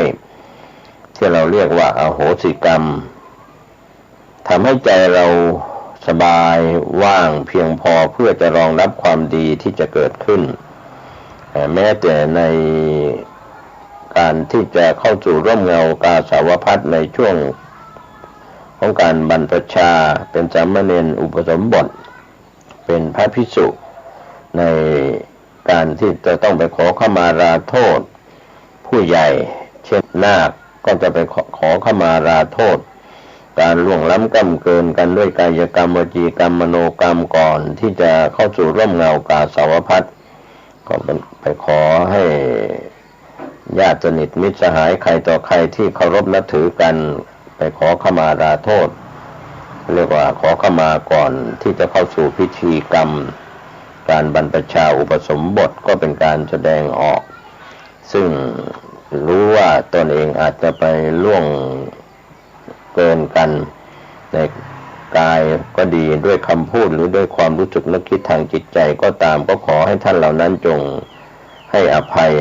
ที่เราเรียกว่าอโหสิกรรมทำให้ใจเราสบายว่างเพียงพอเพื่อจะรองรับความดีที่จะเกิดขึ้นแม้แต่ในการที่จะเข้าสู่ร่มเงากาสาวพัสในช่วงของการบรรพชาเป็นสามเณรอุปสมบทเป็นพระภิกษุในการที่จะต้องไปขอขมาราโทษผู้ใหญ่เช่นนาคก็จะไปขอขมาราโทษการล่วงล้ำก้ำเกินกันด้วยกายกรรมวจีกรรมมโนกรรมก่อนที่จะเข้าสู่ร่มเงากาสาวพัสก็ไปขอให้ญาติสนิทมิตรสหายใครต่อใครที่เคารพนับถือกันไปขอขมาราโทษเรียกว่าขอขมาก่อนที่จะเข้าสู่พิธีกรรมการบรรพชาอุปสมบทก็เป็นการแสดงออกซึ่งรู้ว่าตนเองอาจจะไปล่วงเกินกันในกายก็ดีด้วยคำพูดหรือด้วยความรู้สึกนึกคิดทางจิตใจก็ตามก็ขอให้ท่านเหล่านั้นจงให้อภัย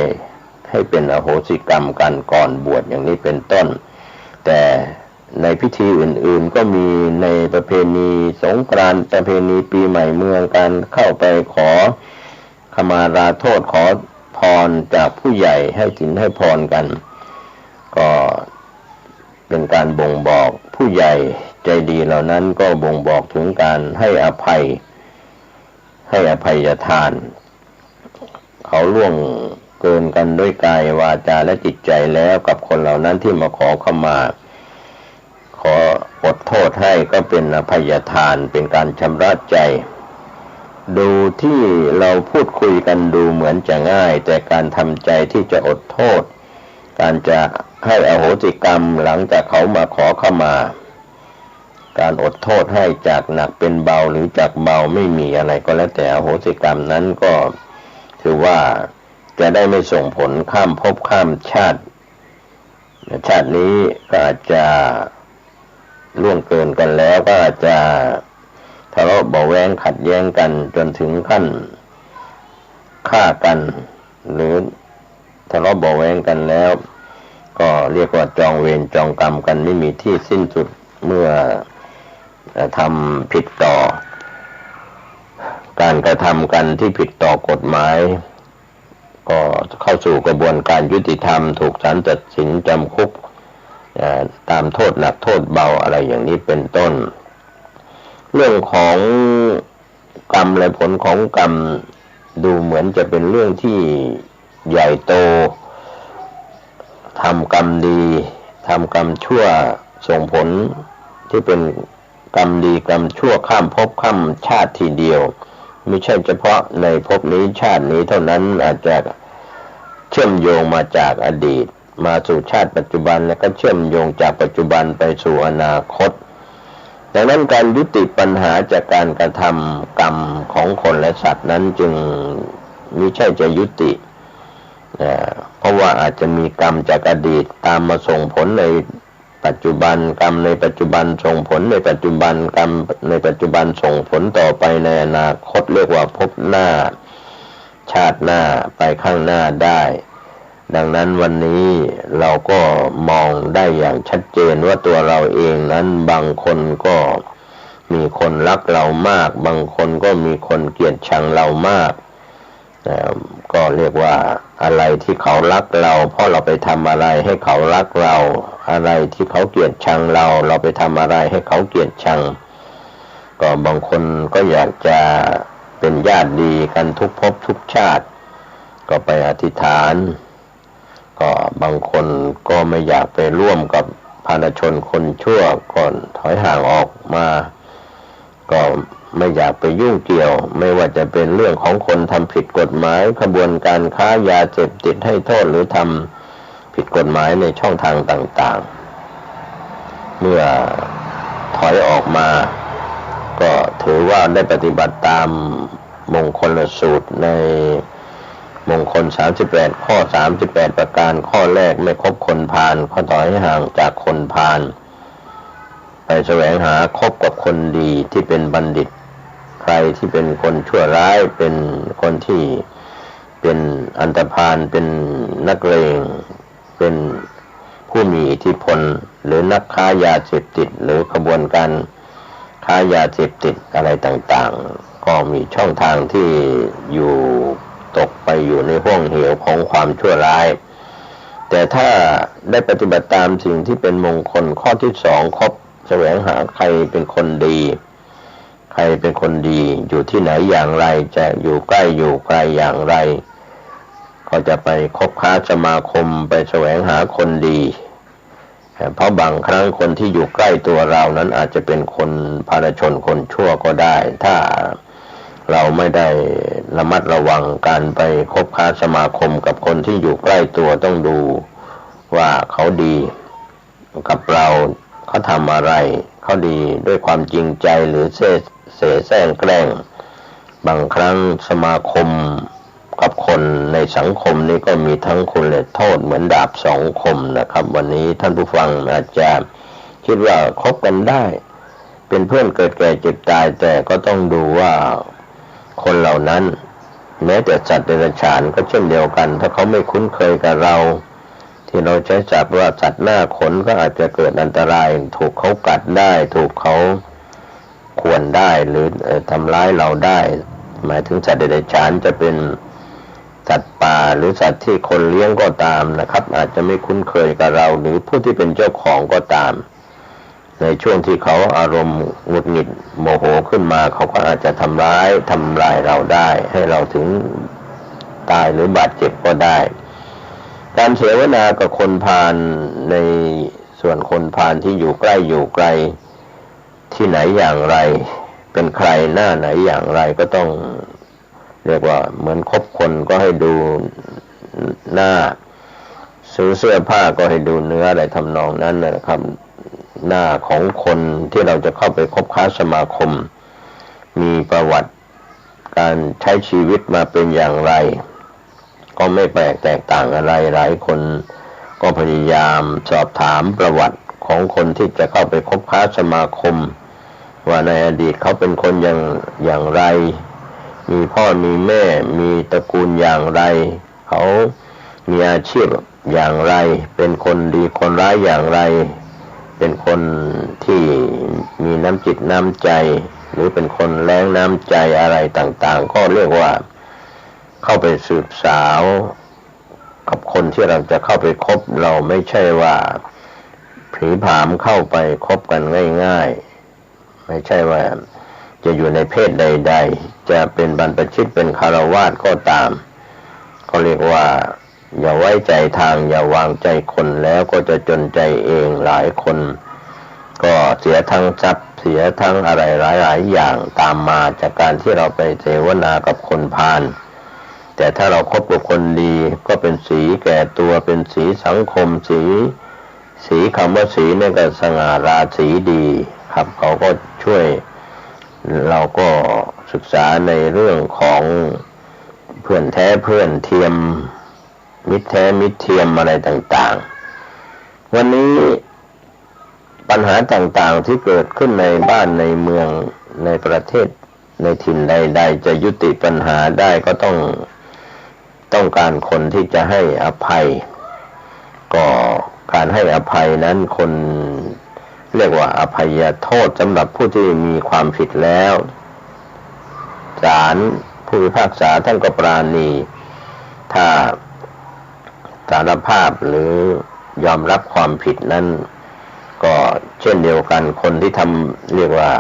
ให้เป็นอโหสิกรรมกันก่อนบวชอย่างนี้เป็นต้นแต่ในพิธีอื่นๆก็มีในประเพณีสงกรานต์ประเพณีปีใหม่เมืองการเข้าไปขอขมาราโทษขอพรจากผู้ใหญ่ให้ศีลให้พรกันก็เป็นการบ่งบอกผู้ใหญ่ใจดีเหล่านั้นก็บ่งบอกถึงการให้อภัยทานเขาล่วงเกินกันด้วยกายวาจาและจิตใจแล้วกับคนเหล่านั้นที่มาขอขมาขออดโทษให้ก็เป็นอภัยทานเป็นการชำระใจดูที่เราพูดคุยกันดูเหมือนจะง่ายแต่การทำใจที่จะอดโทษการจะให้อโหสิกรรมหลังจากเขามาขอขมาการอดโทษให้จากหนักเป็นเบาหรือจากเบาไม่มีอะไรก็แล้วแต่อโหสิกรรมนั้นก็ถือว่า จะได้ไม่ส่งผลข้ามภพข้ามชาตินี้ก็อาจจะล่วงเกินกันแล้วก็อาจจะทะเลาะเบาะแว้งขัดแย้งกันจนถึงขั้นฆ่ากันหรือทะเลาะเบาะแว้งกันแล้วก็เรียกว่าจองเวรจองกรรมกันไม่มีที่สิ้นสุดเมื่อทำผิดต่อการกระทำกันที่ผิดต่อกฎหมายก็เข้าสู่กระบวนการยุติธรรมถูกศาลตัดสินจำคุกตามโทษหนักโทษเบาอะไรอย่างนี้เป็นต้นเรื่องของกรรมและผลของกรรมดูเหมือนจะเป็นเรื่องที่ใหญ่โตทำกรรมดีทำกรรมชั่วส่งผลที่เป็นกรรมดีกรรมชั่วข้ามภพข้ามชาติทีเดียวไม่ใช่เฉพาะในภพนี้ชาตินี้เท่านั้นอาจจะเชื่อมโยงมาจากอดีตมาสู่ชาติปัจจุบันแล้วก็เชื่อมโยงจากปัจจุบันไปสู่อนาคตดังนั้นการยุติปัญหาจากการกระทำกรรมของคนและสัตว์นั้นจึงมิใช่จะยุติเพราะว่าอาจจะมีกรรมจากอดีตตามมาส่งผลในปัจจุบันกรรมในปัจจุบันส่งผลในปัจจุบันกรรมในปัจจุบันส่งผลต่อไปในอนาคตเรียกว่าภพหน้าชาติหน้าไปข้างหน้าได้ดังนั้นวันนี้เราก็มองได้อย่างชัดเจนว่าตัวเราเองนั้นบางคนก็มีคนรักเรามากบางคนก็มีคนเกลียดชังเรามากก็เรียกว่าอะไรที่เขารักเราเพราะเราไปทำอะไรให้เขารักเราอะไรที่เขาเกลียดชังเราไปทำอะไรให้เขาเกลียดชังก็บางคนก็อยากจะเป็นญาติดีกันทุกภพทุกชาติก็ไปอธิษฐานก็บางคนก็ไม่อยากไปร่วมกับพาลชนคนชั่วก่อนถอยห่างออกมาก็ไม่อยากไปยุ่งเกี่ยวไม่ว่าจะเป็นเรื่องของคนทำผิดกฎหมายขบวนการค้ายาเสพติดให้โทษหรือทำผิดกฎหมายในช่องทางต่างๆเมื่อถอยออกมาก็ถือว่าได้ปฏิบัติตามมงคลสูตรในมงคล38ข้อ38ประการข้อแรกไม่คบคนพาลข้อถอยห่างจากคนพาลไปแสวงหาคบกับคนดีที่เป็นบัณฑิตใครที่เป็นคนชั่วร้ายเป็นคนที่เป็นอันธพาลเป็นนักเลงเป็นผู้มีอิทธิพลหรือนักค้ายาเสพติดหรือขบวนการค้ายาเสพติดอะไรต่างๆก็มีช่องทางที่อยู่ตกไปอยู่ในห้วงเหวของความชั่วร้ายแต่ถ้าได้ปฏิบัติตามสิ่งที่เป็นมงคลข้อที่สองคบแสวงหาใครเป็นคนดีใครเป็นคนดีอยู่ที่ไหนอย่างไรจะอยู่ใกล้อยู่ไกลอย่างไรก็จะไปคบค้าสมาคมไปแสวงหาคนดีเพราะบางครั้งคนที่อยู่ใกล้ตัวเรานั้นอาจจะเป็นคนพาลชนคนชั่วก็ได้ถ้าเราไม่ได้ระมัดระวังการไปคบค้าสมาคมกับคนที่อยู่ใกล้ตัวต้องดูว่าเขาดีกับเราเขาทำอะไรเขาดีด้วยความจริงใจหรือเสแสร้งแกล้งบางครั้งสมาคมกับคนในสังคมนี้ก็มีทั้งคุณและโทษเหมือนดาบสองคมนะครับวันนี้ท่านผู้ฟังอาจจะคิดว่าคบกันได้เป็นเพื่อนเกิดแก่เจ็บตายแต่ก็ต้องดูว่าคนเหล่านั้นแม้แต่สัตว์เดรัจฉานก็เช่นเดียวกันถ้าเขาไม่คุ้นเคยกับเราที่เราใช้จับว่าสัตว์หน้าขนก็อาจจะเกิดอันตรายถูกเขากัดได้ถูกเขาข่วนได้หรือทำร้ายเราได้หมายถึงสัตว์เดรัจฉานจะเป็นสัตว์ป่าหรือสัตว์ที่คนเลี้ยงก็ตามนะครับอาจจะไม่คุ้นเคยกับเราหรือผู้ที่เป็นเจ้าของก็ตามในช่วงที่เขาอารมณ์หงุดหงิดโมโหขึ้นมาเขาก็อาจจะทำลายเราได้ให้เราถึงตายหรือบาดเจ็บก็ได้การเสวนากับคนพาลในส่วนคนพาลที่อยู่ใกล้อยู่ไกลที่ไหนอย่างไรเป็นใครหน้าไหนอย่างไรก็ต้องเรียกว่าเหมือนคบคนก็ให้ดูหน้าซื้อเสื้อผ้าก็ให้ดูเนื้ออะไรทำนองนั้นนะครับหน้าของคนที่เราจะเข้าไปคบค้าสมาคมมีประวัติการใช้ชีวิตมาเป็นอย่างไร ก็ไม่แปลกแตกต่างอะไรหลายคนก็พยายามสอบถามประวัติของคนที่จะเข้าไปคบค้าสมาคมว่าในอดีตเขาเป็นคนอย่างไรมีพ่อมีแม่มีตระกูลอย่างไรเขามีอาชีพอย่างไรเป็นคนดีคนร้ายอย่างไรเป็นคนที่มีน้ำจิตน้ำใจหรือเป็นคนแรงน้ำใจอะไรต่างๆก็เรียกว่าเข้าไปสืบสาวกับคนที่เราจะเข้าไปคบเราไม่ใช่ว่าผีผามเข้าไปคบกันง่ายๆไม่ใช่ว่าจะอยู่ในเพศใดๆจะเป็นบรรพชิตเป็นคฤหัสถ์ก็ตามก็เรียกว่าอย่าไว้ใจทางอย่าวางใจคนแล้วก็จะจนใจเองหลายคนก็เสียทั้งทรัพย์เสียทั้งอะไรหลายๆอย่างตามมาจากการที่เราไปเสวนากับคนพาลแต่ถ้าเราคบกับคนดีก็เป็นสีแก่ตัวเป็นสีสังคมสีคำว่าสีเนี่ยก็สง่าราศีดีครับเขาก็ช่วยเราก็ศึกษาในเรื่องของเพื่อนแท้เพื่อนเทียมมิตรแท้มิตรเทียมอะไรต่างๆวันนี้ปัญหาต่างๆที่เกิดขึ้นในบ้านในเมืองในประเทศในถิ่นใดๆจะยุติปัญหาได้ก็ต้องการคนที่จะให้อภัยก็การให้อภัยนั้นคนเรียกว่าอภัยโทษสำหรับผู้ที่มีความผิดแล้วศาลผู้พิพากษาท่านก็ปราณีถ้าสารภาพหรือยอมรับความผิดนั้นก็เช่นเดียวกันคนที่เรียกว่า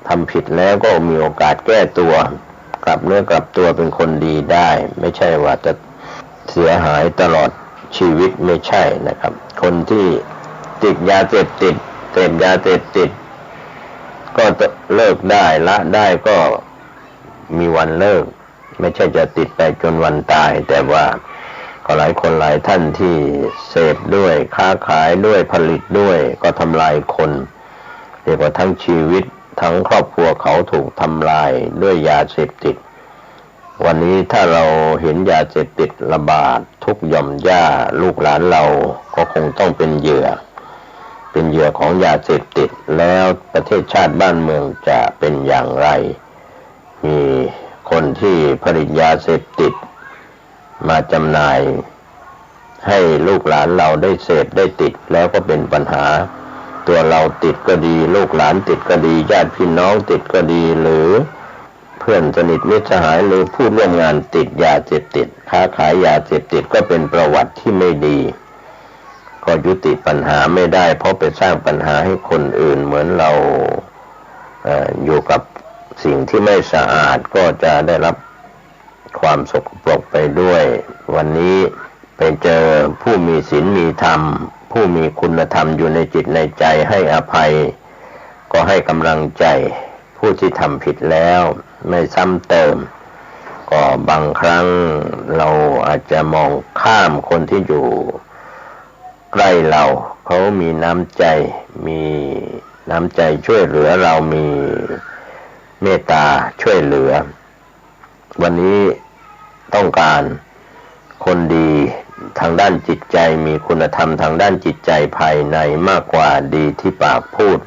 ทำผิดแล้วก็มีโอกาสแก้ตัวกลับเนื้อกลับตัวเป็นคนดีได้ไม่ใช่ว่าจะเสียหายตลอดชีวิตไม่ใช่นะครับคนที่ติดยาเสพติดเสพยาเสพติดก็เลิกได้ละได้ก็มีวันเลิกไม่ใช่จะติดไปจนวันตายแต่ว่าก็หลายคนหลายท่านที่เสพด้วยค้าขายด้วยผลิตด้วยก็ทำลายคนเรียกว่าทั้งชีวิตทั้งครอบครัวเขาถูกทำลายด้วยยาเสพติดวันนี้ถ้าเราเห็นยาเสพติดระบาดทุกหย่อมย่าลูกหลานเราก็คงต้องเป็นเหยื่อของยาเสพติดแล้วประเทศชาติบ้านเมืองจะเป็นอย่างไรมีคนที่ผลิตยาเสพติดมาจำหน่ายให้ลูกหลานเราได้เสพได้ติดแล้วก็เป็นปัญหาตัวเราติดก็ดีลูกหลานติดก็ดีญาติพี่น้องติดก็ดีหรือเพื่อนสนิทมิตรสหายหรือผู้ร่วมงานติดยาเสพติดค้าขายยาเสพติดก็เป็นประวัติที่ไม่ดีก็ยุติปัญหาไม่ได้เพราะไปสร้างปัญหาให้คนอื่นเหมือนเราอยู่กับสิ่งที่ไม่สะอาดก็จะได้รับความสกปรกไปด้วยวันนี้ไปเจอผู้มีศีลมีธรรมผู้มีคุณธรรมอยู่ในจิตในใจให้อภัยก็ให้กำลังใจผู้ที่ทำผิดแล้วไม่ซ้ำเติมก็บางครั้งเราอาจจะมองข้ามคนที่อยู่ใกล้เราเขามีน้ำใจช่วยเหลือเรามีเมตตาช่วยเหลือวันนี้ต้องการคนดีทางด้านจิตใจมีคุณธรรมทางด้านจิตใจภายในมากกว่าดีที่ปากพูด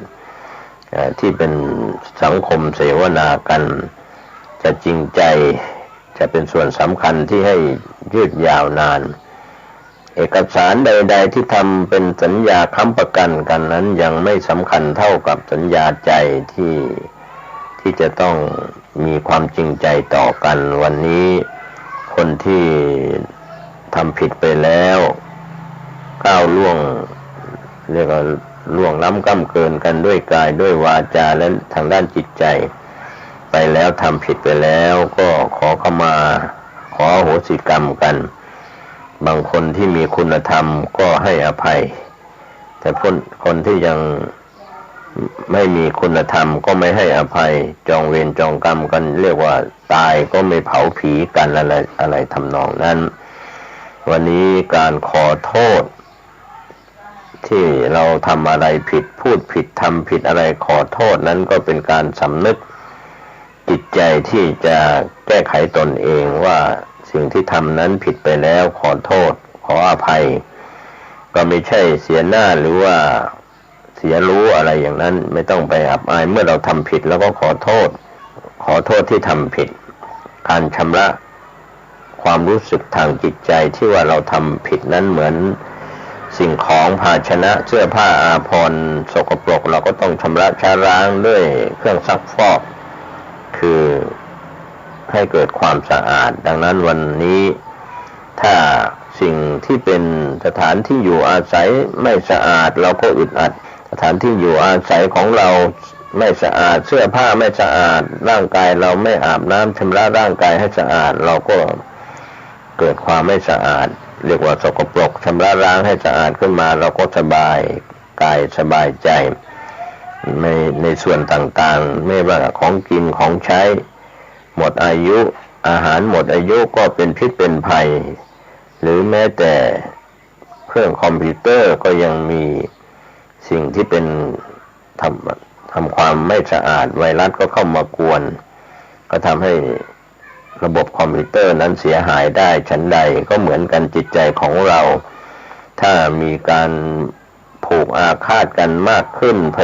ที่เป็นสังคมเสวนากันจะจริงใจจะเป็นส่วนสำคัญที่ให้ยืดยาวนานเอกสารใดๆที่ทำเป็นสัญญาค้ำประกันกันนั้นยังไม่สำคัญเท่ากับสัญญาใจที่จะต้องมีความจริงใจต่อกันวันนี้คนที่ทำผิดไปแล้วก้าวล่วงเรียกว่าล่วงล้ำก้ำเกินกันด้วยกายด้วยวาจาและทางด้านจิตใจไปแล้วทำผิดไปแล้วก็ขอขมาขออโหสิกรรมกันบางคนที่มีคุณธรรมก็ให้อภัยแต่คนที่ยังไม่มีคุณธรรมก็ไม่ให้อภัยจองเวรจองกรรมกันเรียกว่าตายก็ไม่เผาผีกันอะไรทำนองนั้นวันนี้การขอโทษที่เราทำอะไรผิดพูดผิดทำผิดอะไรขอโทษนั้นก็เป็นการสำนึกจิตใจที่จะแก้ไขตนเองว่า สิ่งที่ทำนั้นผิดไปแล้วขอโทษขออภัยก็ไม่ใช่เสียหน้าหรือว่าเสียรู้อะไรอย่างนั้นไม่ต้องไปอับอายเมื่อเราทำผิดแล้วก็ขอโทษที่ทำผิดการชำระความรู้สึกทางจิตใจที่ว่าเราทำผิดนั้นเหมือนสิ่งของภาชนะเสื้อผ้าอาภรณ์สกปรกเราก็ต้องชำระชำล้างด้วยเครื่องซักฟอกคือให้เกิดความสะอาดดังนั้นวันนี้ถ้าสิ่งที่เป็นสถานที่อยู่อาศัยไม่สะอาดเราก็อึดอัดสถานที่อยู่อาศัยของเราไม่สะอาดเสื้อผ้าไม่สะอาดร่างกายเราไม่อาบน้ำชำระร่างกายให้สะอาดเราก็เกิดความไม่สะอาดเรียกว่าสกปรกชำระล้างให้สะอาดขึ้นมาเราก็สบายกายสบายใจในส่วนต่างๆไม่ว่าของกินของใช้หมดอายุอาหารหมดอายุก็เป็นพิษเป็นภัยหรือแม้แต่เครื่องคอมพิวเตอร์ก็ยังมีสิ่งที่เป็นทำความไม่สะอาดไวรัสก็เข้ามากวนก็ทำให้ระบบคอมพิวเตอร์นั้นเสียหายได้ฉันใดก็เหมือนกันจิตใจของเราถ้ามีการผูกอาฆาตกันมากขึ้นพ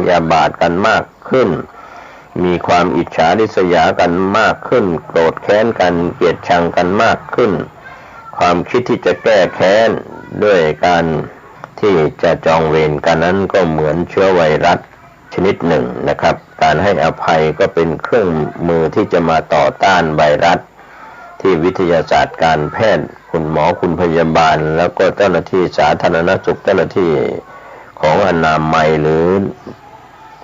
ยาบาทกันมากขึ้นมีความอิจฉาริษยากันมากขึ้นโกรธแค้นกันเกลียดชังกันมากขึ้นความคิดที่จะแก้แค้นด้วยการที่จะจองเวรกันนั้นก็เหมือนเชื้อไวรัสชนิดหนึ่งนะครับการให้อภัยก็เป็นเครื่องมือที่จะมาต่อต้านไวรัสที่วิทยาศาสตร์การแพทย์คุณหมอคุณพยาบาลแล้วก็เจ้าหน้าที่สาธารณสุขเจ้าหน้าที่ของอนามัยหรือ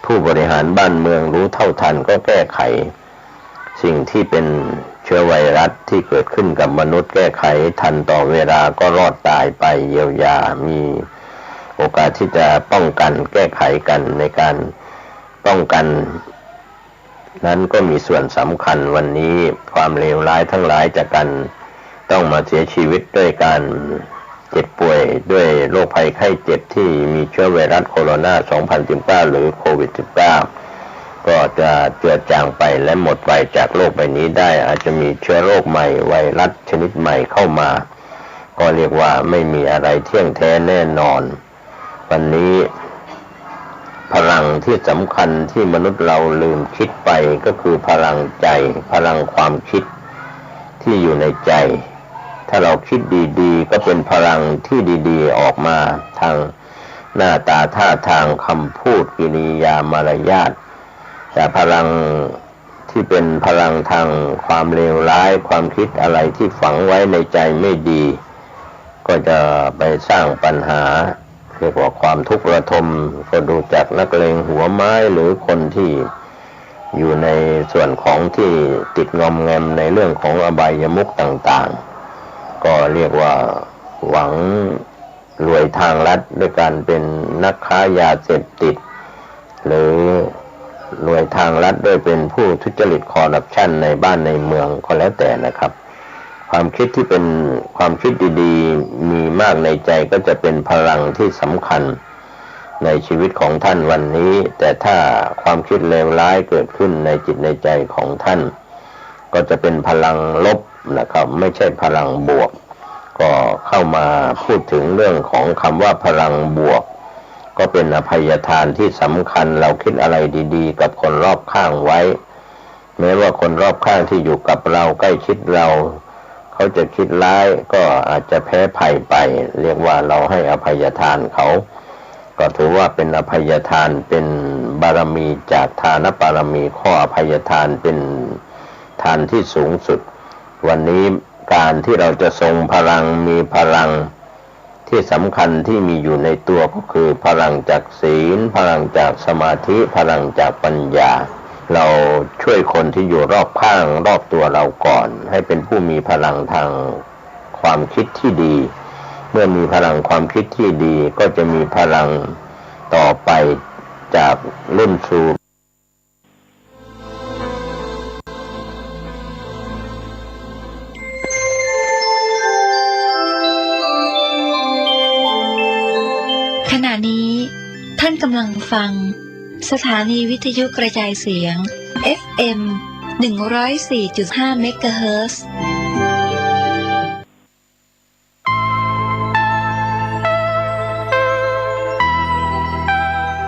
ผู้บริหารบ้านเมืองรู้เท่าทันก็แก้ไขสิ่งที่เป็นเชื้อไวรัสที่เกิดขึ้นกับมนุษย์แก้ไขทันต่อเวลาก็รอดตายไปเยียวยามีโอกาสที่จะป้องกันแก้ไขกันในการป้องกันนั้นก็มีส่วนสำคัญวันนี้ความเลวร้ายทั้งหลายจากกันต้องมาเสียชีวิตด้วยการเจ็บป่วยด้วยโรคภัยไข้เจ็บที่มีเชื้อไวรัสโคโรนา 2019 หรือโควิด -19 ก็จะเจือจางไปและหมดไปจากโลกใบนี้ได้อาจจะมีเชื้อโรคใหม่ไวรัสชนิดใหม่เข้ามาก็เรียกว่าไม่มีอะไรเที่ยงแท้แน่นอนวันนี้พลังที่สำคัญที่มนุษย์เราลืมคิดไปก็คือพลังใจพลังความคิดที่อยู่ในใจถ้าเราคิดดีๆก็เป็นพลังที่ดีๆออกมาทางหน้าตาท่าทางคำพูดกิริยามารยาทแต่พลังที่เป็นพลังทางความเลวร้ายความคิดอะไรที่ฝังไว้ในใจไม่ดีก็จะไปสร้างปัญหาเรียกว่าความทุกข์ระทมก็ดูจากนักเลงหัวไม้หรือคนที่อยู่ในส่วนของที่ติดงอมแงมในเรื่องของอบายมุขต่างๆก็เรียกว่าหวังรวยทางลัดด้วยการเป็นนักค้ายาเสพติดหรือรวยทางลัดด้วยเป็นผู้ทุจริตคอร์รัปชันในบ้านในเมืองก็แล้วแต่นะครับความคิดที่เป็นความคิดดีๆมีมากในใจก็จะเป็นพลังที่สำคัญในชีวิตของท่านวันนี้แต่ถ้าความคิดเลวร้ายเกิดขึ้นในจิตในใจของท่านก็จะเป็นพลังลบนะครับไม่ใช่พลังบวกก็เข้ามาพูดถึงเรื่องของคำว่าพลังบวกก็เป็นอภัยทานที่สำคัญเราคิดอะไรดีๆกับคนรอบข้างไว้แม้ว่าคนรอบข้างที่อยู่กับเราใกล้ชิดเราเขาจะคิดร้ายก็อาจจะแพ้ภัยไปเรียกว่าเราให้อภัยทานเขาก็ถือว่าเป็นอภัยทานเป็นบารมีจากทานบารมีข้ออภัยทานเป็นทานที่สูงสุดวันนี้การที่เราจะทรงพลังมีพลังที่สำคัญที่มีอยู่ในตัวก็คือพลังจากศีลพลังจากสมาธิพลังจากปัญญาเราช่วยคนที่อยู่รอบข้างรอบตัวเราก่อนให้เป็นผู้มีพลังทางความคิดที่ดีเมื่อมีพลังความคิดที่ดีก็จะมีพลังต่อไปจากรุ่นสู่ขณะนี้ท่านกำลังฟังสถานีวิทยุกระจายเสียง FM 104.5 เมกะเฮิรตซ์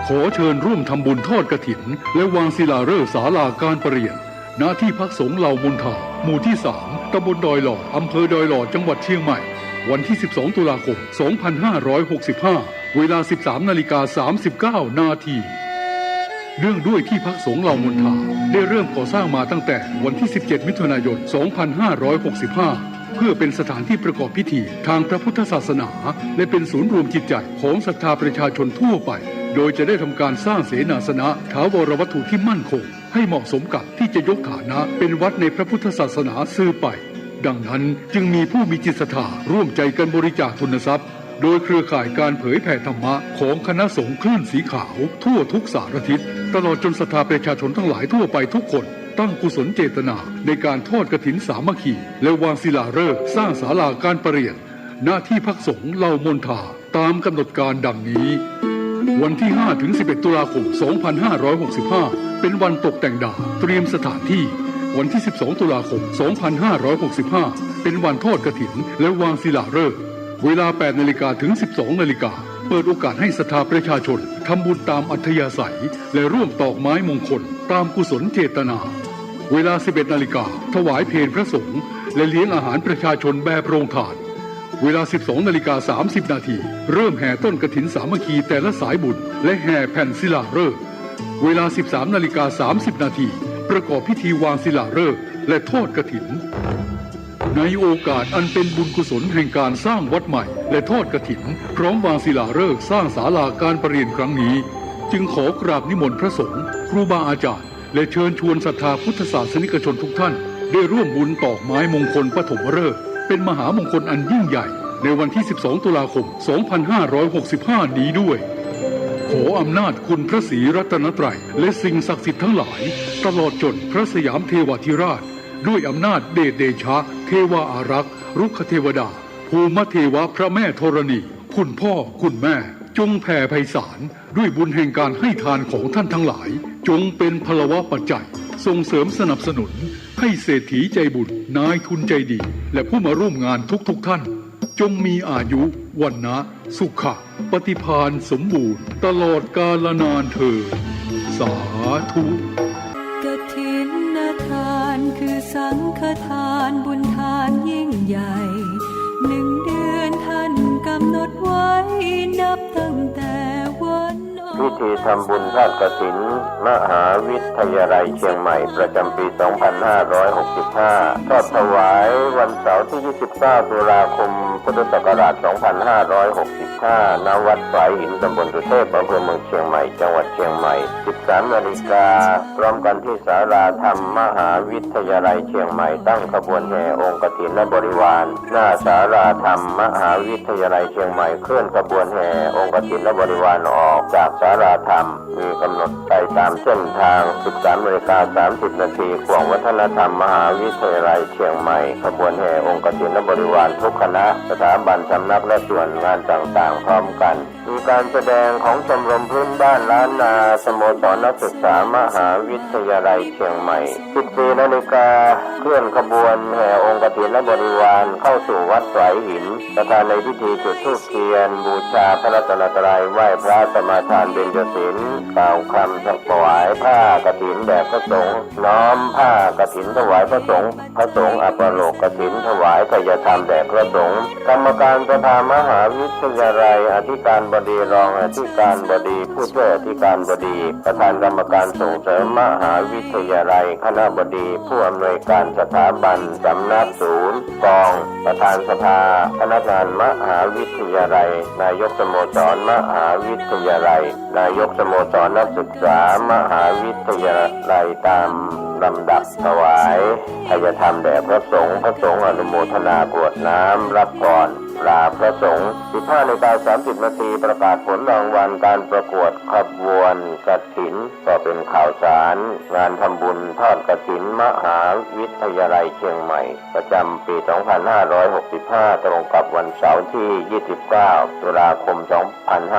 ขอเชิญร่วมทำบุญทอดกฐินและวางศิลาฤกษ์ศาลาการประเรียนณที่พักสงฆ์เหล่ามนทาหมู่ที่ 3 ตำบลดอยหลอดอำเภอดอยหลอดจังหวัดเชียงใหม่วันที่ 12 ตุลาคม 2565 เวลา 13:39 นาทีเนื่องด้วยที่พักสงฆ์เหล่ามนทาได้เริ่มก่อสร้างมาตั้งแต่วันที่ 17 มิถุนายน 2565 เพื่อเป็นสถานที่ประกอบพิธีทางพระพุทธศาสนาและเป็นศูนย์รวมจิตใจของศรัทธาประชาชนทั่วไปโดยจะได้ทำการสร้างเสนาสนะถาวรวัตถุที่มั่นคงให้เหมาะสมกับที่จะยกฐานะเป็นวัดในพระพุทธศาสนาสืบไปดังนั้นจึงมีผู้มีจิตศรัทธาร่วมใจกันบริจาคทุนทรัพย์โดยเครือข่ายการเผยแผ่ธรรมะของคณะสงฆ์คลื่นสีขาวทั่วทุกสารทิศตลอดจนศรัทธาประชาชนทั้งหลายทั่วไปทุกคนตั้งกุศลเจตนาในการทอดกฐินสามัคคีและวางศิลาฤกษ์สร้างศาลาการประเรียนณที่พักสงฆ์เหล่ามนทาตามกำหนดการดังนี้วันที่ 5-11 ตุลาคม 2565 เป็นวันตกแต่งดาวเตรียมสถานที่วันที่ 12 ตุลาคม 2565 เป็นวันทอดกฐินและวางศิลาฤกษ์เวลา 8 นาฬิกาถึง 12 นาฬิกาเปิดโอกาสให้ศรัทธาประชาชนทำบุญตามอัธยาศัยและร่วมตอกไม้มงคลตามกุศลเจตนาเวลา 11 นาฬิกาถวายเพลพระสงฆ์และเลี้ยงอาหารประชาชนแบบโรงทานเวลา 12:30 นาทีเริ่มแห่ต้นกฐินสามัคคีแต่ละสายบุญและแห่แผ่นศิลาฤกษ์เวลา 13:30 นาทีประกอบพิธีวางศิลาฤกษ์และทอดกฐินในโอกาสอันเป็นบุญกุศลแห่งการสร้างวัดใหม่และทอดกฐินพร้อมวางศิลาฤกษ์สร้างศาลาการประเรียนครั้งนี้จึงขอกราบนิมนต์พระสงฆ์ครูบาอาจารย์และเชิญชวนศรัทธาพุทธศาสนิกชนทุกท่านได้ร่วมบุญตอกไม้มงคลปฐมฤกษ์เป็นมหามงคลอันยิ่งใหญ่ในวันที่ 12 ตุลาคม 2565 นี้ด้วยขออำนาจคุณพระศรีรัตนตรัยและสิ่งศักดิ์สิทธิ์ทั้งหลายตลอดจนพระสยามเทวาธิราชด้วยอำนาจเดชเดชะเทวาอารักษ์รุกขเทวดาภูมิเทวะพระแม่ธรณีคุณพ่อคุณแม่จงแผ่ไพศาลด้วยบุญแห่งการให้ทานของท่านทั้งหลายจงเป็นพลวะปัจจัยส่งเสริมสนับสนุนให้เศรษฐีใจบุญนายทุนใจดีและผู้มาร่วมงานทุกท่านจงมีอายุวันนะสุขะปฏิภาณสมบูรณ์ตลอดกาลนานเถิดสาธุกฐินทานคือสังฆทานบุญทานยิ่งใหญ่1 เดือนท่านกำหนดไว้นับตั้งแต่วันพิธีทำบุญทอดกฐินมหาวิทยาลัยเชียงใหม่ประจำปี 2565 ทอดถวายวันเสาร์ที่ 29 ตุลาคม พุทธศักราช 2565 ณ วัดฝายหินตำบลสุเทพอำเภอเมืองเชียงใหม่ จังหวัดเชียงใหม่ 13 นาฬิกาพร้อมกันที่ศาลาธรรมมหาวิทยาลัยเชียงใหม่ตั้งขบวนแห่องค์กฐินและบริวารหน้าศาลาธรรมมหาวิทยาลัยเชียงใหม่เคลื่อนขบวนแห่องค์กฐินและบริวารออกจากศาลาธรรมมีกำหนดไปตามเส้นทาง 13:30 นาทีขวงวัฒนธรรมมหาวิทยาลัยเชียงใหม่ขบวนแห่องค์กฐินและบริวารทุกคณะสถาบันสำนักและส่วนงานต่างๆพร้อมกันมีการแสดงของชมรมพื้นบ้านล้านนาสโมสรนักศึกษามหาวิทยาลัยเชียงใหม่ 14 นาฬิกาเคลื่อนขบวนแห่องค์กฐินและบริวารเข้าสู่วัดฝายหินประธานในพิธีจุดธูปเทียนบูชาพระรัตนตรัยไหว้พระสมาทานเบญจศีลกล่าวคำถวายผ้ากฐินแด่พระสงฆ์น้อมผ้ากฐินถวายพระสงฆ์อัปโลกกฐินถวายทายธรรมแด่พระสงฆ์กรรมการประธานมหาวิทยาลัยอธิการบดีรองอธิการบดีผู้ช่วยอธิการบดีประธานกรรมการส่งเสริมมหาวิทยาลัยคณบดีผู้อำนวยการสถาบันสำนักศูนย์กองประธานสภาพนักงานมหาวิทยาลัยนายกสโมสรมหาวิทยาลัยนายกสโมสรนักศึกษามหาวิทยาลัยตามลำดับถวายทายธรรมแด่พระสงฆ์อนุโมทนากรวดน้ำรับก่อนลาพระสงฆ์ 15:30 นาทีประกาศผลรางวัลการประกวดขบวนกฐินก็เป็นข่าวสารงานทำบุญทอดกฐินมหาวิทยาลัยเชียงใหม่ประจำปี 2565 ตรงกับวันเสาร์ที่ 29 ตุลาคม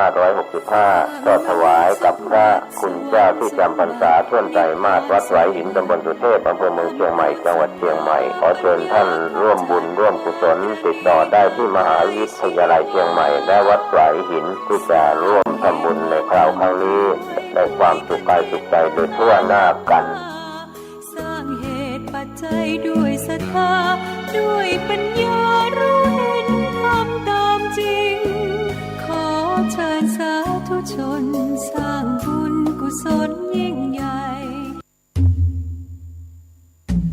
2565 ก็ถวายกับพระคุณเจ้าที่จำพรรษาท่วนใจมาศวัดฝายหินตำบลสุเทพอำเภอเมืองเชียงใหม่จังหวัดเชียงใหม่ขอเชิญท่านร่วมบุญร่วมกุศลติดต่อได้ที่มหาวิทยาลัยเชียงใหม่และวัดฝายหินที่จะร่วม ทำบุญในคราวครั้งนี้ได้ความสุขกายสุขใจโดยทั่วหน้ากันสร้างเหตุปัจจัยด้วยศรัทธาด้วยปัญญารู้เห็นทำตามจริงขอเชิญสาธุชนสร้างบุญกุศลยิ่งใหญ่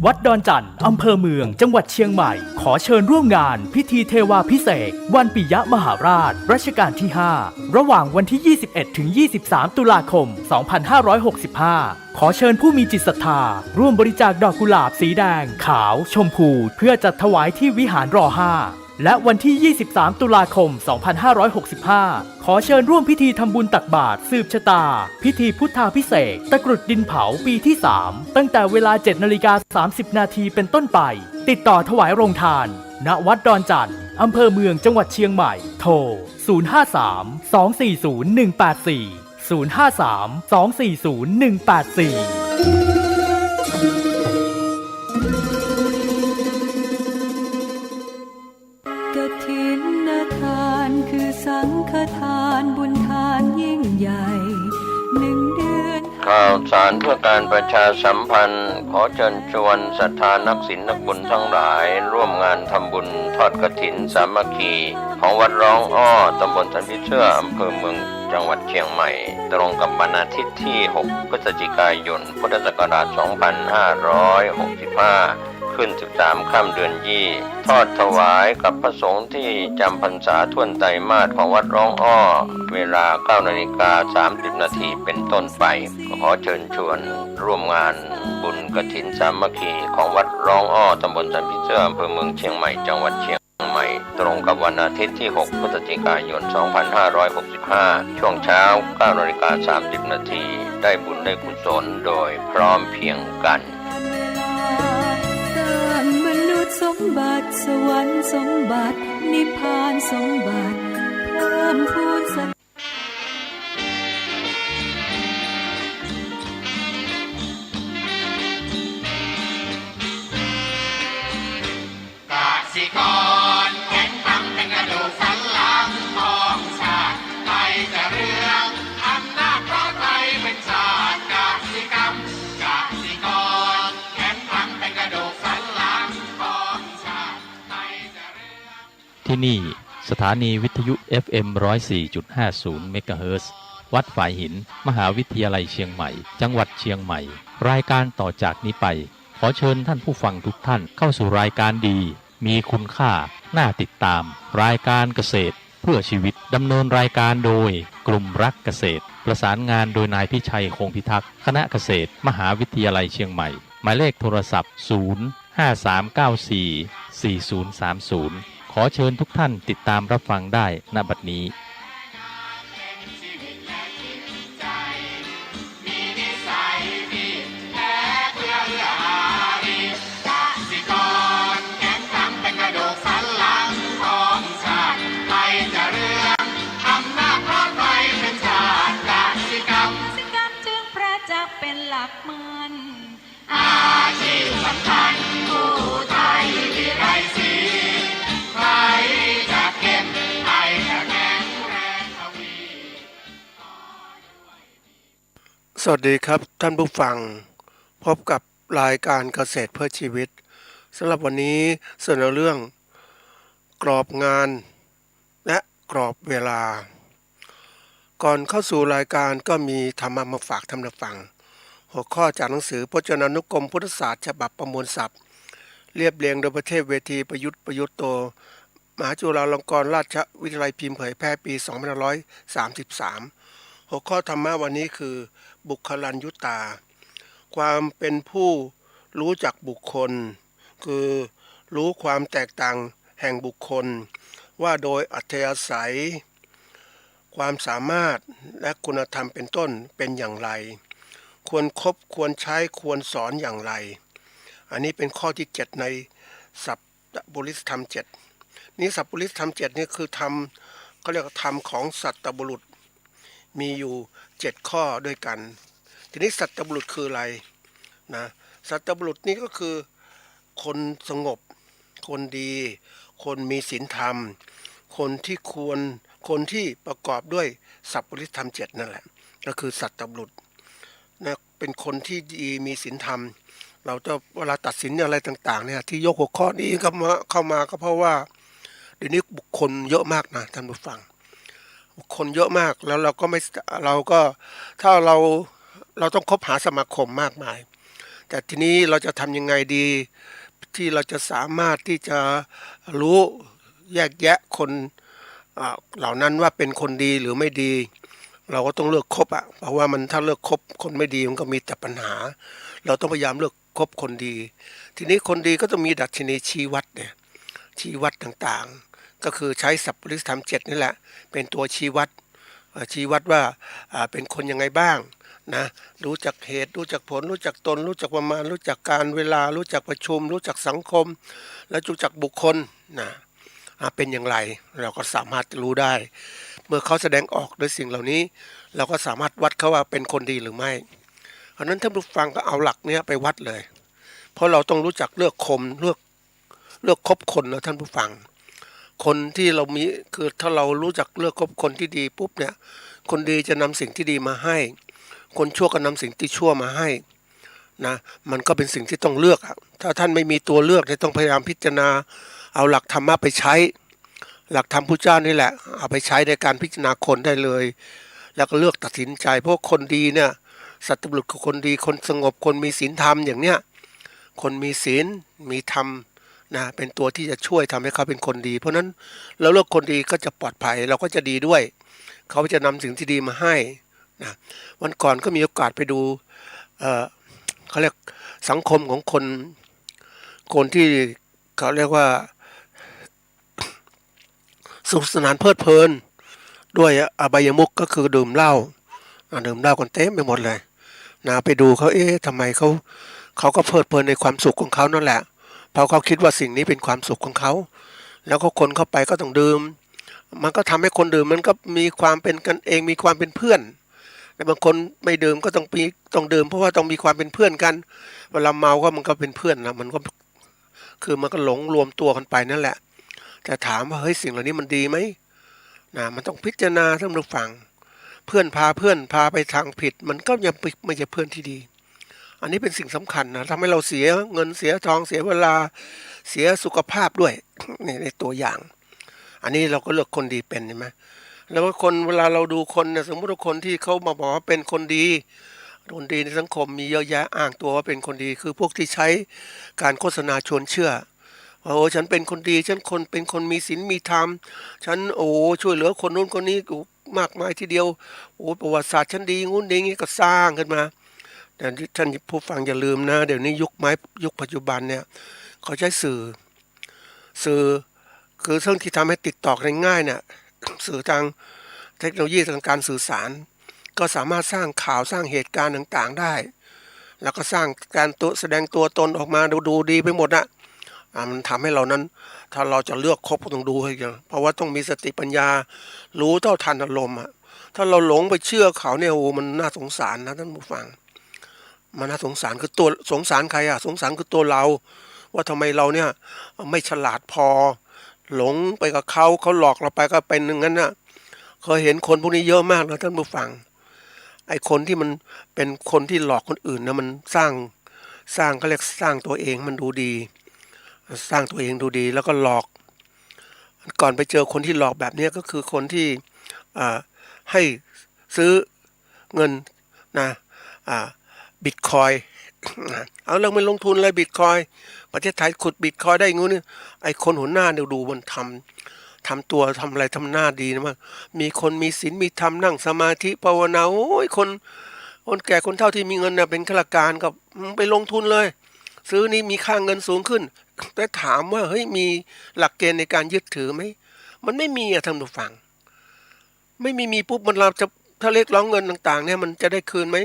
วัดดอนจันทร์อำเภอเมืองจังหวัดเชียงใหม่ขอเชิญร่วมงานพิธีเทวาภิเษกวันปิยมหาราชรัชกาลที่ 5 ระหว่างวันที่ 21 ถึง 23 ตุลาคม 2565 ขอเชิญผู้มีจิตศรัทธาร่วมบริจาคดอกกุหลาบสีแดงขาวชมพูเพื่อจัดถวายที่วิหารร5และวันที่ 23 ตุลาคม 2565 ขอเชิญร่วมพิธีทำบุญตักบาตรสืบชะตาพิธีพุทธาภิเษกตะกรุดดินเผาปีที่ 3 ตั้งแต่เวลา 7:30 น.เป็นต้นไปติดต่อถวายโรงทานณวัดดอนจันทร์อำเภอเมืองจังหวัดเชียงใหม่โทร 053-240-184 053-240-184กฐินทานคือสังฆทานบุญทานยิ่งใหญ่1 เดือนข่าวสารเพื่อการประชาสัมพันธ์ขอเชิญชวนศรัทธานักศีลนักบุญทั้งหลายร่วมงานทำบุญทอดกฐินสามัคคีของวัดร้องอ้อตำบลสันติเชื่ออำเภอเมืองจังหวัดเชียงใหม่ตรงกับวันอาทิตย์ที่ 6 พฤศจิกายน พุทธศักราช 2565 ขึ้น 13 ค่ำเดือนยี่ทอดถวายกับพระสงฆ์ที่จำพรรษาท่วนไตรมาสของวัดร้องอ้อเวลา 9:30 น.เป็นต้นไปขอเชิญชวนร่วมงานบุญกฐินสามัคคีของวัดร้องอ้อตำบลสันติเชื่ออำเภอเมืองเชียงใหม่จังหวัดเชียงใหม่ตรงกับวันอาทิตย์ที่ 6 พฤศจิกายน 2565 ช่วงเช้า 9:30 น.ได้บุญได้กุศลโดยพร้อมเพรียงกันมนุษย์สมบัติสวรรค์สมบัตินิพพานสมบัติเพิ่มพูนสักสิกรแข็งตั้งเป็นกระดูกสันหลังของชาติไทยจะเรืองอำนาจเพราะไทยเป็นชาติกสิกรรมกสิกรแข็งตั้งเป็นกระดูกสันหลังของชาติไทยจะเรืองที่นี่สถานีวิทยุ FM 104.50 เมกะเฮิรตซ์วัดฝายหินมหาวิทยาลัยเชียงใหม่จังหวัดเชียงใหม่รายการต่อจากนี้ไปขอเชิญท่านผู้ฟังทุกท่านเข้าสู่รายการดีมีคุณค่าน่าติดตามรายการเกษตรเพื่อชีวิตดำเนินรายการโดยกลุ่มรักเกษตรประสานงานโดยนายพิชัยคงพิทักษ์คณะเกษตรมหาวิทยาลัยเชียงใหม่หมายเลขโทรศัพท์ 053944030 ขอเชิญทุกท่านติดตามรับฟังได้ณบัดนี้สวัสดีครับท่านผู้ฟังพบกับรายการเกษตรเพื่อชีวิตสำหรับวันนี้เสนอเรื่องกรอบงานและกรอบเวลาก่อนเข้าสู่รายการก็มีธรรมะมาฝากท่านผู้ฟังหัวข้อจากหนังสือพจนานุกรมพุทธศาสตร์ฉบับประมวลศัพท์เรียบเรียงโดยประเทศเวทีประยุทธ์โตมหาจุฬาลงกรณราชวิทยาลัยพิมพ์เผยแพร่ปี2533หัวข้อธรรมะวันนี้คือบุคลัญยุตาความเป็นผู้รู้จักบุคคลคือรู้ความแตกต่างแห่งบุคคลว่าโดยอัธยาศัยความสามารถและคุณธรรมเป็นต้นเป็นอย่างไรควรคบควรใช้ควรสอนอย่างไรอันนี้เป็นข้อที่7ในสัพพบุริสธรรม7นี้สัพพบุริสธรรม7นี่คือธรรมเขาเรียกว่าธรรมของสัตตบุรุษมีอยู่7ข้อด้วยกันทีนี้สัตตบุรุษคืออะไรนะสัตตบุรุษนี่ก็คือคนสงบคนดีคนมีศีลธรรมคนที่ควร คนที่ประกอบด้วยสัพพุริสธรรม7นั่นแหละก็คือสัตบุรุษนะเป็นคนที่ดีมีศีลธรรมเราจะเวลาตัดสินอะไรต่างๆเนี่ยที่ยกหัวข้อนี้เข้ามาก็เพราะว่าเดี๋ยวนี้บุคคลเยอะมากนะท่านผู้ฟังบุคคลเยอะมากแล้วเราก็ถ้าเราต้องคบหาสมาคมมากมายแต่ทีนี้เราจะทำยังไงดีที่เราจะสามารถที่จะรู้แยกแยะคนเหล่านั้นว่าเป็นคนดีหรือไม่ดีเราก็ต้องเลือกคบเพราะว่ามันถ้าเลือกคบคนไม่ดีมันก็มีแต่ปัญหาเราต้องพยายามเลือกคบคนดีทีนี้คนดีก็ต้องมีดัชนีชี้วัดเนี่ยชี้วัดต่างๆก็คือใช้สัพพุริสธรรม7นี่แหละเป็นตัวชี้วัดว่าเป็นคนยังไงบ้างนะรู้จักเหตุรู้จักผลรู้จักตนรู้จักประมาณรู้จักการเวลารู้จักประชุมรู้จักสังคมและรู้จักบุคคลนะเป็นอย่างไรเราก็สามารถรู้ได้เมื่อเขาแสดงออกด้วยสิ่งเหล่านี้เราก็สามารถวัดเขาว่าเป็นคนดีหรือไม่เพราะนั้นท่านผู้ฟังก็เอาหลักเนี้ยไปวัดเลยเพราะเราต้องรู้จักเลือกคบคนนะท่านผู้ฟังคนที่เรามีคือถ้าเรารู้จักเลือกคบคนที่ดีปุ๊บเนี่ยคนดีจะนำสิ่งที่ดีมาให้คนชั่วก็นำสิ่งที่ชั่วมาให้นะมันก็เป็นสิ่งที่ต้องเลือกถ้าท่านไม่มีตัวเลือกต้องพยายามพิจารณาเอาหลักธรรมะไปใช้หลักธรรมพุทธเจ้านี่แหละเอาไปใช้ในการพิจารณาคนได้เลยแล้วก็เลือกตัดสินใจเพราะคนดีเนี่ยสัตบุรุษคือคนดีคนสงบคนมีศีลธรรมอย่างเนี้ยคนมีศีลมีธรรมนะเป็นตัวที่จะช่วยทำให้เขาเป็นคนดีเพราะนั้นเราเลือกคนดีก็จะปลอดภัยเราก็จะดีด้วยเขาจะนำสิ่งที่ดีมาให้นะวันก่อนก็มีโอกาสไปดูเขาเรียกสังคมของคนที่เขาเรียกว่าสนุกสนานเพลิดเพลินด้วยอบายมุขก็คือดื่มเหล้ากันเต็มไปหมดเลยนะไปดูเขาทำไมเขาก็เพลิดเพลินในความสุขของเขานั่นแหละเพราะเขาคิดว่าสิ่งนี้เป็นความสุขของเขาแล้วก็คนเข้าไปก็ต้องดื่มมันก็ทำให้คนดื่มมันก็มีความเป็นกันเองมีความเป็นเพื่อนแต่บางคนไม่ดื่มก็ต้องดื่มเพราะว่าต้องมีความเป็นเพื่อนกันเวลาเมาก็มันก็เป็นเพื่อนนะมันก็คือมันก็หลงรวมตัวกันไปนั่นแหละแต่ถามว่าเฮ้ยสิ่งเหล่านี้มันดีไหมนะมันต้องพิจารณาท่านผู้ฟังเพื่อนพาไปทางผิดมันก็ยังไม่ใช่เพื่อนที่ดีอันนี้เป็นสิ่งสำคัญนะทำให้เราเสียเงินเสียทองเสียเวลาเสียสุขภาพด้วย ในตัวอย่างอันนี้เราก็เลือกคนดีเป็นใช่ไหมแล้วก็คนเวลาเราดูคนเนี่ยสมมติว่าคนที่เขามาบอกว่าเป็นคนดีในสังคมมีเยอะแยะอ้างตัวว่าเป็นคนดีคือพวกที่ใช้การโฆษณาชวนเชื่อโอ้ฉันเป็นคนดีฉันเป็นคนมีศีลมีธรรมฉันช่วยเหลือคนนู้นคนนี้มากมายทีเดียวประวัติศาสตร์ฉันดีงุ้นดีงี้ก็สร้างขึ้นมาแต่ท่านผู้ฟังอย่าลืมนะเดี๋ยวนี้ยุคปัจจุบันเนี่ยเขาใช้สื่อคือเรื่องที่ทำให้ติดต่อกันง่ายเนี่ยสื่อทางเทคโนโลยีทางการสื่อสารก็สามารถสร้างข่าวสร้างเหตุการณ์ต่างๆได้แล้วก็สร้างการแสดงตัวตนออกมาดูดีไปหมดนะมันทำให้เรานั้นถ้าเราจะเลือกคบก็ต้องดูให้ดีเพราะว่าต้องมีสติปัญญารู้เท่าทันอารมณ์ถ้าเราหลงไปเชื่อเขาเนี่ยมันน่าสงสารนะท่านผู้ฟังมันน่าสงสารคือตัวสงสารใครสงสารคือตัวเราว่าทำไมเราเนี่ยไม่ฉลาดพอหลงไปกับเขาหลอกเราไปก็เป็นอย่างนั้นเคยเห็นคนพวกนี้เยอะมากนะท่านผู้ฟังไอ้คนที่มันเป็นคนที่หลอกคนอื่นนะมันสร้างเขาเรียกสร้างตัวเองมันดูดีสร้างตัวเองดูดีแล้วก็หลอกก่อนไปเจอคนที่หลอกแบบนี้ก็คือคนที่ให้ซื้อเงินนะบิตคอยเอาเรื่องมันลงทุนเลยบิตคอยประเทศไทยขุดบิตคอยได้งู้นไอ้คนหัวหน้าเนี่ยดูมันทำตัวทำอะไรทำหน้าดีนะมันมีคนมีศีลมีธรรมนั่งสมาธิภาวนาโอ้ยคนแก่คนเฒ่าที่มีเงินเนี่ยเป็นข้าราชการก็ไปลงทุนเลยซื้อนี่มีค่าเงินสูงขึ้นแต่ถามว่าเฮ้ยมีหลักเกณฑ์ในการยึดถือไหมมันไม่มีท่านผู้ฟังไม่มีปุ๊บมันเราจะถ้าเรียกร้องเงินต่างๆเนี่ยมันจะได้คืนไหม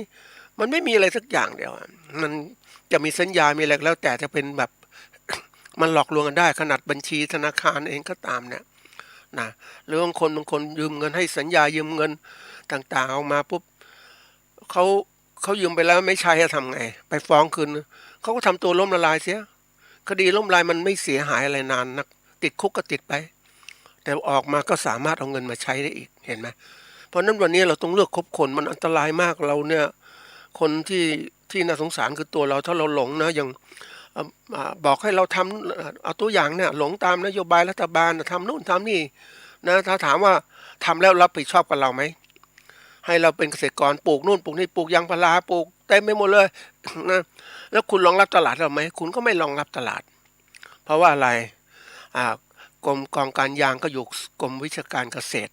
มันไม่มีอะไรสักอย่างเดียวมันจะมีสัญญามีอะไรแล้วแต่จะเป็นแบบมันหลอกลวงกันได้ขนาดบัญชีธนาคารเองก็ตามเนี่ยนะหรือบางคนยืมเงินให้สัญญายืมเงินต่างๆเอามาปุ๊บเขายืมไปแล้วไม่ใช่จะทำไงไปฟ้องคืนเขาก็ทำตัวล้มละลายเสียคดีล้มละลายมันไม่เสียหายอะไรนานนักติดคุกก็ติดไป แต่ออกมาก็สามารถเอาเงินมาใช้ได้อีกเห็นไหมเพราะนั้นวันนี้เราต้องเลือกคบคนมันอันตรายมากเราเนี่ยคนที่น่าสงสารคือตัวเราถ้าเราหลงนะอย่างบอกให้เราทำเอาตัวอย่างเนี่ยหลงตามนโยบายรัฐบาลทำนู่นทำนี่นะถ้าถามว่าทำแล้วรับผิดชอบกับเราไหมให้เราเป็นเกษตรกรปลูกนู่นปลูกนี่ปลูกยางพาราปลูกเต็มไปหมดเลยนะแล้วคุณรองรับตลาดเราไหมคุณก็ไม่รองรับตลาดเพราะว่าอะไรกรมกองการยางก็อยู่กรมวิชาการเกษตร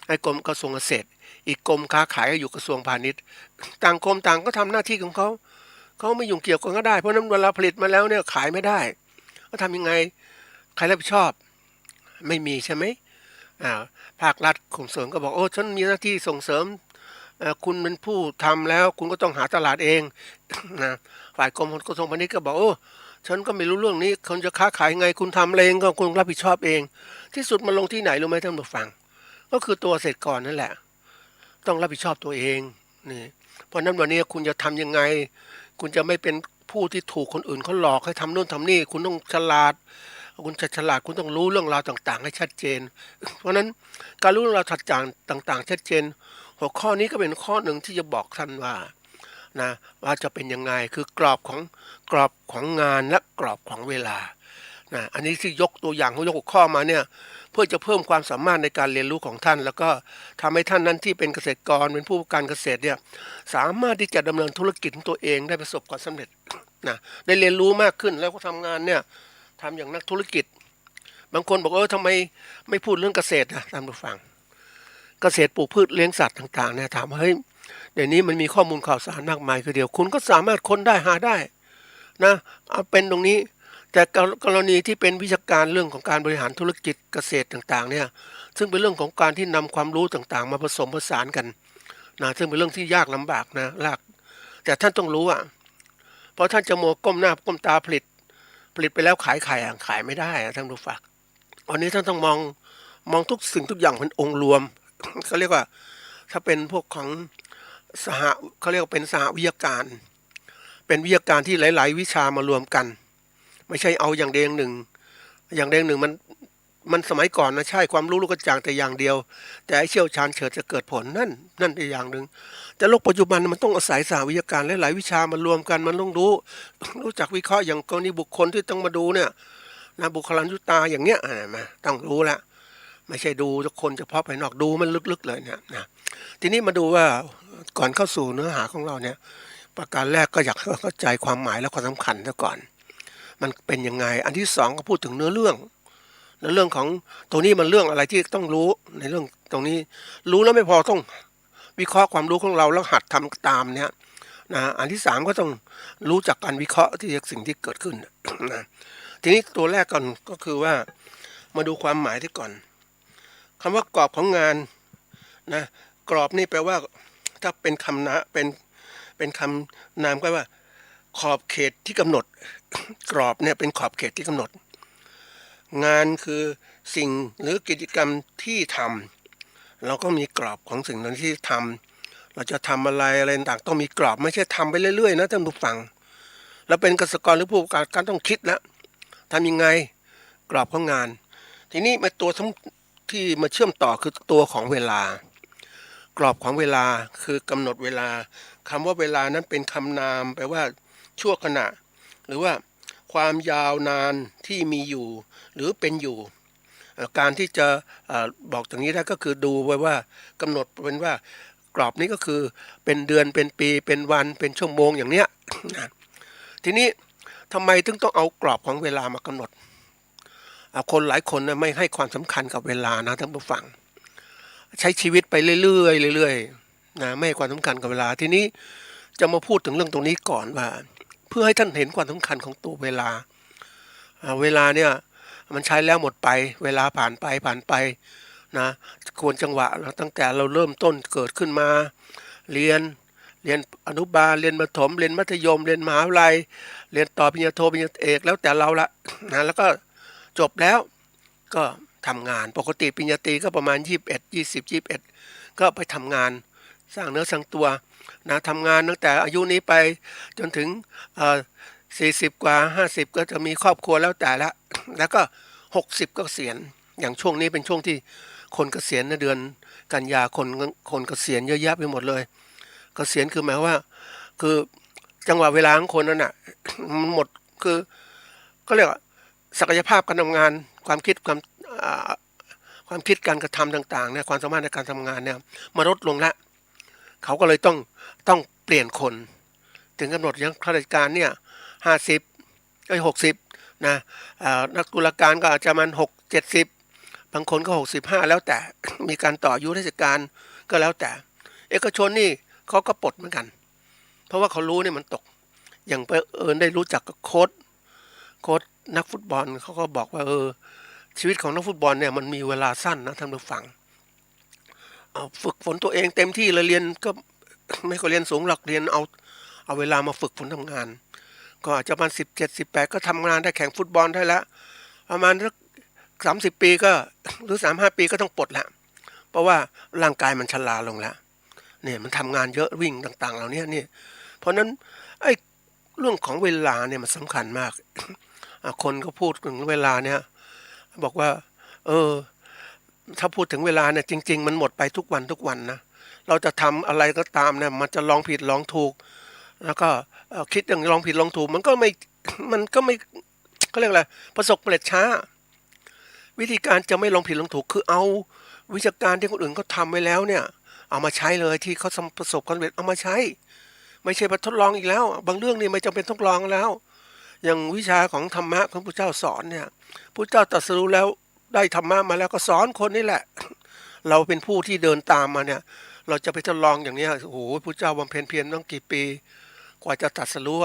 ไอ้กรมกระทรวงเกษตรอีกกรมค้าขายก็อยู่กระทรวงพาณิชย์ต่างกรมต่างก็ทำหน้าที่ของเขาไม่ยุ่งเกี่ยวกันก็ได้เพราะนั้นเวลาผลิตมาแล้วเนี่ยขายไม่ได้ก็ทำยังไงใครรับผิดชอบไม่มีใช่ไหมภาครัฐส่งเสริมก็บอกโอ้ฉันมีหน้าที่ส่งเสริมคุณเป็นผู้ทำแล้วคุณก็ต้องหาตลาดเองนะฝ่ายกรมกระทรวงพาณิชย์ก็บอกโอ้ฉันก็ไม่รู้เรื่องนี้คนจะค้าขายไงคุณทำเองก็คุณรับผิดชอบเองที่สุดมันลงที่ไหนรู้ไหมท่านผู้ฟังก็คือตัวเกษตรกรนั่นแหละต้องรับผิดชอบตัวเองนี่เพราะนั้นวันนี้คุณจะทำยังไงคุณจะไม่เป็นผู้ที่ถูกคนอื่นเขาหลอกให้ทำโน่นทำนี่คุณต้องฉลาดคุณจะฉลาดคุณต้องรู้เรื่องราวต่างๆให้ชัดเจนเพราะนั้นการรู้เรื่องราวต่างๆชัดเจนหัวข้อนี้ก็เป็นข้อหนึ่งที่จะบอกท่านว่านะว่าจะเป็นยังไงคือกรอบของงานและกรอบของเวลานะอันนี้ที่ยกตัวอย่างยกหัวข้อมาเนี่ยเพื่อจะเพิ่มความสามารถในการเรียนรู้ของท่านแล้วก็ทำให้ท่านนั้นที่เป็นเกษตรกรเป็นผู้การเกษตรเนี่ยสามารถที่จะดำเนินธุรกิจของตัวเองได้ประสบความสำเร็จนะได้เรียนรู้มากขึ้นแล้วก็ทำงานเนี่ยทำอย่างนักธุรกิจบางคนบอกทำไมไม่พูดเรื่องเกษตรนะท่านผู้ฟังเกษตรปลูกพืชเลี้ยงสัตว์ต่างๆเนี่ยถามว่าเฮ้ยเดี๋ยวนี้มันมีข้อมูลข่าวสารมากมายคือเดียวคุณก็สามารถค้นได้หาได้นะเอาเป็นตรงนี้แต่กรณีที่เป็นวิชาการเรื่องของการบริหารธุรกิจเกษตรต่างๆเนี่ยซึ่งเป็นเรื่องของการที่นำความรู้ต่างๆมาผสมผสานกันนะซึ่งเป็นเรื่องที่ยากลำบากนะยากแต่ท่านต้องรู้เพราะท่านจะมัวก้มหน้าก้มตาผลิตไปแล้วขายไม่ได้ท่านผู้ฟังวันนี้ท่านต้องมองทุกสิ่งทุกอย่างเป็นองค์รวมเขาเรียกว่าถ้าเป็นพวกของเขาเรียกว่าเป็นสหวิทยาการเป็นวิทยาการที่หลายๆวิชามารวมกันไม่ใช่เอาอย่างใดอย่างหนึ่งมันสมัยก่อนนะใช่ความรู้ลูกกระจ่างแต่อย่างเดียวแต่ไอ้เชี่ยวชาญเฉิดจะเกิดผลนั่นอีกอย่างหนึ่งแต่โลกปัจจุบันมันต้องอาศัยสหวิทยาการหลายๆวิชามารวมกันมันต้องรู้จักวิเคราะห์อย่างกรณีบุคคลที่ต้องมาดูเนี่ยนะบุคลายุตาอย่างเนี้ยมาต้องรู้ละไม่ใช่ดูทุกคนเฉพาะภายนอกดูมันลึกๆเลยเนี่ยนะทีนี้มาดูว่าก่อนเข้าสู่เนื้อหาของเราเนี่ยประการแรกก็อยากเข้าใจความหมายและความสำคัญซะก่อนมันเป็นยังไงอันที่สองก็พูดถึงเนื้อเรื่องของตรงนี้มันเรื่องอะไรที่ต้องรู้ในเรื่องตรงนี้รู้แล้วไม่พอต้องวิเคราะห์ความรู้ของเราแล้วหัดทำตามเนี่ยนะอันที่สามก็ต้องรู้จักการวิเคราะห์ที่สิ่งที่เกิดขึ้นนะทีนี้ตัวแรกก่อนก็คือว่ามาดูความหมายที่ก่อนคำว่ากรอบของงานนะกรอบนี่แปลว่าถ้าเป็นคำนะเป็นคำนามก็ว่าขอบเขตที่กำหนดกรอบเนี่ยเป็นขอบเขตที่กำหนดงานคือสิ่งหรือกิจกรรมที่ทำเราก็มีกรอบของสิ่งนั้นที่ทำเราจะทำอะไรต่างต้องมีกรอบไม่ใช่ทำไปเรื่อยๆนะท่านผู้ฟังเราเป็นเกษตรกรหรือผู้ประกอบการต้องคิดแล้วทำยังไงกรอบของงานทีนี้มาตัวที่มาเชื่อมต่อคือตัวของเวลากรอบของเวลาคือกำหนดเวลาคำว่าเวลานั้นเป็นคำนามแปลว่าชั่วขณะหรือว่าความยาวนานที่มีอยู่หรือเป็นอยู่การที่จะบอกอย่างนี้ได้ก็คือดูไว้ว่ากำหนดเป็นว่ากรอบนี้ก็คือเป็นเดือนเป็นปีเป็นวันเป็นชั่วโมงอย่างเนี้ยทีนี้ทำไมถึงต้องเอากรอบของเวลามากำหนดคนหลายคนนะไม่ให้ความสำคัญกับเวลานะท่านผู้ฟังใช้ชีวิตไปเรื่อยๆนะไม่ให้ความสำคัญกับเวลาทีนี้จะมาพูดถึงเรื่องตรงนี้ก่อนว่าเพื่อให้ท่านเห็นความสำคัญของตัวเวลาเนี่ยมันใช้แล้วหมดไปเวลาผ่านไปนะควรจังหวะตั้งแต่เราเริ่มต้นเกิดขึ้นมาเรียนอนุบาลเรียนประถมเรียนมัธยมเรียนมหาวิทยาลัยเรียนต่อปริญญาโทปริญญาเอกแล้วแต่เราละนะแล้วก็จบแล้วก็ทำงานปกติปริญญาตรีก็ประมาณ21ก็ไปทำงานสร้างเนื้อสร้างตัวนะทำงานตั้งแต่อายุนี้ไปจนถึง40 กว่า50ก็จะมีครอบครัวแล้วแต่ละแล้วก็60ก็เกษียณ อย่างช่วงนี้เป็นช่วงที่คนเกษียณในเดือนกันยาคนเกษียณเยอะแยะไปหมดเลยเกษียณคือหมายว่าคือจังหวะเวลาของคนนั้นน่ะ มันหมดคือก็เรียกว่าศักยภาพการทำงานความคิดความคิดการกระทำต่างๆเนี่ยความสามารถในการทำงานเนี่ยมาลดลงละเขาก็เลยต้องเปลี่ยนคนถึงกำหนดอย่างข้าราชการเนี่ย60นะนักตุลาการก็อาจจะมัน70บางคนก็65แล้วแต่ มีการต่ออายุราชการก็แล้วแต่เอกชนนี่เขาก็ปลดเหมือนกันเพราะว่าเขารู้เนี่ยมันตกอย่างได้รู้จักกับโค้ชนักฟุตบอลเขาก็บอกว่าชีวิตของนักฟุตบอลเนี่ยมันมีเวลาสั้นนะท่านผู้ฟังฝึกฝนตัวเองเต็มที่เลยเรียนก็ ไม่ก็เรียนสูงหรอกเรียนเอาเวลามาฝึกฝนทำงานก็อาจจะประมาณ17-18ก็ทำงานได้แข่งฟุตบอลได้แล้วประมาณสัก30 ปีก็หรือ35 ปีก็ต้องปลดละเพราะว่าร่างกายมันชราลงแล้วเนี่ยมันทำงานเยอะวิ่งต่างๆเหล่านี้นี่เพราะนั้นไอ้เรื่องของเวลาเนี่ยมันสำคัญมาก คนก็พูดถึงเวลาเนี่ยบอกว่าถ้าพูดถึงเวลาเนี่ยจริงๆมันหมดไปทุกวันนะเราจะทำอะไรก็ตามเนี่ยมันจะลองผิดลองถูกแล้วก็คิดอย่างลองผิดลองถูกมันก็ไม่เขาเรียกอะไรประสบความสำเร็จช้าวิธีการจะไม่ลองผิดลองถูกคือเอาวิชาการที่คนอื่นเขาทำไว้แล้วเนี่ยเอามาใช้เลยที่เขาประสบความสำเร็จเอามาใช้ไม่ใช่มาทดลองอีกแล้วบางเรื่องนี่ไม่จำเป็นต้องลองแล้วอย่างวิชาของธรรมะของพระเจ้าสอนเนี่ยพระเจ้าตรัสรู้แล้วได้ธรรมะมาแล้วก็สอนคนนี่แหละเราเป็นผู้ที่เดินตามมาเนี่ยเราจะไปทดลองอย่างนี้โอ้โหพระเจ้าบำเพ็ญเพียรต้องกี่ปีกว่าจะตรัสรู้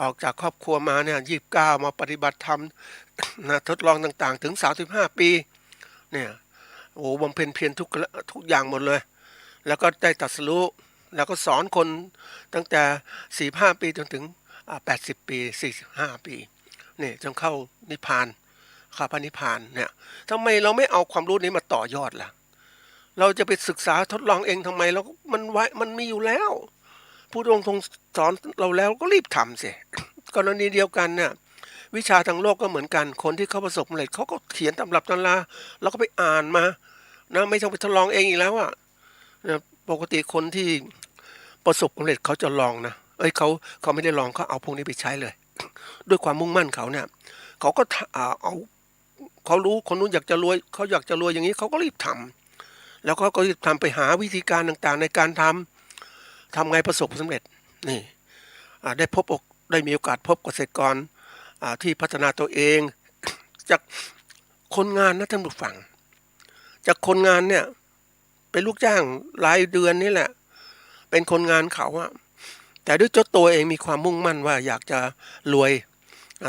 ออกจากครอบครัวมาเนี่ย29มาปฏิบัติธรรมนะทดลองต่างๆถึง35 ปีเนี่ยโอ้บำเพ็ญเพียรทุกอย่างหมดเลยแล้วก็ได้ตรัสรู้แล้วก็สอนคนตั้งแต่45 ปีจนถึง80 ปี45 ปีนี่จนเข้านิพพานข้าพระนิพพานเนี่ยทำไมเราไม่เอาความรู้นี้มาต่อยอดล่ะเราจะไปศึกษาทดลองเองทำไมแล้วมันมีอยู่แล้วผู้ทรงสอนเราแล้วก็รีบทำสิกรณีเดียวกันเนี่ยวิชาทางโลกก็เหมือนกันคนที่เขาประสบความสำเร็จเขาก็เขียนตำรับตำราแล้วก็ไปอ่านมานะไม่ต้องไปทดลองเองอีกแล้วอ่ะปกติคนที่ประสบความสำเร็จเขาจะลองนะเขาไม่ได้ลองเขาเอาพวกนี้ไปใช้เลยด้วยความมุ่งมั่นเขาเนี่ยเขาก็เอาเขารู้คนนู้นอยากจะรวยเขาอยากจะรวยอย่างนี้เขาก็รีบทำแล้วก็รีบทำไปหาวิธีการต่างๆในการทำไงประสบความสำเร็จนี่ได้มีโอกาสพบเกษตรกรที่พัฒนาตัวเองจากคนงานนะท่านผู้ฟังจากคนงานเนี่ยเป็นลูกจ้างรายเดือนนี่แหละเป็นคนงานเขาอะแต่ด้วยเจ้าตัวเองมีความมุ่งมั่นว่าอยากจะรวย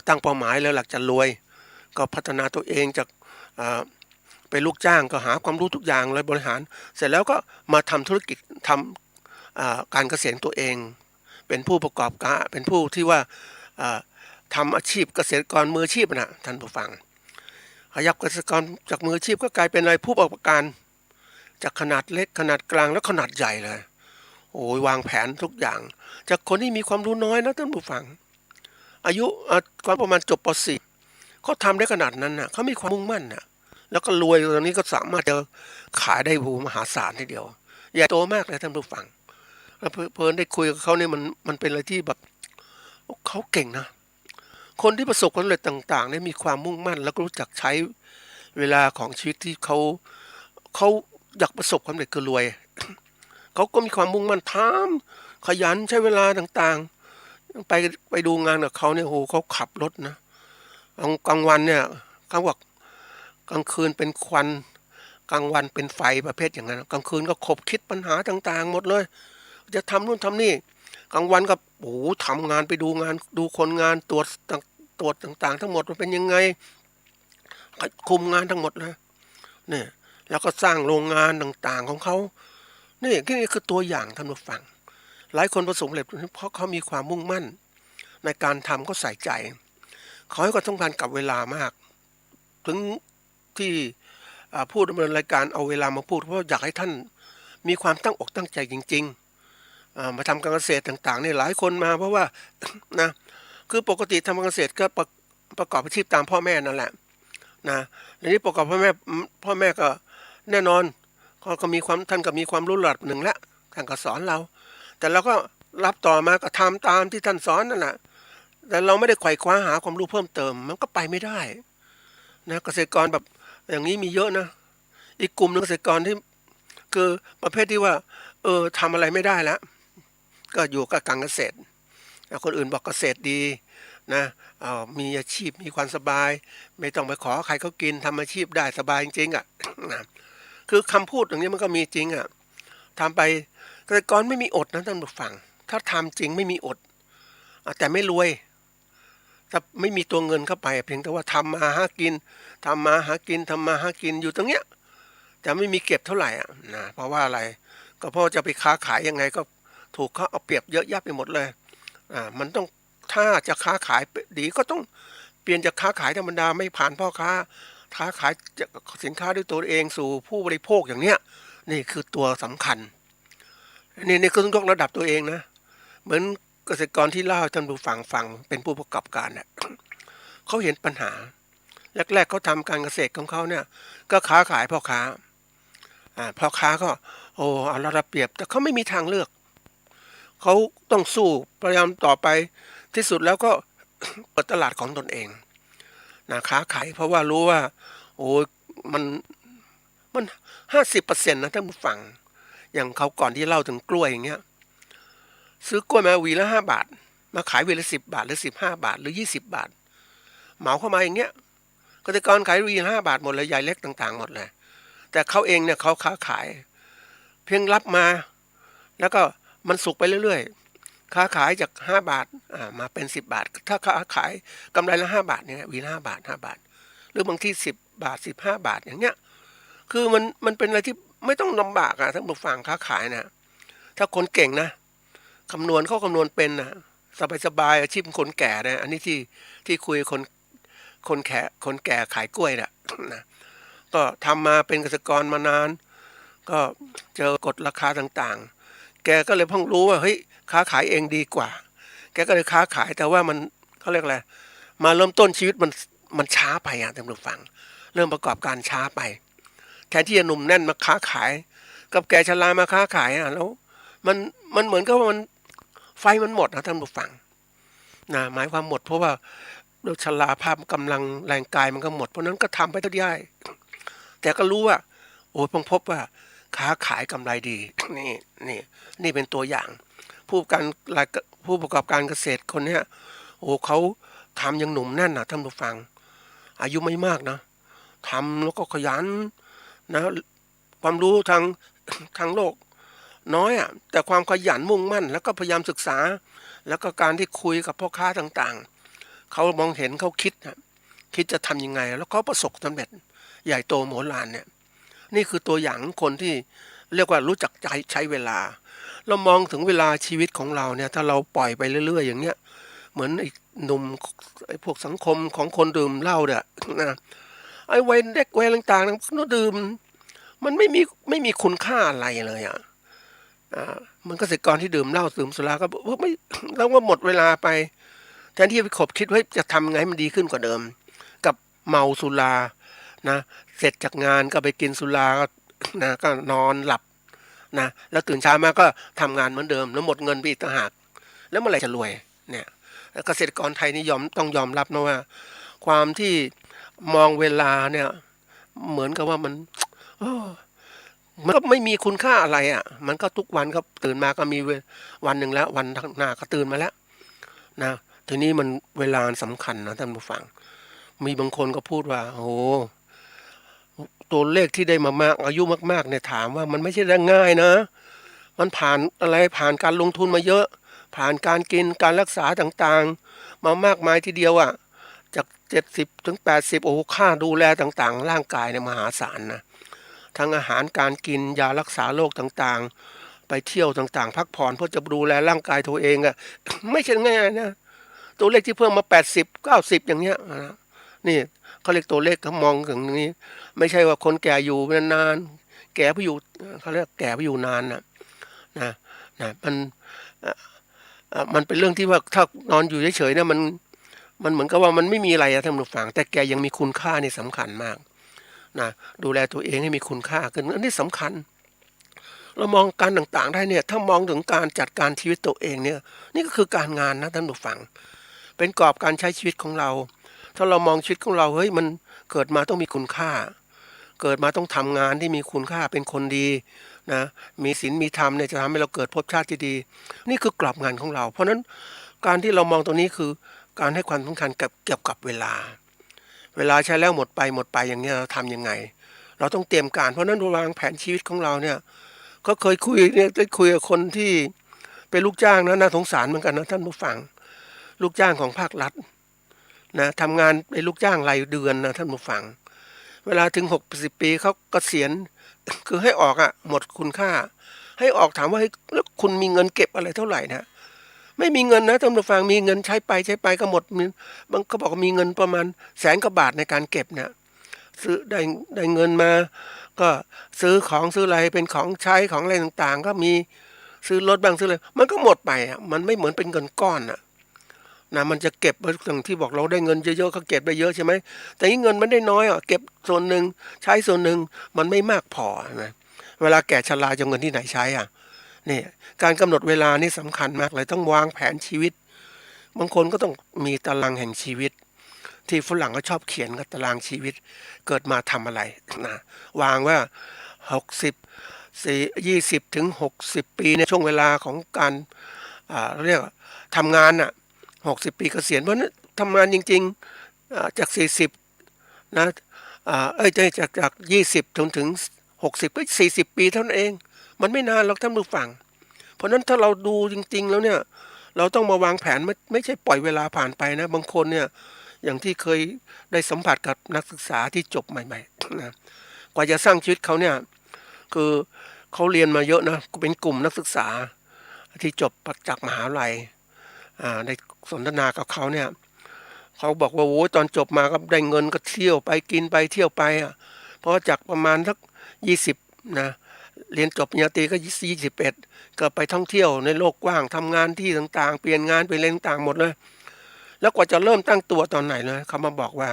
ตั้งเป้าหมายแล้วอยากจะรวยก็พัฒนาตัวเองจากเป็นลูกจ้างก็หาความรู้ทุกอย่างเลยบริหารเสร็จแล้วก็มาทำธุรกิจทำการเกษตรตัวเองเป็นผู้ประกอบการเป็นผู้ที่ว่าทำอาชีพเกษตรกรมืออาชีพนะท่านผู้ฟังขยับเกษตรกรจากมืออาชีพก็กลายเป็นอะไรผู้ประกอบการจากขนาดเล็กขนาดกลางแล้วขนาดใหญ่เลยโอ้ยวางแผนทุกอย่างจากคนที่มีความรู้น้อยนะท่านผู้ฟังอายุความประมาณจบป .4 เขาทำได้ขนาดนั้นนะเขามีความมุ่งมั่นนะแล้วก็รวยตอนนี้ก็สามารถจะขายได้มหาศาลทีเดียวใหญ่โตมากเลยท่านผู้ฟังแล้วเพลินได้คุยกับเขาเนี่ยมันเป็นอะไรที่แบบเขาเก่งนะคนที่ประสบความสำเร็จต่างๆเนี่ยมีความมุ่งมั่นแล้วก็รู้จักใช้เวลาของชีวิตที่เขาอยากประสบความสำเร็จคือรวยเขาก็มีความมุ่งมั่นทำขยันใช้เวลาต่างๆไปดูงานกับเขาเนี่ยโหเขาขับรถนะกลางวันเนี่ยเขาบอกกลางคืนเป็นควันกลางวันเป็นไฟประเภทอย่างนั้นกลางคืนก็คบคิดปัญหาต่างๆหมดเลยจะทำนู่นทำนี่กลางวันก็โอ้โหทำงานไปดูงานดูคนงานตรวจต่างๆทั้งหมดมันเป็นยังไงคุมงานทั้งหมดเลยเนี่ยแล้วก็สร้างโรงงานต่างๆของเขานี่คือตัวอย่างท่านผู้ฟังหลายคนประสบความสำเร็จเพราะเขามีความมุ่งมั่นในการทำก็ใส่ใจเขาให้ความสำคัญกับเวลามากถึงที่ผู้ดำเนินรายการเอาเวลามาพูดเพราะอยากให้ท่านมีความตั้งอกตั้งใจจริงๆมาทำการเกษตรต่างๆนี่หลายคนมาเพราะว่านะคือปกติทำการเกษตรก็ประกอบอาชีพตามพ่อแม่นั่นแหละ นะทีนี้ประกอบพ่อแม่ก็แน่นอนก็มีความท่านก็มีความรู้ระดับหนึ่งแล้วท่านก็สอนเราแต่เราก็รับต่อมาก็ทำตามที่ท่านสอนนั่นแหละแต่เราไม่ได้ไขว่คว้าหาความรู้เพิ่มเติมมันก็ไปไม่ได้นะเกษตรกรแบบอย่างนี้มีเยอะนะอีกกลุ่มนึงเกษตรกรที่คือประเภทที่ว่าทำอะไรไม่ได้แล้วก็อยู่กับการเกษตรคนอื่นบอกเกษตรดีนะมีอาชีพมีความสบายไม่ต้องไปขอใครเขากินทำอาชีพได้สบายจริงๆอ่ะนะคือคำพูดอย่างนี้มันก็มีจริงอ่ะทำไปเกษตรกรไม่มีอดนะท่านผู้ฟังถ้าทำจริงไม่มีอดแต่ไม่รวยถ้าไม่มีตัวเงินเข้าไปเพียงแต่ว่าทำมาหากินอยู่ตรงเนี้ยแต่ไม่มีเก็บเท่าไหร่อ่ะนะเพราะว่าอะไรก็เพราะจะไปค้าขายยังไงก็ถูกเขาเอาเปรียบเยอะแยะไปหมดเลยมันต้องถ้าจะค้าขายดีก็ต้องเปลี่ยนจากค้าขายธรรมดาไม่ผ่านพ่อค้าขายสินค้าด้วยตัวเองสู่ผู้บริโภคอย่างเนี้ยนี่คือตัวสำคัญนี่ก็ต้องยกระดับตัวเองนะเหมือนเกษตรกรที่เล่าให้ท่านผู้ฟังเป็นผู้ประกอบการเนี่ยเขาเห็นปัญหาแรกๆเขาทำการเกษตรของเขาเนี่ยก็ค้าขายพ่อค้าก็เอาระดับเปรียบแต่เขาไม่มีทางเลือกเขาต้องสู้พยายามต่อไปที่สุดแล้วก็ เปิดตลาดของตนเองนะค้าขายเพราะว่ารู้ว่ามัน50%นะท่านผู้ฟังอย่างเขาก่อนที่เล่าถึงกล้วยอย่างเงี้ยซื้อกล้วยมาวีละ5 บาทมาขายวีละ10 บาทหรือ15 บาทหรือ20 บาทเหมาเข้ามาอย่างเงี้ยเกษตรกรขายวีละ5 บาทหมดเลยใหญ่เล็กต่างๆหมดเลยแต่เขาเองเนี่ยเขาค้าขายเพียงรับมาแล้วก็มันสุกไปเรื่อยๆค้าขายจาก5 บาทมาเป็น10 บาทถ้าค้าขายกำไรละ5 บาทเนี่ยวีละ5 บาทหรือบางที่10 บาท15 บาทอย่างเงี้ยคือมันเป็นอะไรที่ไม่ต้องลำบากท่านผู้ฟังค้าขายนะถ้าคนเก่งนะคำนวณเป็นนะสบายอาชีพคนแก่นะอันนี้ที่คุยคนแก่ขายกล้วยนะก็ทำมาเป็นเกษตรกรมานานก็เจอกฎราคาต่างๆแกก็เลยเพิ่งรู้ว่าเฮ้ยค้าขายเองดีกว่าแกก็เลยค้าขายแต่ว่ามันเขาเรียกอะไรมาเริ่มต้นชีวิตมันช้าไปท่านผู้ฟังเริ่มประกอบการช้าไปแทนที่จะหนุ่มแน่นมาค้าขายกับแกชรามาค้าขายแล้วมันเหมือนกับว่ามันไฟมันหมดนะท่านผู้ฟังนะหมายความหมดเพราะว่าโดยชราภาพกำลังแรงกายมันก็หมดเพราะนั้นก็ทำไปเท่าที่ได้แต่ก็รู้ว่าเพิ่งพบว่าค้าขายกำไรดีนี่เป็นตัวอย่างผู้ประกอบการเกษตรคนเนี้ยเขาทำยังหนุ่มแน่นนะท่านผู้ฟังอายุไม่มากนะทำแล้วก็ขยันนะความรู้ทางโลกน้อยแต่ความขยันมุ่งมั่นแล้วก็พยายามศึกษาแล้วก็การที่คุยกับพ่อค้าต่างๆเขามองเห็นเขาคิดจะทำยังไงแล้วเขาประสบสำเร็จใหญ่โตโมโหลานเนี่ยนี่คือตัวอย่างคนที่เรียกว่ารู้จักใช้เวลาเรามองถึงเวลาชีวิตของเราเนี่ยถ้าเราปล่อยไปเรื่อยๆอย่างเงี้ยเหมือนไอ้หนุ่มไอ้พวกสังคมของคนดื่มเหล้าเนี่ยนะไอ้วัยเด็กวัยต่างๆนั้นดื่มมันไม่มีคุณค่าอะไรเลยมันเกษตรกรที่ดื่มเหล้าดื่มสุราก็ไม่แล้วว่าหมดเวลาไปแทนที่จะไปคิดว่าจะทำไงให้มันดีขึ้นกว่าเดิมกับเมาสุรานะเสร็จจากงานก็ไปกินสุราก็นอนหลับนะแล้วตื่นเช้ามาก็ทำงานเหมือนเดิมแล้วหมดเงินไปอีกต่างหากแล้วเมื่อไหร่จะรวยเนี่ยเกษตรกรไทยนี่ต้องยอมรับนะว่าความที่มองเวลาเนี่ยเหมือนกับว่ามันก็ไม่มีคุณค่าอะไรมันก็ทุกวันก็ตื่นมาก็มีวันหนึ่งแล้ววันหน้าก็ตื่นมาแล้วนะทีนี้มันเวลาสำคัญนะท่านผู้ฟังมีบางคนก็พูดว่าตัวเลขที่ได้มามากอายุมากๆเนี่ยถามว่ามันไม่ใช่เรื่องง่ายนะมันผ่านการลงทุนมาเยอะผ่านการกินการรักษาต่างๆมามากมายทีเดียวจาก70 ถึง 80ค่าดูแลต่างๆร่างกายเนี่ยมหาศาลนะทั้งอาหารการกินยารักษาโรคต่างๆไปเที่ยวต่างๆพักผ่อนเพื่อจะดูแลร่างกายตัวเองไม่ใช่ง่ายนะตัวเลขที่เพิ่มมา80 90อย่างเงี้ยนี่เขาเรียกตัวเลขเขามองถึงนี้ไม่ใช่ว่าคนแก่อยู่นานๆแก่ไปอยู่เขาเรียกแก่ไปอยู่นานนะมันเป็นเรื่องที่ว่าถ้านอนอยู่เฉยๆเนี่ย มันเหมือนกับว่ามันไม่มีอะไรท่านผู้ฟังแต่แกยังมีคุณค่านี่สำคัญมากนะดูแลตัวเองให้มีคุณค่าขึ้นอันนี้สำคัญเรามองการต่างๆได้เนี่ยถ้ามองถึงการจัดการชีวิตตัวเองเนี่ยนี่ก็คือการงานนะท่านผู้ฟังเป็นกรอบการใช้ชีวิตของเราถ้าเรามองชีวิตของเราเฮ้ยมันเกิดมาต้องมีคุณค่าเกิดมาต้องทำงานที่มีคุณค่าเป็นคนดีนะมีศีลมีธรรมเนี่ยจะทำให้เราเกิดภพชาติที่ดีนี่คือกรอบงานของเราเพราะฉะนั้นการที่เรามองตรงนี้คือการให้ความสำคัญเกี่ยวกับเวลาใช้แล้วหมดไปอย่างนี้เราทำยังไงเราต้องเตรียมการเพราะนั้นวางแผนชีวิตของเราเนี่ยก็เคยคุยเนี่ยได้คุยกับคนที่เป็นลูกจ้างนะน่าสงสารเหมือนกันนะท่านผู้ฟังลูกจ้างของภาครัฐนะทำงานเป็นลูกจ้างรายเดือนนะท่านผู้ฟังเวลาถึง60 ปีเขาเกษียณคือให้ออกอ่ะหมดคุณค่าให้ออกถามว่าแล้วคุณมีเงินเก็บอะไรเท่าไหร่นะไม่มีเงินนะท่านผู้ฟังมีเงินใช้ไปก็หมดบางเขาบอกว่ามีเงินประมาณ100,000 กว่าบาทในการเก็บเนี่ยซื้อได้เงินมาก็ซื้อของซื้ออะไรเป็นของใช้ของอะไรต่างๆก็มีซื้อรถบ้างซื้ออะไรมันก็หมดไปอ่ะมันไม่เหมือนเป็นเงินก้อนอ่ะนะมันจะเก็บอย่างที่บอกเราได้เงินเยอะๆก็เก็บได้เยอะใช่ไหมแต่นี่เงินมันได้น้อยอ่ะเก็บส่วนหนึ่งใช้ส่วนหนึ่งมันไม่มากพอนะเวลาแก่ชราจะเงินที่ไหนใช้อ่ะนี่การกำหนดเวลานี่สำคัญมากเลยต้องวางแผนชีวิตบางคนก็ต้องมีตารางแห่งชีวิตที่ฝรั่งก็ชอบเขียนกับตารางชีวิตเกิดมาทำอะไรนะวางว่า20 ถึง 60 ปีในช่วงเวลาของการเรียกทำงานน่ะ60 ปีเกษียณเพราะนั้นทำงานจริงๆจาก40นะจาก20ถึง60ก็40 ปีเท่านั้นเองมันไม่นานหรอกท่านผู้ฟังเพราะนั้นถ้าเราดูจริงๆแล้วเนี่ยเราต้องมาวางแผนไม่ใช่ปล่อยเวลาผ่านไปนะบางคนเนี่ยอย่างที่เคยได้สัมผัสกับนักศึกษาที่จบใหม่ๆนะกว่าจะสร้างชีวิตเขาเนี่ยคือเขาเรียนมาเยอะนะเป็นกลุ่มนักศึกษาที่จบจากมหาวิทยาลัยในสนทนากับเขาเนี่ยเขาบอกว่าโอ้ตอนจบมาก็ได้เงินก็เที่ยวไปกินไปเที่ยวไปเพราะจากประมาณสัก20นะเรียนจบปริญญาตรีก็21ก็ไปท่องเที่ยวในโลกกว้างทำงานที่ต่างๆเปลี่ยนงานไปเรื่องต่างหมดเลยแล้วกว่าจะเริ่มตั้งตัวตอนไหนเลยเขามาบอกว่า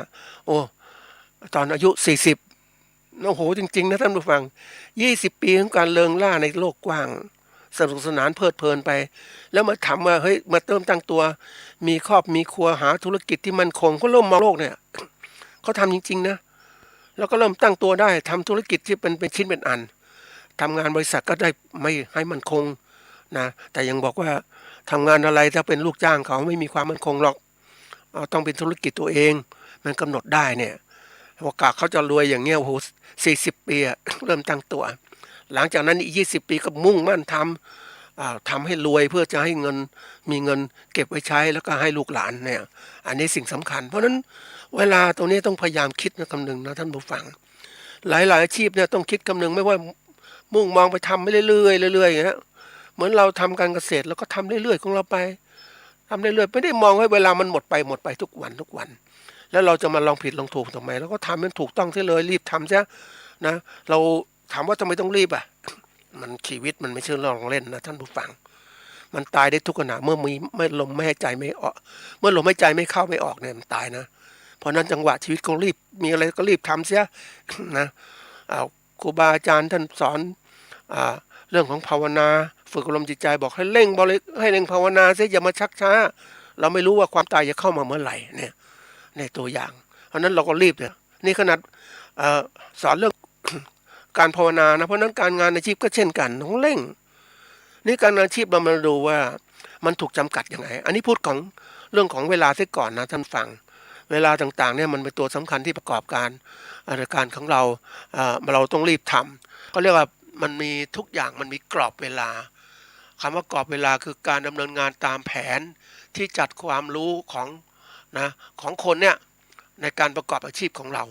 โอ้ตอนอายุ40โอ้โหจริงๆนะท่านผู้ฟัง20 ปีของการเลิงล่าในโลกกว้างสนุกสนานเพลิดเพลินไปแล้วมาถามว่าเฮ้ยมาเริ่มตั้งตัวมีครอบมีครัวหาธุรกิจที่มั่นคงก็เริ่มมองโลกเนี่ยเขาทำจริงๆนะแล้วก็เริ่มตั้งตัวได้ทำธุรกิจที่เป็นชิ้นเป็นอันทำงานบริษัทก็ได้ไม่ให้มั่นคงนะแต่ยังบอกว่าทำงานอะไรถ้าเป็นลูกจ้างเขาไม่มีความมั่นคงหรอกต้องเป็นธุรกิจตัวเองมันกำหนดได้เนี่ยโอกาสเขาจะรวยอย่างเงี้ยโอ้โห40 ปีเริ่มตั้งตัวหลังจากนั้นอีก20 ปีก็มุ่งมั่นทำให้รวยเพื่อจะให้เงินมีเงินเก็บไว้ใช้แล้วก็ให้ลูกหลานเนี่ยอันนี้สิ่งสำคัญเพราะฉะนั้นเวลาตรงนี้ต้องพยายามคิดนะคำนึงนะท่านผู้ฟังหลายอาชีพเนี่ยต้องคิดคำนึงไม่ว่ามุ่งมองไปทำไปเรื่อยๆอย่างเงี้ยเหมือนเราทำการเกษตรแล้วก็ทำเรื่อยๆของเราไปทำเรื่อยๆไม่ได้มองให้เวลามันหมดไปทุกวันแล้วเราจะมาลองผิดลองถูกทำไมแล้วก็ทำมันถูกต้องที่เลยรีบทำซะนะเราถามว่าทำไมต้องรีบมันชีวิตมันไม่ใช่เรื่องเล่นนะท่านผู้ฟังมันตายได้ทุกขณะเมื่อลมไม่หายใจไม่ออกเมื่อลมหายใจไม่เข้าไม่ออกเนี่ยมันตายนะเพราะนั้นจังหวะชีวิตก็รีบมีอะไรก็รีบทำเสียนะครูบาอาจารย์ท่านสอนเรื่องของภาวนาฝึกอารมณ์จิตใจบอกให้เร่งภาวนาเสียอย่ามาชักช้าเราไม่รู้ว่าความตายจะเข้ามาเมื่อไหร่เนี่ยในตัวอย่างเพราะนั้นเราก็รีบเนี่ยนี่ขนาดสอนเรื่องการภาวนานะเพราะนั้นการงานอาชีพก็เช่นกันต้องเร่งนี่การอาชีพเรามาดูว่ามันถูกจำกัดยังไงอันนี้พูดของเรื่องของเวลาเสียก่อนนะท่านฟังเวลาต่างๆเนี่ยมันเป็นตัวสำคัญที่ประกอบการของเราต้องรีบทำก็เรียกว่ามันมีทุกอย่างมันมีกรอบเวลาคำว่ากรอบเวลาคือการดำเนินงานตามแผนที่จัดความรู้ของคนเนี่ยในการประกอบอาชีพของเรา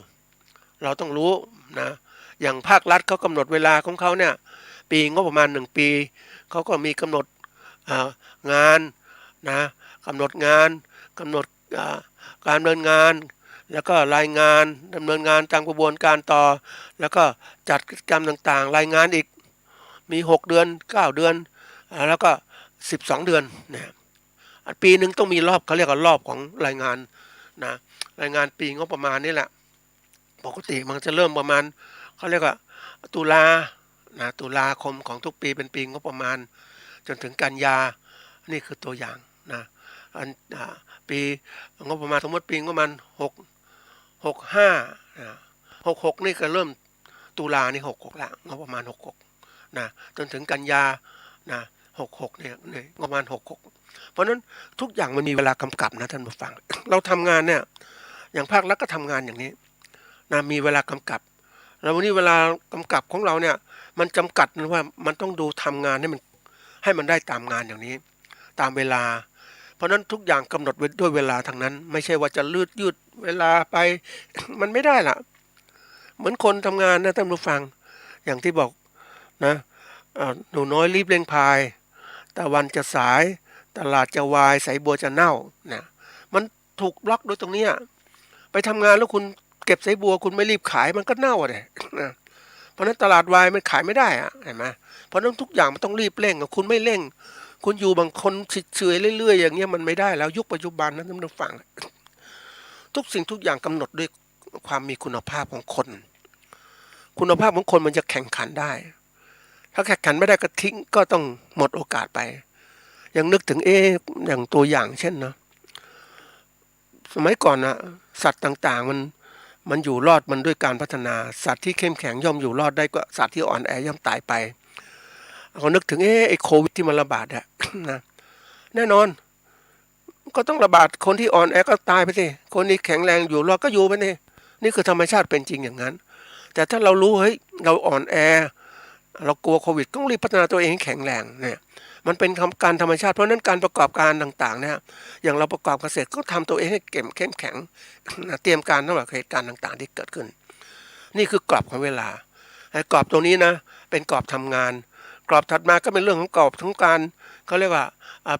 ต้องรู้นะอย่างภาครัฐเขากำหนดเวลาของเขาเนี่ยปีงบประมาณ1 ปีเขาก็มีกำหนดงานนะกำหนดงานกำหนดการดำเนินงานแล้วก็รายงานดำเนินงานตามกระบวนการต่อแล้วก็จัดกิจกรรมต่างๆรายงานอีกมี6 เดือน9 เดือนแล้วก็12 เดือนเนี่ย ปีหนึ่งต้องมีรอบเขาเรียกว่ารอบของรายงานนะรายงานปีงบประมาณนี่แหละปกติมันจะเริ่มประมาณเขาเรียกว่าตุลาคมของทุกปีเป็นปีงบประมาณจนถึงกันยานี่คือตัวอย่างนะปีงบประมาณสมมติปีงบประมาณ65นี่ก็เริ่มตุลานี่66ละงบประมาณ66นะจนถึงกันยานะ66เนี่ยงบประมาณ66เพราะฉะนั้นทุกอย่างมันมีเวลากำกับนะท่านผู้ฟัง เราทำงานเนี่ยอย่างภาครัฐก็ทำงานอย่างนี้นะมีเวลากำกับแล้ววันนี้เวลากำกับของเราเนี่ยมันจำกัดนะว่ามันต้องดูทำงานให้มันได้ตามงานอย่างนี้ตามเวลาเพราะนั้นทุกอย่างกำหนดไว้ด้วยเวลาทั้งนั้นไม่ใช่ว่าจะยืดเวลาไป มันไม่ได้ล่ะเหมือนคนทำงานนะท่านผู้ฟังอย่างที่บอกนะหนูน้อยรีบเร่งพายแต่วันจะสายตลาดจะวายสายบัวจะเน่านะมันถูกบล็อกโดยตรงนี้ไปทำงานแล้วคุณเก็บสายบัวคุณไม่รีบขายมันก็เน่าเลยนะเพราะนั้นตลาดวายมันขายไม่ได้เห็นไหมเพราะนั้นทุกอย่างมันต้องรีบเร่งคุณไม่เร่งคุณอยู่บางคนเฉยๆเรื่อยๆอย่างเงี้ยมันไม่ได้แล้วยุคปัจจุบันนั้นท่านผู้ฟังทุกสิ่งทุกอย่างกำหนดด้วยความมีคุณภาพของคนคุณภาพของคนมันจะแข่งขันได้ถ้าแข่งขันไม่ได้ก็ทิ้งก็ต้องหมดโอกาสไปยังนึกถึงอย่างตัวอย่างเช่นนะสมัยก่อนนะสัตว์ต่างๆมันอยู่รอดมันด้วยการพัฒนาสัตว์ที่เข้มแข็งย่อมอยู่รอดได้กว่าสัตว์ที่อ่อนแอย่อมตายไปเขานึกถึงไอ้โควิดที่มันระบาดนะแน่นอนก็ต้องระบาดคนที่อ่อนแอก็ตายไปสิคนที่แข็งแรงอยู่รอดก็อยู่ไปนี่คือธรรมชาติเป็นจริงอย่างนั้นแต่ถ้าเรารู้เฮ้ยเราอ่อนแอเรากลัวโควิดต้องรีบพัฒนาตัวเองให้แข็งแรงเนี่ยมันเป็นการธรรมชาติเพราะนั้นการประกอบการต่างๆเนี่ยอย่างเราประกอบเกษตรก็ทำตัวเองให้เข้มแข็งเตรียมการสำหรับเหตุการณ์ต่างๆที่เกิดขึ้นนี่คือกรอบของเวลาไอ้กรอบตรงนี้นะเป็นกรอบทำงานกรอบถัดมาก็เป็นเรื่องของกรอบของการเขาเรียกว่า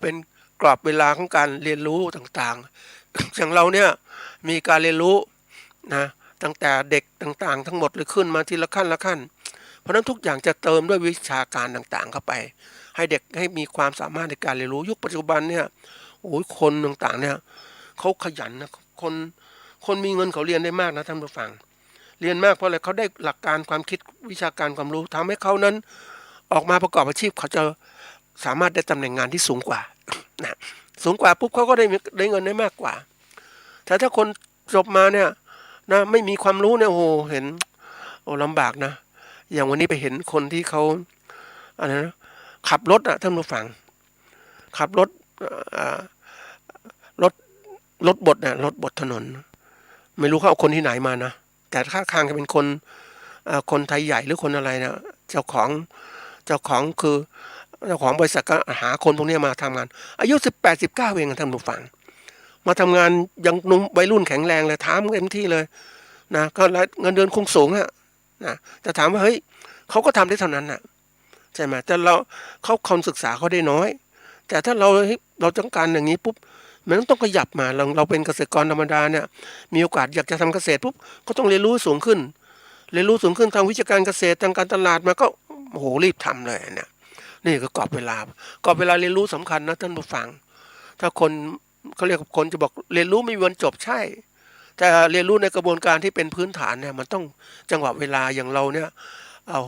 เป็นกรอบเวลาของการเรียนรู้ต่างๆอย่างเราเนี่ยมีการเรียนรู้นะตั้งแต่เด็กต่างๆทั้งหมดเลยขึ้นมาทีละขั้นละขั้นเพราะนั้นทุกอย่างจะเติมด้วยวิชาการต่างๆเข้าไปให้เด็กให้มีความสามารถในการเรียนรู้ยุคปัจจุบันเนี่ยโอ้ยคนต่างๆเนี่ยเขาขยันนะคนมีเงินเขาเรียนได้มากนะท่านผู้ฟังเรียนมากเพราะอะไรเขาได้หลักการความคิดวิชาการความรู้ทำให้เขานั้นออกมาประกอบอาชีพเขาจะสามารถได้ตำแหน่งงานที่สูงกว่านะสูงกว่าปุ๊บเขาก็ได้เงินได้มากกว่าแต่ถ้าคนจบมาเนี่ยนะไม่มีความรู้เนี่ยโอ้โหเห็นลำบากนะอย่างวันนี้ไปเห็นคนที่เขาอะไรนะขับรถท่านผู้ฟังขับรถบดรถบดถนนไม่รู้เขาเอาคนที่ไหนมานะแต่ท่าทางจะเป็นคนไทยใหญ่หรือคนอะไรนะเจ้าของคือเจ้าของบริษัทก็หาคนพวกนี้มาทำงานอายุ18-19เองท่านผู้ฟังมาทำงานยังหนุ่มวัยรุ่นแข็งแรงเลยถามเต็มที่เลยนะก็เงินเดือนคงสูงนะแต่ถามว่าเฮ้ยเขาก็ทำได้เท่านั้นนะใช่ไหมแต่เขาความศึกษาเขาได้น้อยแต่ถ้าเราต้องการอย่างนี้ปุ๊บมันต้องขยับมาเราเป็นเกษตรกรธรรมดาเนี่ยมีโอกาสอยากจะทำเกษตรปุ๊บก็ต้องเรียนรู้สูงขึ้นทางวิชาการเกษตรทางการตลาดมาก็โอ้โหรีบทำเลยเนี่ยนี่ก็กรอบเวลาเรียนรู้สำคัญนะท่านผู้ฟังถ้าคนเขาเรียกคนจะบอกเรียนรู้ไม่มีวันจบใช่แต่เรียนรู้ในกระบวนการที่เป็นพื้นฐานเนี่ยมันต้องจังหวะเวลาอย่างเราเนี่ยเอา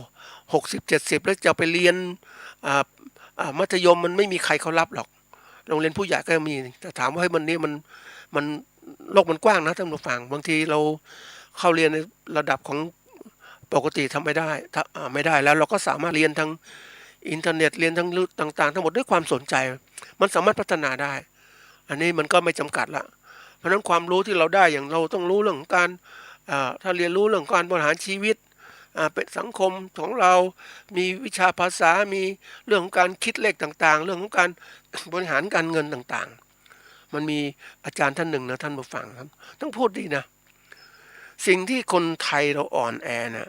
60-70แล้วจะไปเรียนมัธยมมันไม่มีใครเขารับหรอกโรงเรียนผู้ใหญ่ก็มีแต่ถามว่าให้มันนี้มันโลกมันกว้างนะท่านผู้ฟังบางทีเราเข้าเรียนในระดับของปกติทำไม่ได้แล้วเราก็สามารถเรียนทางอินเทอร์เน็ตเรียนทั้งต่างๆทั้งหมดด้วยความสนใจมันสามารถพัฒนาได้อันนี้มันก็ไม่จำกัดละเพราะฉะนั้นความรู้ที่เราได้อย่างเราต้องรู้เรื่องการถ้าเรียนรู้เรื่องการบริหารชีวิตเป็นสังคมของเรามีวิชาภาษามีเรื่องของการคิดเลขต่างๆเรื่องของการบริหารการเงินต่างๆมันมีอาจารย์ท่านหนึ่งนะท่านผู้ฟังครับต้องพูดดีนะสิ่งที่คนไทยเราอ่อนแอนะ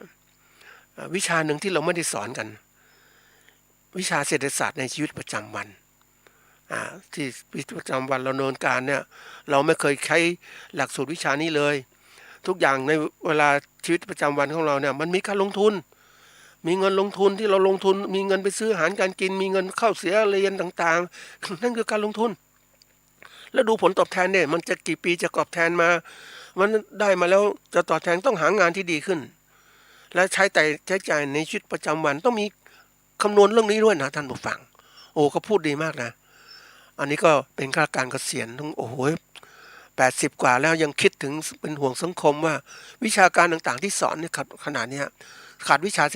วิชาหนึ่งที่เราไม่ได้สอนกันวิชาเศรษฐศาสตร์ในชีวิตประจำวันที่ประจำวันเราดำเนินการเนี่ยเราไม่เคยใช้หลักสูตรวิชานี้เลยทุกอย่างในเวลาชีวิตประจำวันของเราเนี่ยมันมีการลงทุนมีเงินลงทุนที่เราลงทุนมีเงินไปซื้ออาหารการกินมีเงินเข้าเสียเรียนต่างๆนั่นคือการลงทุน แล้วดูผลตอบแทนเนี่ยมันจะกี่ปีจะตอบแทนมามันได้มาแล้วจะตอบแทนต้องหางานที่ดีขึ้นและใช้จ่ายในชีวิตประจำวันต้องมีคำนวณเรื่องนี้ด้วยนะท่านผู้ฟังโอ้ก็พูดดีมากนะอันนี้ก็เป็นข้าราชการเกษียณทั้งโอ้โห80 กว่าแล้วยังคิดถึงเป็นห่วงสังคมว่าวิชาการต่างๆที่สอนเนี่ยครับขนาดนี้ขาดวิชาเ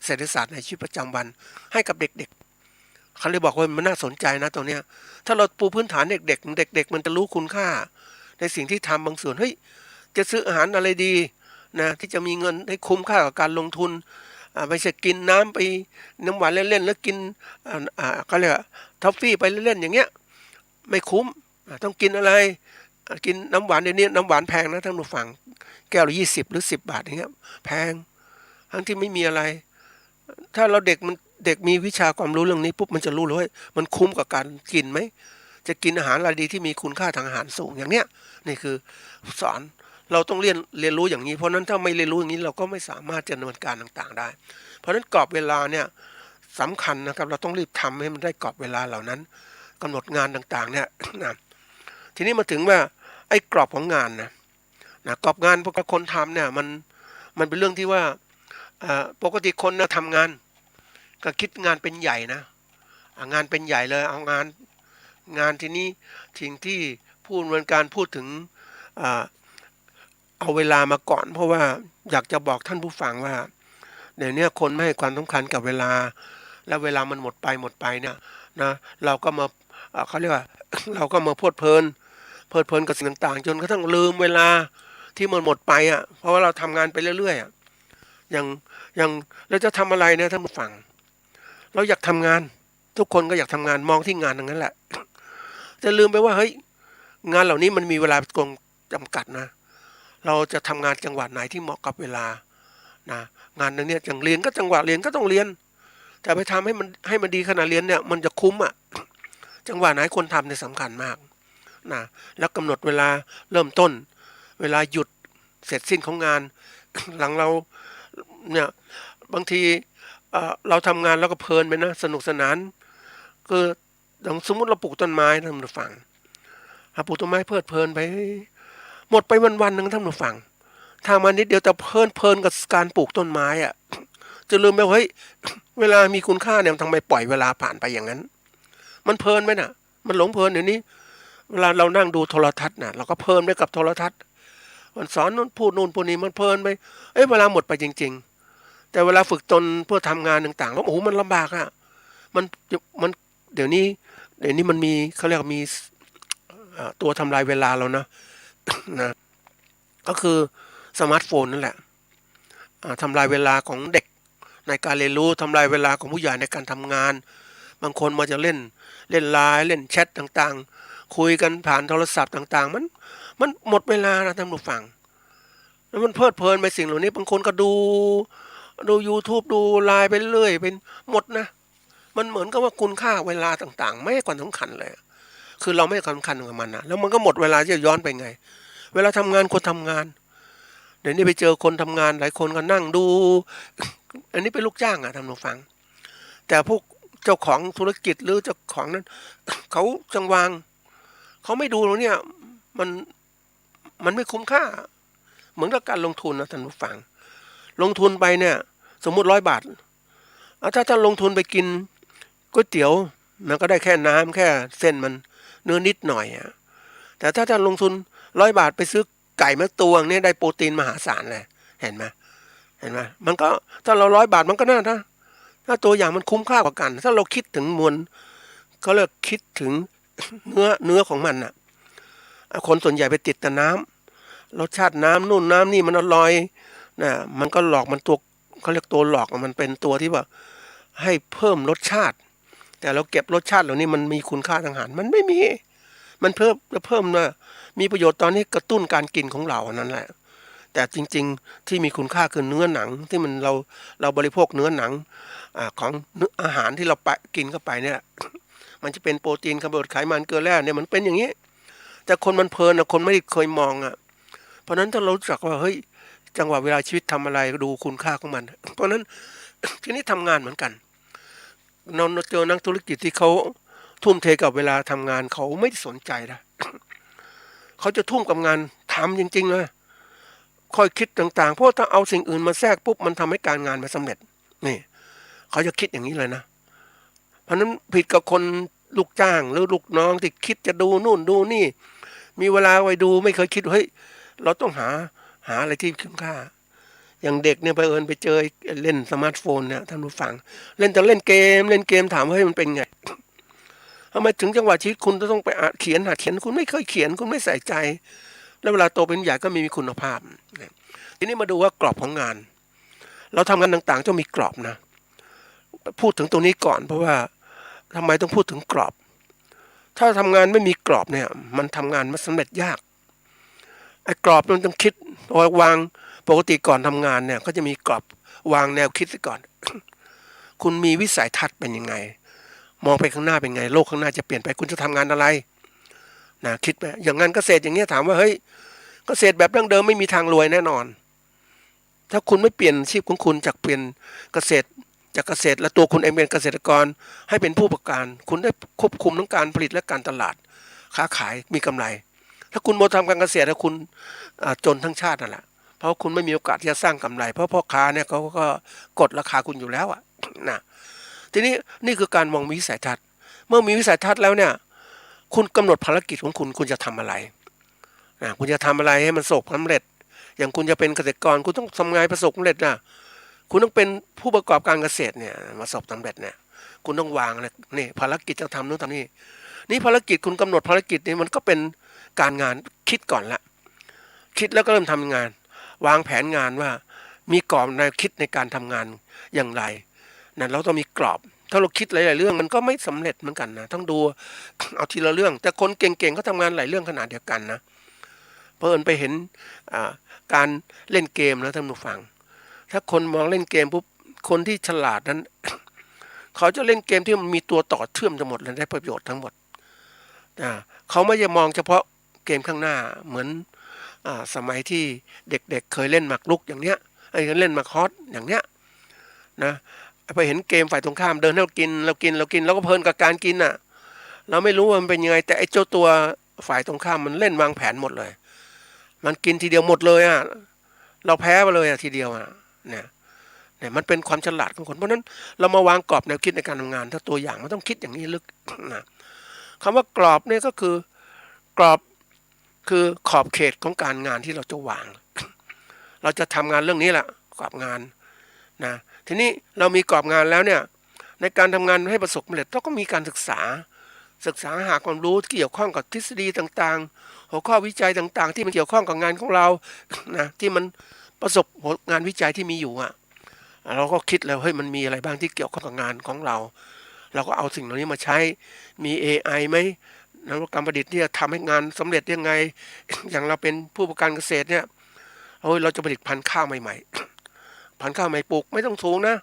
ศรษฐศาสตร์ในชีวิตประจำวันให้กับเด็กๆเขาเลยบอกว่ามันน่าสนใจนะตรงเนี้ยถ้าเราปูพื้นฐานเด็กๆมันจะรู้คุณค่าในสิ่งที่ทำบางส่วนเฮ้ยจะซื้ออาหารอะไรดีนะที่จะมีเงินให้คุ้มค่ากับการลงทุนไม่ใช่กินน้ำไปน้ำหวานเล่นๆแล้วกินก็เรียกท็อฟฟี่ไปเล่นๆอย่างเงี้ยไม่คุ้มต้องกินอะไรกินน้ำหวานเดี๋ยวนี้น้ำหวานแพงนะท่านผู้ฟังแก้วละ20หรือ10 บาทอย่างเงี้ยแพงทั้งที่ไม่มีอะไรถ้าเราเด็กมีวิชาความรู้เรื่องนี้ปุ๊บมันจะรู้เลยว่ามันคุ้มกับการกินไหมจะกินอาหารอะไรดีที่มีคุณค่าทางอาหารสูงอย่างเนี้ยนี่คือสอนเราต้องเรียนรู้อย่างนี้เพราะนั้นถ้าไม่เรียนรู้อย่างนี้เราก็ไม่สามารถจะดำเนินการต่างๆได้เพราะฉะนั้นกรอบเวลาเนี่ยสำคัญนะครับเราต้องรีบทำให้มันได้กรอบเวลาเหล่านั้นกำหนดงานต่างๆเนี่ยนะทีนี้มาถึงว่าไอ้กรอบของงานนะกรอบงานพวกคนทำเนี่ยมันเป็นเรื่องที่ว่าปกติคนนะทำงานก็คิดงานเป็นใหญ่นะงานเป็นใหญ่เลยเอางานที่นี้สิ่งที่พูดเหมือนการพูดถึงเอาเวลามาก่อนเพราะว่าอยากจะบอกท่านผู้ฟังว่าเดี๋ยวนี้คนไม่ให้ความสำคัญกับเวลาแล้วเวลามันหมดไปเนี่ยนะเราก็มาเขาเรียกว่าเราก็มาเพลิดเพลินกับสิ่งต่างๆจนกระทั่งลืมเวลาที่มันหมดไปเพราะว่าเราทำงานไปเรื่อยๆอย่างเราจะทำอะไรเนี่ยท่านผู้ฟังเราอยากทำงานทุกคนก็อยากทำงานมองที่งานอย่างนั้นแหละจะลืมไปว่าเฮ้ยงานเหล่านี้มันมีเวลาจำกัดนะเราจะทำงานจังหวะไหนที่เหมาะกับเวลานะงานนั้นเนี่ยอย่างเรียนก็จังหวะเรียนก็ต้องเรียนแต่ไปทำให้มันดีขนาดเรียนเนี่ยมันจะคุ้มจังหวะไหนคนทำเนี่ยสำคัญมากนะแล้วกำหนดเวลาเริ่มต้นเวลาหยุดเสร็จสิ้นของงาน หลังเราเนี่ยบางทีเราทำงานแล้วก็เพลินไปนะสนุกสนานคืออย่างสมมติเราปลูกต้นไม้ท่านผู้ฟังปลูกต้นไม้เพลิดเพลินไปหมดไปวันๆนึงท่านผู้ฟังทางมานิดเดียวแต่เพลินกับการปลูกต้นไม้จะลืมไปเฮ้ยเวลามีคุณค่าเนี่ยทำไมปล่อยเวลาผ่านไปอย่างนั้นมันเพลินไหมน่ะมันหลงเพลินเดี๋ยวนี้เวลาเรานั่งดูโทรทัศน์น่ะเราก็เพลินไปกับโทรทัศน์มันสอนนู่นพูดนี้มันเพลินไปเวลาหมดไปจริงๆแต่เวลาฝึกตนเพื่อทำงานต่างๆแล้วโอ้โหมันลำบากมันเดี๋ยวนี้มันมีเขาเรียกมีตัวทำลายเวลาเรานะก็คือสมาร์ทโฟนนั่นแหละทำลายเวลาของเด็กในการเรียนรู้ทำลายเวลาของผู้ใหญ่ในการทำงานบางคนมาจะเล่นไลน์เล่นแชทต่างๆคุยกันผ่านโทรศัพท์ต่างๆมันหมดเวลานะท่านผู้ฟังแล้วมันเพลิดเพลินไปสิ่งเหล่านี้บางคนก็ดู YouTube ดูไลน์ไปเรื่อยเป็นหมดนะมันเหมือนกับว่าคุณค่าเวลาต่างๆไม่ให้ความสำคัญเลยคือเราไม่ให้ความสำคัญกับมันนะแล้วมันก็หมดเวลาจะย้อนไปไงเวลาทำงานคนทำงานเดี๋ยวนี้ไปเจอคนทำงานหลายคนก็นั่งดูอันนี้เป็นลูกจ้างท่านผู้ฟังแต่พวกเจ้าของธุรกิจหรือเจ้าของนั้นเขาจังวางเขาไม่ดูตรงนี้มันไม่คุ้มค่าเหมือนกับการลงทุนนะท่านผู้ฟังลงทุนไปเนี่ยสมมุติ100 บาทถ้าท่านลงทุนไปกินก๋วยเตี๋ยวมันก็ได้แค่น้ำแค่เส้นมันเนื้อนิดหน่อยแต่ถ้าท่านลงทุน100 บาทไปซื้อไก่มาตัวเนี่ยได้โปรตีนมหาศาลเลยเห็นไหมมันก็ถ้าเรา100 บาทมันก็น่านะถ้าตัวอย่างมันคุ้มค่ากว่ากันถ้าเราคิดถึงมวลเขาเรียกคิดถึงเนื้อของมันคนส่วนใหญ่ไปติดแต่น้ำรสชาติน้ำนู่นน้ำนี่มันอร่อยนะมันก็หลอกมันตัวเขาเรียกตัวหลอกมันเป็นตัวที่ว่าให้เพิ่มรสชาติแต่เราเก็บรสชาติเหล่านี้มันมีคุณค่าทางอาหารมันไม่มีมันเพิ่มนะมีประโยชน์ตอนนี้กระตุ้นการกินของเรานั่นแหละแต่จริงๆที่มีคุณค่าคือเนื้อหนังที่มันเราบริโภคเนื้อหนังของอาหารที่เรากินเข้าไปเนี่ยมันจะเป็นโปรตีนคาร์โบไขมันเกลือแร่เนี่ยมันเป็นอย่างนี้แต่คนมันเพลินคนไม่เคยมองเพราะนั้นถ้าเรารู้จักว่าเฮ้ยจังหวะเวลาชีวิตทำอะไรดูคุณค่าของมันเพราะนั้นทีนี้ทำงานเหมือนกันเราเจอนักธุรกิจที่เขา ทุ่มเทกับเวลาทำงานเขาไม่สนใจนะ เขาจะทุ่มกับงานทำจริงๆเลยค่อยคิดต่างๆเพราะถ้าเอาสิ่งอื่นมาแทรกปุ๊บมันทำให้การงานไม่สำเร็จนี่เขาจะคิดอย่างนี้เลยนะเพราะนั้นผิดกับคนลูกจ้างหรือลูกน้องที่คิดจะดูนู่นดูนี่มีเวลาไว้ดูไม่เคยคิดเฮ้ยเราต้องหาอะไรที่คุ้มค่าอย่างเด็กเนี่ยไปเจอเล่นสมาร์ทโฟนเนี่ยท่านผู้ฟังเล่นเล่นเกมถามว่าเฮ้ยมันเป็นไงทำไมถึงจังหวะชีวิตคุณต้องไปหัดเขียนคุณไม่เคยเขียนคุณไม่ใส่ใจแล้วเวลาโตเป็นใหญ่ก็มีคุณภาพทีนี้มาดูว่ากรอบของงานเราทำงานต่างๆต้องมีกรอบนะพูดถึงตรงนี้ก่อนเพราะว่าทำไมต้องพูดถึงกรอบถ้าทำงานไม่มีกรอบเนี่ยมันทำงานมันสำเร็จยากไอ้กรอบมันต้องคิดวางปกติก่อนทำงานเนี่ยก็จะมีกรอบวางแนวคิดก่อน คุณมีวิสัยทัศน์เป็นยังไงมองไปข้างหน้าเป็นไงโลกข้างหน้าจะเปลี่ยนไปคุณจะทำงานอะไรนะคิดไหมอย่างงานเกษตรอย่างเงี้ยถามว่าเฮ้ยเกษตรแบบดั้งเดิมไม่มีทางรวยแน่นอนถ้าคุณไม่เปลี่ยนอาชีพของคุณจากเปลี่ยนเกษตรจากเกษตรและตัวคุณเองเป็นเกษตรกรให้เป็นผู้ประกันคุณได้ควบคุมทั้งการผลิตและการตลาดค้าขายมีกำไรถ้าคุณโมทำการเกษตรแล้วคุณจนทั้งชาตินั่นแหละเพราะคุณไม่มีโอกาสที่จะสร้างกำไรเพราะพ่อค้าเนี่ยเขาก็กดราคาคุณอยู่แล้วนะทีนี้นี่คือการมองมีวิสัยทัศน์เมื่อมีวิสัยทัศน์แล้วเนี่ยคุณกำหนดภารกิจของคุณจะทำอะไรนะคุณจะทำอะไรให้มันประสบความสำเร็จอย่างคุณจะเป็นเกษตรกรคุณต้องทำไงประสบความสำเร็จนะคุณต้องเป็นผู้ประกอบการเกษตรเนี่ยประสบความสำเร็จเนี่ยคุณต้องวางเลยนี่ภารกิจจะทำนู่นทำนี่ภารกิจคุณกำหนดภารกิจนี่มันก็เป็นการงานคิดก่อนละคิดแล้วก็เริ่มทำงานวางแผนงานว่ามีกรอบแนวคิดในการทำงานอย่างไรนั่นเราต้องมีกรอบถ้าเราคิดหลายๆเรื่องมันก็ไม่สำเร็จเหมือนกันนะต้องดูเอาทีละเรื่องแต่คนเก่งๆก็ทำงานหลายเรื่องขนาดเดียวกันนะเพิ่นไปเห็นการเล่นเกมนะท่านผู้ฟังถ้าคนมองเล่นเกมปุ๊บคนที่ฉลาดนั้น เขาจะเล่นเกมที่มันมีตัวต่อเชื่อมทั้งหมดและได้ประโยชน์ทั้งหมดเขาไม่จะมองเฉพาะเกมข้างหน้าเหมือนสมัยที่เด็กๆเคยเล่นหมากรุกอย่างเนี้ยเล่นหมากฮอตอย่างเนี้ยนะไปเห็นเกมฝ่ายตรงข้ามเดินให้เรากินแล้วก็เพลินกับการกินน่ะเราไม่รู้ว่ามันเป็นยังไงแต่ไอ้เจ้าตัวฝ่ายตรงข้ามมันเล่นวางแผนหมดเลยมันกินทีเดียวหมดเลยเราแพ้ไปเลยทีเดียวเนี่ยมันเป็นความฉลาดของคนเพราะนั้นเรามาวางกรอบแนวคิดในการทำงานถ้าตัวอย่างมันต้องคิดอย่างนี้ลึกนะคำว่ากรอบเนี่ยก็คือกรอบคือขอบเขตของการงานที่เราจะวางเราจะทำงานเรื่องนี้แหละกรอบงานนะทีนี้เรามีกรอบงานแล้วเนี่ยในการทำงานให้ประสบความสำเร็จเราก็มีการศึกษาหาความรู้ที่เกี่ยวข้องกับทฤษฎีต่างๆหัวข้อวิจัยต่างๆที่มันเกี่ยวข้องกับงานของเรานะที่มันประสบงานวิจัยที่มีอยู่เราก็คิดแล้วเฮ้ยมันมีอะไรบ้างที่เกี่ยวข้องกับงานของเราก็เอาสิ่งเหล่านี้มาใช้มี AI ไหมนวัตกรรมประดิษฐ์ที่จะทำให้งานสำเร็จยังไง อย่างเราเป็นผู้ประกอบการเกษตรเนี่ยเราจะผลิตพันธุ์ข้าวใหม่ๆพันธุ์ข้าวใหม่ปลูกไม่ต้องสูงนะ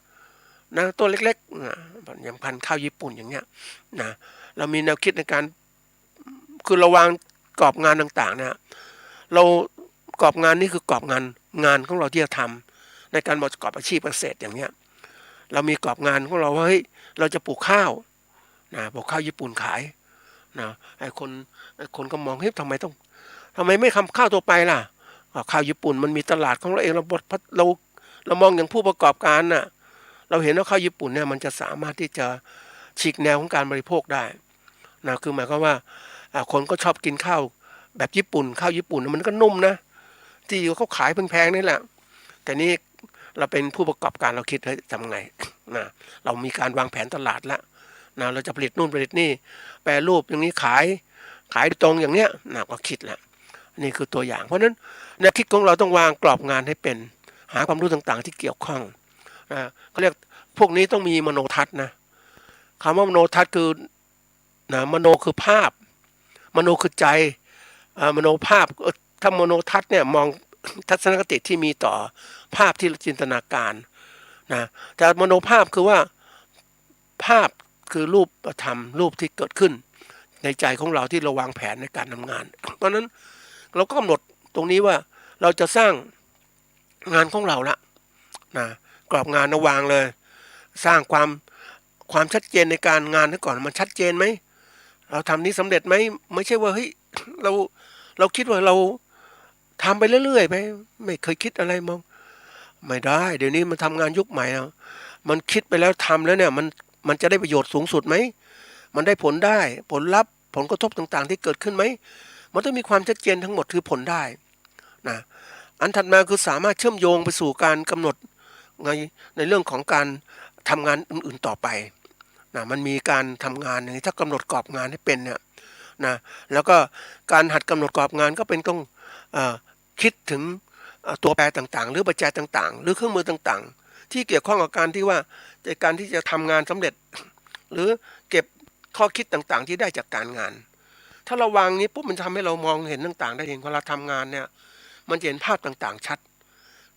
ต้นเล็กๆอย่างพันธุ์ข้าวญี่ปุ่นอย่างเงี้ยนะเรามีแนวคิดในการคือเราวางกรอบงานต่างๆนะเรากรอบงานนี่คือกรอบงานของเราที่จะทำในการประกอบอาชีพเกษตรอย่างเนี้ยเรามีกรอบงานของเราว่าเฮ้ยเราจะปลูกข้าวปลูกข้าวญี่ปุ่นขายไอ้คนก็มองเฮ้ยทำไมไม่ทำข้าวตัวไปล่ะข้าวญี่ปุ่นมันมีตลาดของเราเองเรามองอย่างผู้ประกอบการเราเห็นว่าข้าวญี่ปุ่นเนี่ยมันจะสามารถที่จะฉีกแนวของการบริโภคได้คือหมายความว่าคนก็ชอบกินข้าวแบบญี่ปุ่นข้าวญี่ปุ่นมันก็นุ่มนะที่เขาขายแพงๆนี่แหละแต่นี่เราเป็นผู้ประกอบการเราคิดให้ทำไงเรามีการวางแผนตลาดแล้วเราจะผลิตนู่นผลิตนี่แปรรูปอย่างนี้ขายตรงอย่างเนี้ยก็คิดแล้วนี่คือตัวอย่างเพราะฉะนั้นแนวคิดของเราต้องวางกรอบงานให้เป็นหาความรู้ต่างๆที่เกี่ยวข้องเขาเรียกพวกนี้ต้องมีมโนทัศน์นะคำว่ามโนทัศน์คือมโนคือภาพมโนคือใจมโนภาพถ้ามโนทัศน์เนี่ยมองทัศนคติที่มีต่อภาพที่จินตนาการแต่มโนภาพคือว่าภาพคือรูปธรรมรูปที่เกิดขึ้นในใจของเราที่เราวางแผนในการทำงานเพราะนั้นเราก็กำหนดตรงนี้ว่าเราจะสร้างงานของเราละกรอบงานวางเลยสร้างความชัดเจนในการงานก่อนมันชัดเจนไหม เราทำนี้สำเร็จไหมไม่ใช่ว่าเฮ้ยเราคิดว่าเราทำไปเรื่อยๆไปไม่เคยคิดอะไรมองไม่ได้เดี๋ยวนี้มันทำงานยุคใหม่แล้วมันคิดไปแล้วทำแล้วเนี่ยมันจะได้ประโยชน์สูงสุดไหมมันได้ผลได้ผลลัพธ์ผลกระทบต่างๆที่เกิดขึ้นไหมมันต้องมีความชัดเจนทั้งหมดคือผลได้นะอันถัดมาคือสามารถเชื่อมโยงไปสู่การกำหนดในเรื่องของการทำงานอื่นๆต่อไปนะมันมีการทำงานอย่างนี้ถ้ากำหนดกรอบงานให้เป็นเนี่ยนะแล้วก็การหัดกำหนดกรอบงานก็เป็นต้องคิดถึงตัวแปรต่างๆหรือปัจจัยต่างๆหรือเครื่องมือต่างๆที่เกี่ยวข้องกับการที่ว่าในการที่จะทำงานสำเร็จหรือเก็บข้อคิดต่างๆที่ได้จากการงานถ้าเราวางนี้ปุ๊บมันทำให้เรามองเห็นต่างๆได้เองเวลาทำงานเนี่ยมันจะเห็นภาพต่างๆชัด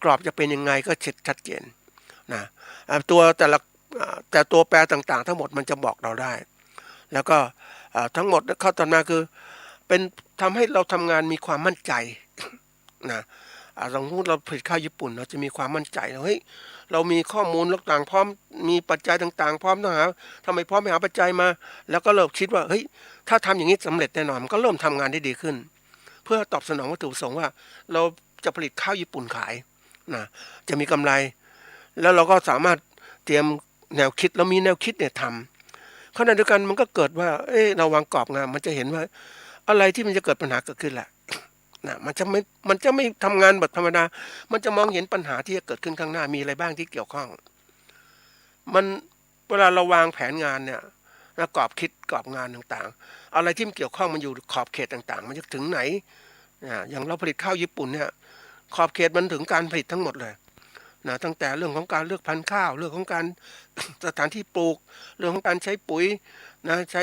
กรอบจะเป็นยังไงก็ชัดเจนนะแต่ตัวแปรต่างๆทั้งหมดมันจะบอกเราได้แล้วก็ทั้งหมดเข้าต่อมาคือเป็นทำให้เราทำงานมีความมั่นใจนะสมมติเราผลิตข้าวญี่ปุ่นเราจะมีความมั่นใจเฮ้ยเรามีข้อมูลต่างๆพร้อมมีปัจจัยต่างๆพร้อมต้องหาทำไมพร้อมไปหาปัจจัยมาแล้วก็เริ่มคิดว่าเฮ้ยถ้าทำอย่างนี้สำเร็จแน่นอนมันก็เริ่มทำงานได้ดีขึ้นเพื่อตอบสนองวัตถุประสงค์ว่าเราจะผลิตข้าวญี่ปุ่นขายนะจะมีกำไรแล้วเราก็สามารถเตรียมแนวคิดเรามีแนวคิดเนี่ยทำขณะเดียวกันมันก็เกิดว่าเราวางกรอบงานมันจะเห็นว่าอะไรที่มันจะเกิดปัญหาเกิดขึ้นแหละนะมันจะไม่ทำงานแบบธรรมดามันจะมองเห็นปัญหาที่จะเกิดขึ้นข้างหน้ามีอะไรบ้างที่เกี่ยวข้องมันเวลาเราวางแผนงานเนี่ยแล้วกรอบคิดกรอบงานต่างๆอะไรที่มันเกี่ยวข้องมันอยู่ขอบเขตต่างๆมันจะถึงไหนอย่างเราผลิตข้าวญี่ปุ่นเนี่ยขอบเขตมันถึงการผลิตทั้งหมดเลยนะตั้งแต่เรื่องของการเลือกพันธุ์ข้าวเรื่องของการสถานที่ปลูกเรื่องของการใช้ปุ๋ยนะใช้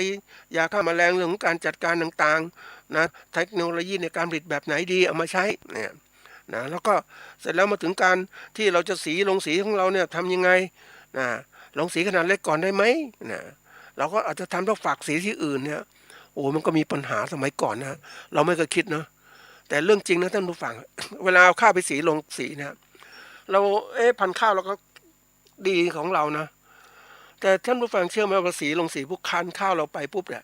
ยาฆ่าแมลงเรื่องของการจัดการต่างๆนะเทคโนโลยีในการผลิตแบบไหนดีเอามาใช้เนี่ยนะแล้วก็เสร็จแล้วมาถึงการที่เราจะลงสีของเราเนี่ยทำยังไงนะลงสีขนาดเล็กก่อนได้ไหมนะเราก็อาจจะทำต้องฝากสีที่อื่นเนี่ยโอ้มันก็มีปัญหาสมัยก่อนนะเราไม่เคยคิดนะแต่เรื่องจริงนะท่านผู้ฟัง เวลาเอาข้าวไปลงสีนะเราพันธุ์ข้าวเราก็ดีของเรานะแต่ท่านผู้ฟังเชื่อไหมว่าลงสีพวกคั้นข้าวเราไปปุ๊บเนี่ย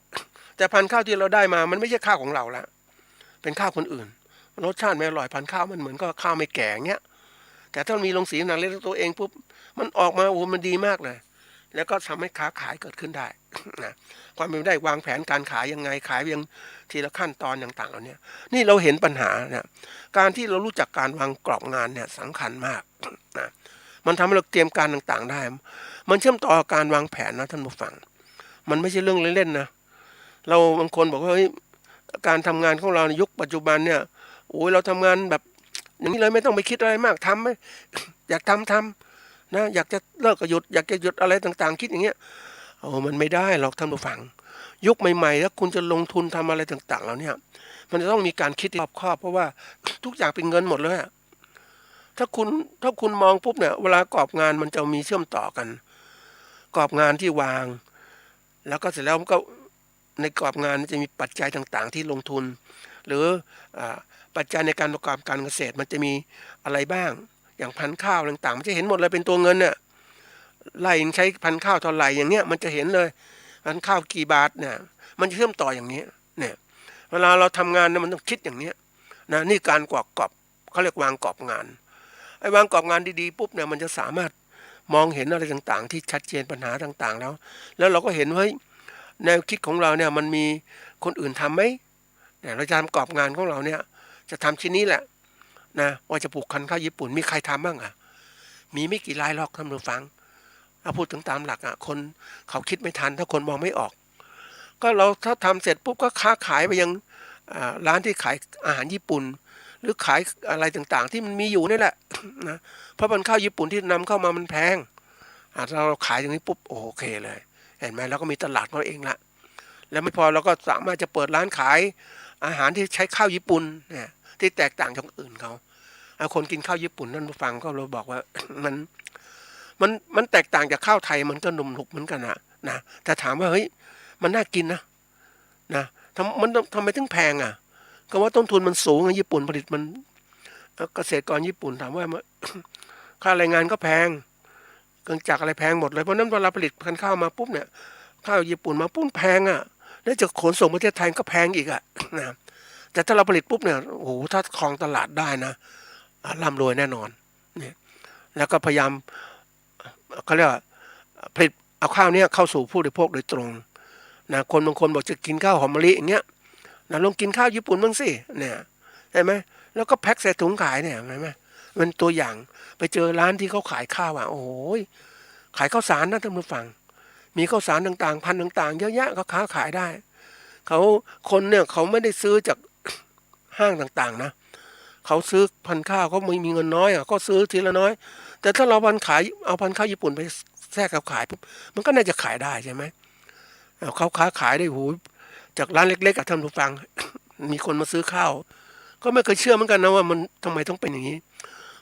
แต่พันธุ์ข้าวที่เราได้มามันไม่ใช่ข้าวของเราละเป็นข้าวคนอื่นรสชาติไม่อร่อยพันธุ์ข้าวมันเหมือนก็ข้าวไม่แก่เงี้ยแต่ถ้ามีลงสีหนังเล็กตัวเองปุ๊บมันออกมาโอ้มันดีมากเลยแล้วก็ทำให้ค้าขายเกิดขึ้นได้นะความเป็นได้วางแผนการขายยังไงขายเพียงทีละขั้นตอนต่างๆเหล่านี้นี่เราเห็นปัญหาเนี่ยการที่เรารู้จักการวางกรอบงานเนี่ยสำคัญมากนะมันทำให้เราเตรียมการต่างๆได้มันเชื่อมต่อการวางแผนนะท่านผู้ฟังมันไม่ใช่เรื่องเล่นๆนะเราบางคนบอกว่าเฮ้ยการทำงานของเราในยุคปัจจุบันเนี่ยโอ้ยเราทำงานแบบอย่างนี้เลยไม่ต้องไปคิดอะไรมากทำไหมอยากทำนะอยากจะเลิกก็หยุดอยากจะหยุดอะไรต่างๆคิดอย่างเงี้ยโอ้มันไม่ได้หรอกท่านผู้ฟังยุคใหม่ๆแล้วคุณจะลงทุนทำอะไรต่างๆแล้วเนี่ยมันจะต้องมีการคิดรอบคอบเพราะว่าทุกอย่างเป็นเงินหมดเลยถ้าคุณมองปุ๊บเนี่ยเวลากรอบงานมันจะมีเชื่อมต่อกันกรอบงานที่วางแล้วก็เสร็จแล้วมันก็ในกรอบงานจะมีปัจจัยต่างๆที่ลงทุนหรือปัจจัยในการประกอบการเกษตรมันจะมีอะไรบ้างอย่างพันธุ์ข้าวต่างๆมันจะเห็นหมดเลยเป็นตัวเงินเนี่ยไร่ใช้พันธุ์ข้าวเท่าไหร่อย่างเนี้ยมันจะเห็นเลยพันธุ์ข้าวกี่บาทเนี่ยมันจะเชื่อมต่ออย่างนี้เนี่ยเวลาเราทำงานเนี่ยมันต้องคิดอย่างนี้นะนี่การกรอบเขาเรียกวางกรอบงานไอ้วางกรอบงานดีๆปุ๊บเนี่ยมันจะสามารถมองเห็นอะไรต่างๆที่ชัดเจนปัญหาต่างๆแล้วเราก็เห็นว่าแนวคิดของเราเนี่ยมันมีคนอื่นทำไหมเนี่ยเราจะทำกรอบงานของเราเนี่ยจะทำชิ้นนี้แหละนะว่าจะปลูกพันธุ์ข้าวญี่ปุ่นมีใครทำบ้างมีไม่กี่รายหรอกท่านผู้ฟังเอาพูดถึงตามหลักคนเขาคิดไม่ทันถ้าคนมองไม่ออกก็เราถ้าทำเสร็จปุ๊บก็ค้าขายไปยังร้านที่ขายอาหารญี่ปุ่นหรือขายอะไรต่างๆที่มันมีอยู่นี่แหละนะเพราะพันธุ์ข้าวญี่ปุ่นที่นำเข้ามามันแพงเราขายอย่างนี้ปุ๊บโอเคเลยเห็นไหมเราก็มีตลาดของเราเองละแล้วไม่พอเราก็สามารถจะเปิดร้านขายอาหารที่ใช้ข้าวญี่ปุ่นเนี่ยที่แตกต่างจากอื่นเขาคนกินข้าวญี่ปุ่นนั่นผู้ฟังก็เราบอกว่ามันแตกต่างจากข้าวไทยมันก็หนุ่มหนุกเหมือนกันนะแต่ถามว่าเฮ้ยมันน่ากินนะทำไมถึงแพงก็ว่าต้นทุนมันสูงญี่ปุ่นผลิตมันเกษตรกรญี่ปุ่นถามว่าค่าแรงงานก็แพงเครื่องจักรอะไรแพงหมดเลยเพราะนั้นเวลาผลิตพันธุ์ข้าวมาปุ๊บเนี่ยข้าวญี่ปุ่นมาปุ๊บแพง แล้วจะขนส่งประเทศไทยก็แพงอีกอะนะแต่ถ้าเราผลิตปุ๊บเนี่ยโอ้โหถ้าครองตลาดได้นะร่ำรวยแน่นอนเนี่ยแล้วก็พยายามเขาเรียกว่าผลิตเอาข้าวเนี่ยเข้าสู่ผู้บริโภคโดยตรงนะคนบางคนบอกจะกินข้าวหอมมะลิอย่างเงี้ยนะลองกินข้าวญี่ปุ่นบ้างสิเนี่ยใช่ไหมแล้วก็แพ็คใส่ถุงขายเนี่ยเห็นไหมมันตัวอย่างไปเจอร้านที่เขาขายข้าวอ่ะโอ้โหขายข้าวสารนะท่านผู้ฟังมีข้าวสารต่างๆพันธุ์ต่างๆเยอะแยะก็ค้าขายได้เขาคนเนี่ยเขาไม่ได้ซื้อจากห้างต่างๆนะเขาซื้อพันธุ์ข้าวเขาไม่มีเงินน้อยอ่ะก็ซื้อทีละน้อยแต่ถ้าเราพันธุ์ข้าวญี่ปุ่นไปแทรกกับขายปุ๊บมันก็น่าจะขายได้ใช่ไหมเขาค้าขายได้หูจากร้านเล็กๆกับท่านผู้ฟัง มีคนมาซื้อข้าวก็ไม่เคยเชื่อเหมือนกันนะว่ามันทำไมต้องเป็นอย่างนี้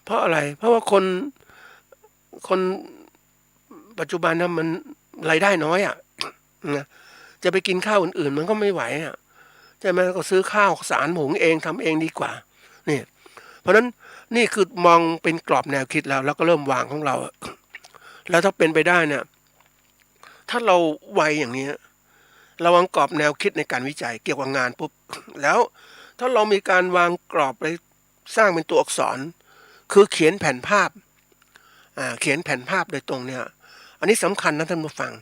เพราะอะไรเพราะว่าคนปัจจุบันนะมันรายได้น้อยอ่ะนะจะไปกินข้าวอื่นๆมันก็ไม่ไหวอ่ะใช่ไหมก็ซื้อข้าวสารหุงเองทำเองดีกว่านี่เพราะฉะนั้นนี่คือมองเป็นกรอบแนวคิดแล้วก็เริ่มวางของเราแล้วถ้าเป็นไปได้เนี่ยถ้าเราไวอย่างนี้เราวางกรอบแนวคิดในการวิจัยเกี่ยวกับงานปุ๊บแล้วถ้าเรามีการวางกรอบไปสร้างเป็นตัวอักษรคือเขียนแผ่นภาพเขียนแผ่นภาพโดยตรงเนี่ยอันนี้สำคัญนะท่านผู้ฟัง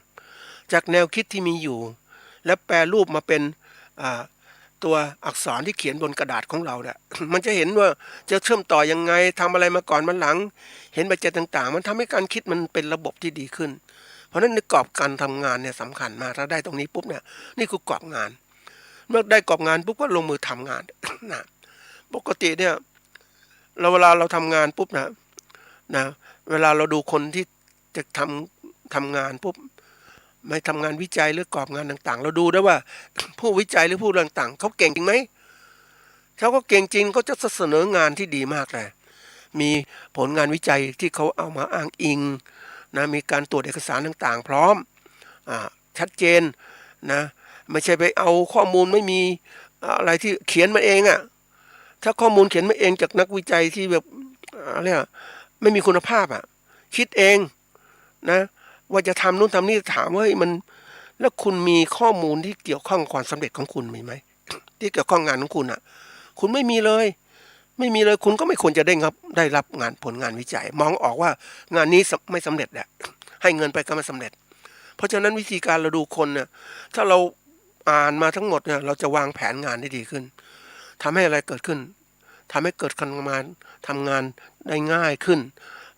จากแนวคิดที่มีอยู่และแปลรูปมาเป็นตัวอักษรที่เขียนบนกระดาษของเราเนี่ย มันจะเห็นว่าจะเชื่อมต่อยังไงทำอะไรมาก่อนมาหลังเห็นปัจจัยต่างๆมันทำให้การคิดมันเป็นระบบที่ดีขึ้นเพราะฉะนั้นในกรอบการทำงานเนี่ยสำคัญมากถ้าได้ตรงนี้ปุ๊บเนี่ยนี่คือกรอบงานเมื่อได้กรอบงานปุ๊บก็ลงมือทำงาน นะปกติเนี่ยเวลาเราทำงานปุ๊บนะเวลาเราดูคนที่จะทำงานปุ๊บไม่ทำงานวิจัยหรือกรอบงานต่างๆเราดูได้ว่าผู้วิจัยหรือผู้ต่างๆเขาเก่งจริงไหมเขาก็เก่งจริงเขาจะเสนองานที่ดีมากเลยมีผลงานวิจัยที่เขาเอามาอ้างอิงนะมีการตรวจเอกสารต่างๆพร้อมชัดเจนนะไม่ใช่ไปเอาข้อมูลไม่มีอะไรที่เขียนมาเองอ่ะถ้าข้อมูลเขียนมาเองจากนักวิจัยที่แบบอะไรอ่ะไม่มีคุณภาพอ่ะคิดเองนะว่าจะทำนู่นทำนี่ถามว่ามันแล้วคุณมีข้อมูลที่เกี่ยวข้องกับความสำเร็จของคุณมีไหมที่เกี่ยวข้องงานของคุณอ่ะคุณไม่มีเลยคุณก็ไม่ควรจะได้รับงานผลงานวิจัยมองออกว่างานนี้ไม่สำเร็จแหละให้เงินไปก็ไม่สำเร็จเพราะฉะนั้นวิธีการเราดูคนเนี่ยถ้าเราอ่านมาทั้งหมดเนี่ยเราจะวางแผนงานได้ดีขึ้นทำให้อะไรเกิดขึ้นทำให้เกิดการทำงานได้ง่ายขึ้น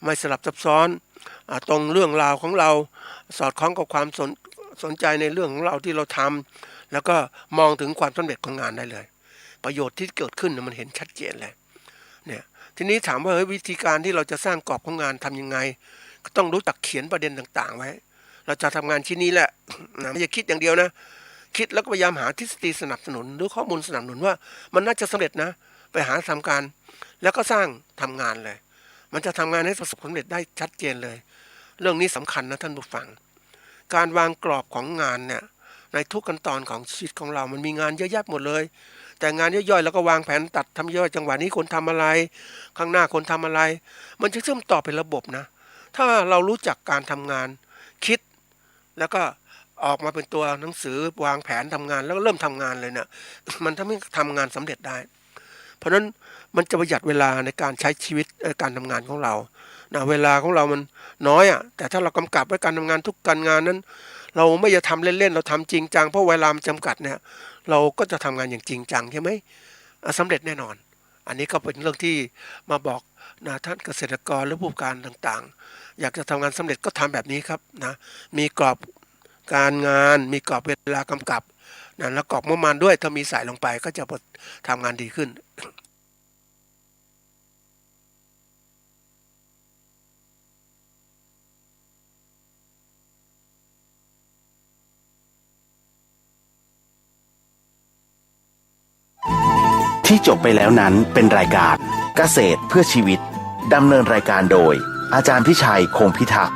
ไม่สลับซับซ้อนตรงเรื่องราวของเราสอดคล้องกับความสนใจในเรื่องของเราที่เราทำแล้วก็มองถึงความสำเร็จของงานได้เลยประโยชน์ที่เกิดขึ้นมันเห็นชัดเจนเลยเนี่ยทีนี้ถามว่าวิธีการที่เราจะสร้างกรอบของงานทำยังไงก็ต้องรู้จักเขียนประเด็นต่างๆไว้เราจะทำงานชิ้นนี้แหละนะไม่ใช่คิดอย่างเดียวนะคิดแล้วก็พยายามหาทฤษฎีสนับสนุนหรือข้อมูลสนับสนุนว่ามันน่าจะสำเร็จนะไปหาทำการแล้วก็สร้างทำงานเลยมันจะทำงานให้ประสบความสำเร็จได้ชัดเจนเลยเรื่องนี้สำคัญนะท่านผู้ฟังการวางกรอบของงานเนี่ยในทุกขั้นตอนของชีวิตของเรามันมีงานเยอะแยะหมดเลยแต่งานย่อยๆแล้วก็วางแผนตัดทำย่อยจังหวะนี้คนทำอะไรข้างหน้าคนทำอะไรมันจะเชื่อมต่อเป็นระบบนะถ้าเรารู้จักการทำงานคิดแล้วก็ออกมาเป็นตัวหนังสือวางแผนทำงานแล้วก็เริ่มทำงานเลยเนี่ยมันทำให้ทำงานสำเร็จได้เพราะฉะนั้นมันจะประหยัดเวลาในการใช้ชีวิตการทำงานของเรานะเวลาของเรามันน้อยอ่ะแต่ถ้าเรากำกับไว้การทำงานทุกการงานนั้นเราไม่จะทำเล่นๆเราทำจริงจังเพราะเวลามันจำกัดเนี่ยเราก็จะทำงานอย่างจริงจังใช่ไหมสำเร็จแน่นอนอันนี้ก็เป็นเรื่องที่มาบอกนะท่านเกษตรกรหรือผู้การต่างๆอยากจะทำงานสำเร็จก็ทำแบบนี้ครับนะมีกรอบการงานมีกรอบเวลากำกับนะแล้วกรอบงบประมาณด้วยถ้ามีใส่ลงไปก็จะทำงานดีขึ้นที่จบไปแล้วนั้นเป็นรายการเกษตรเพื่อชีวิตดำเนินรายการโดยอาจารย์พิชัยคงพิทักษ์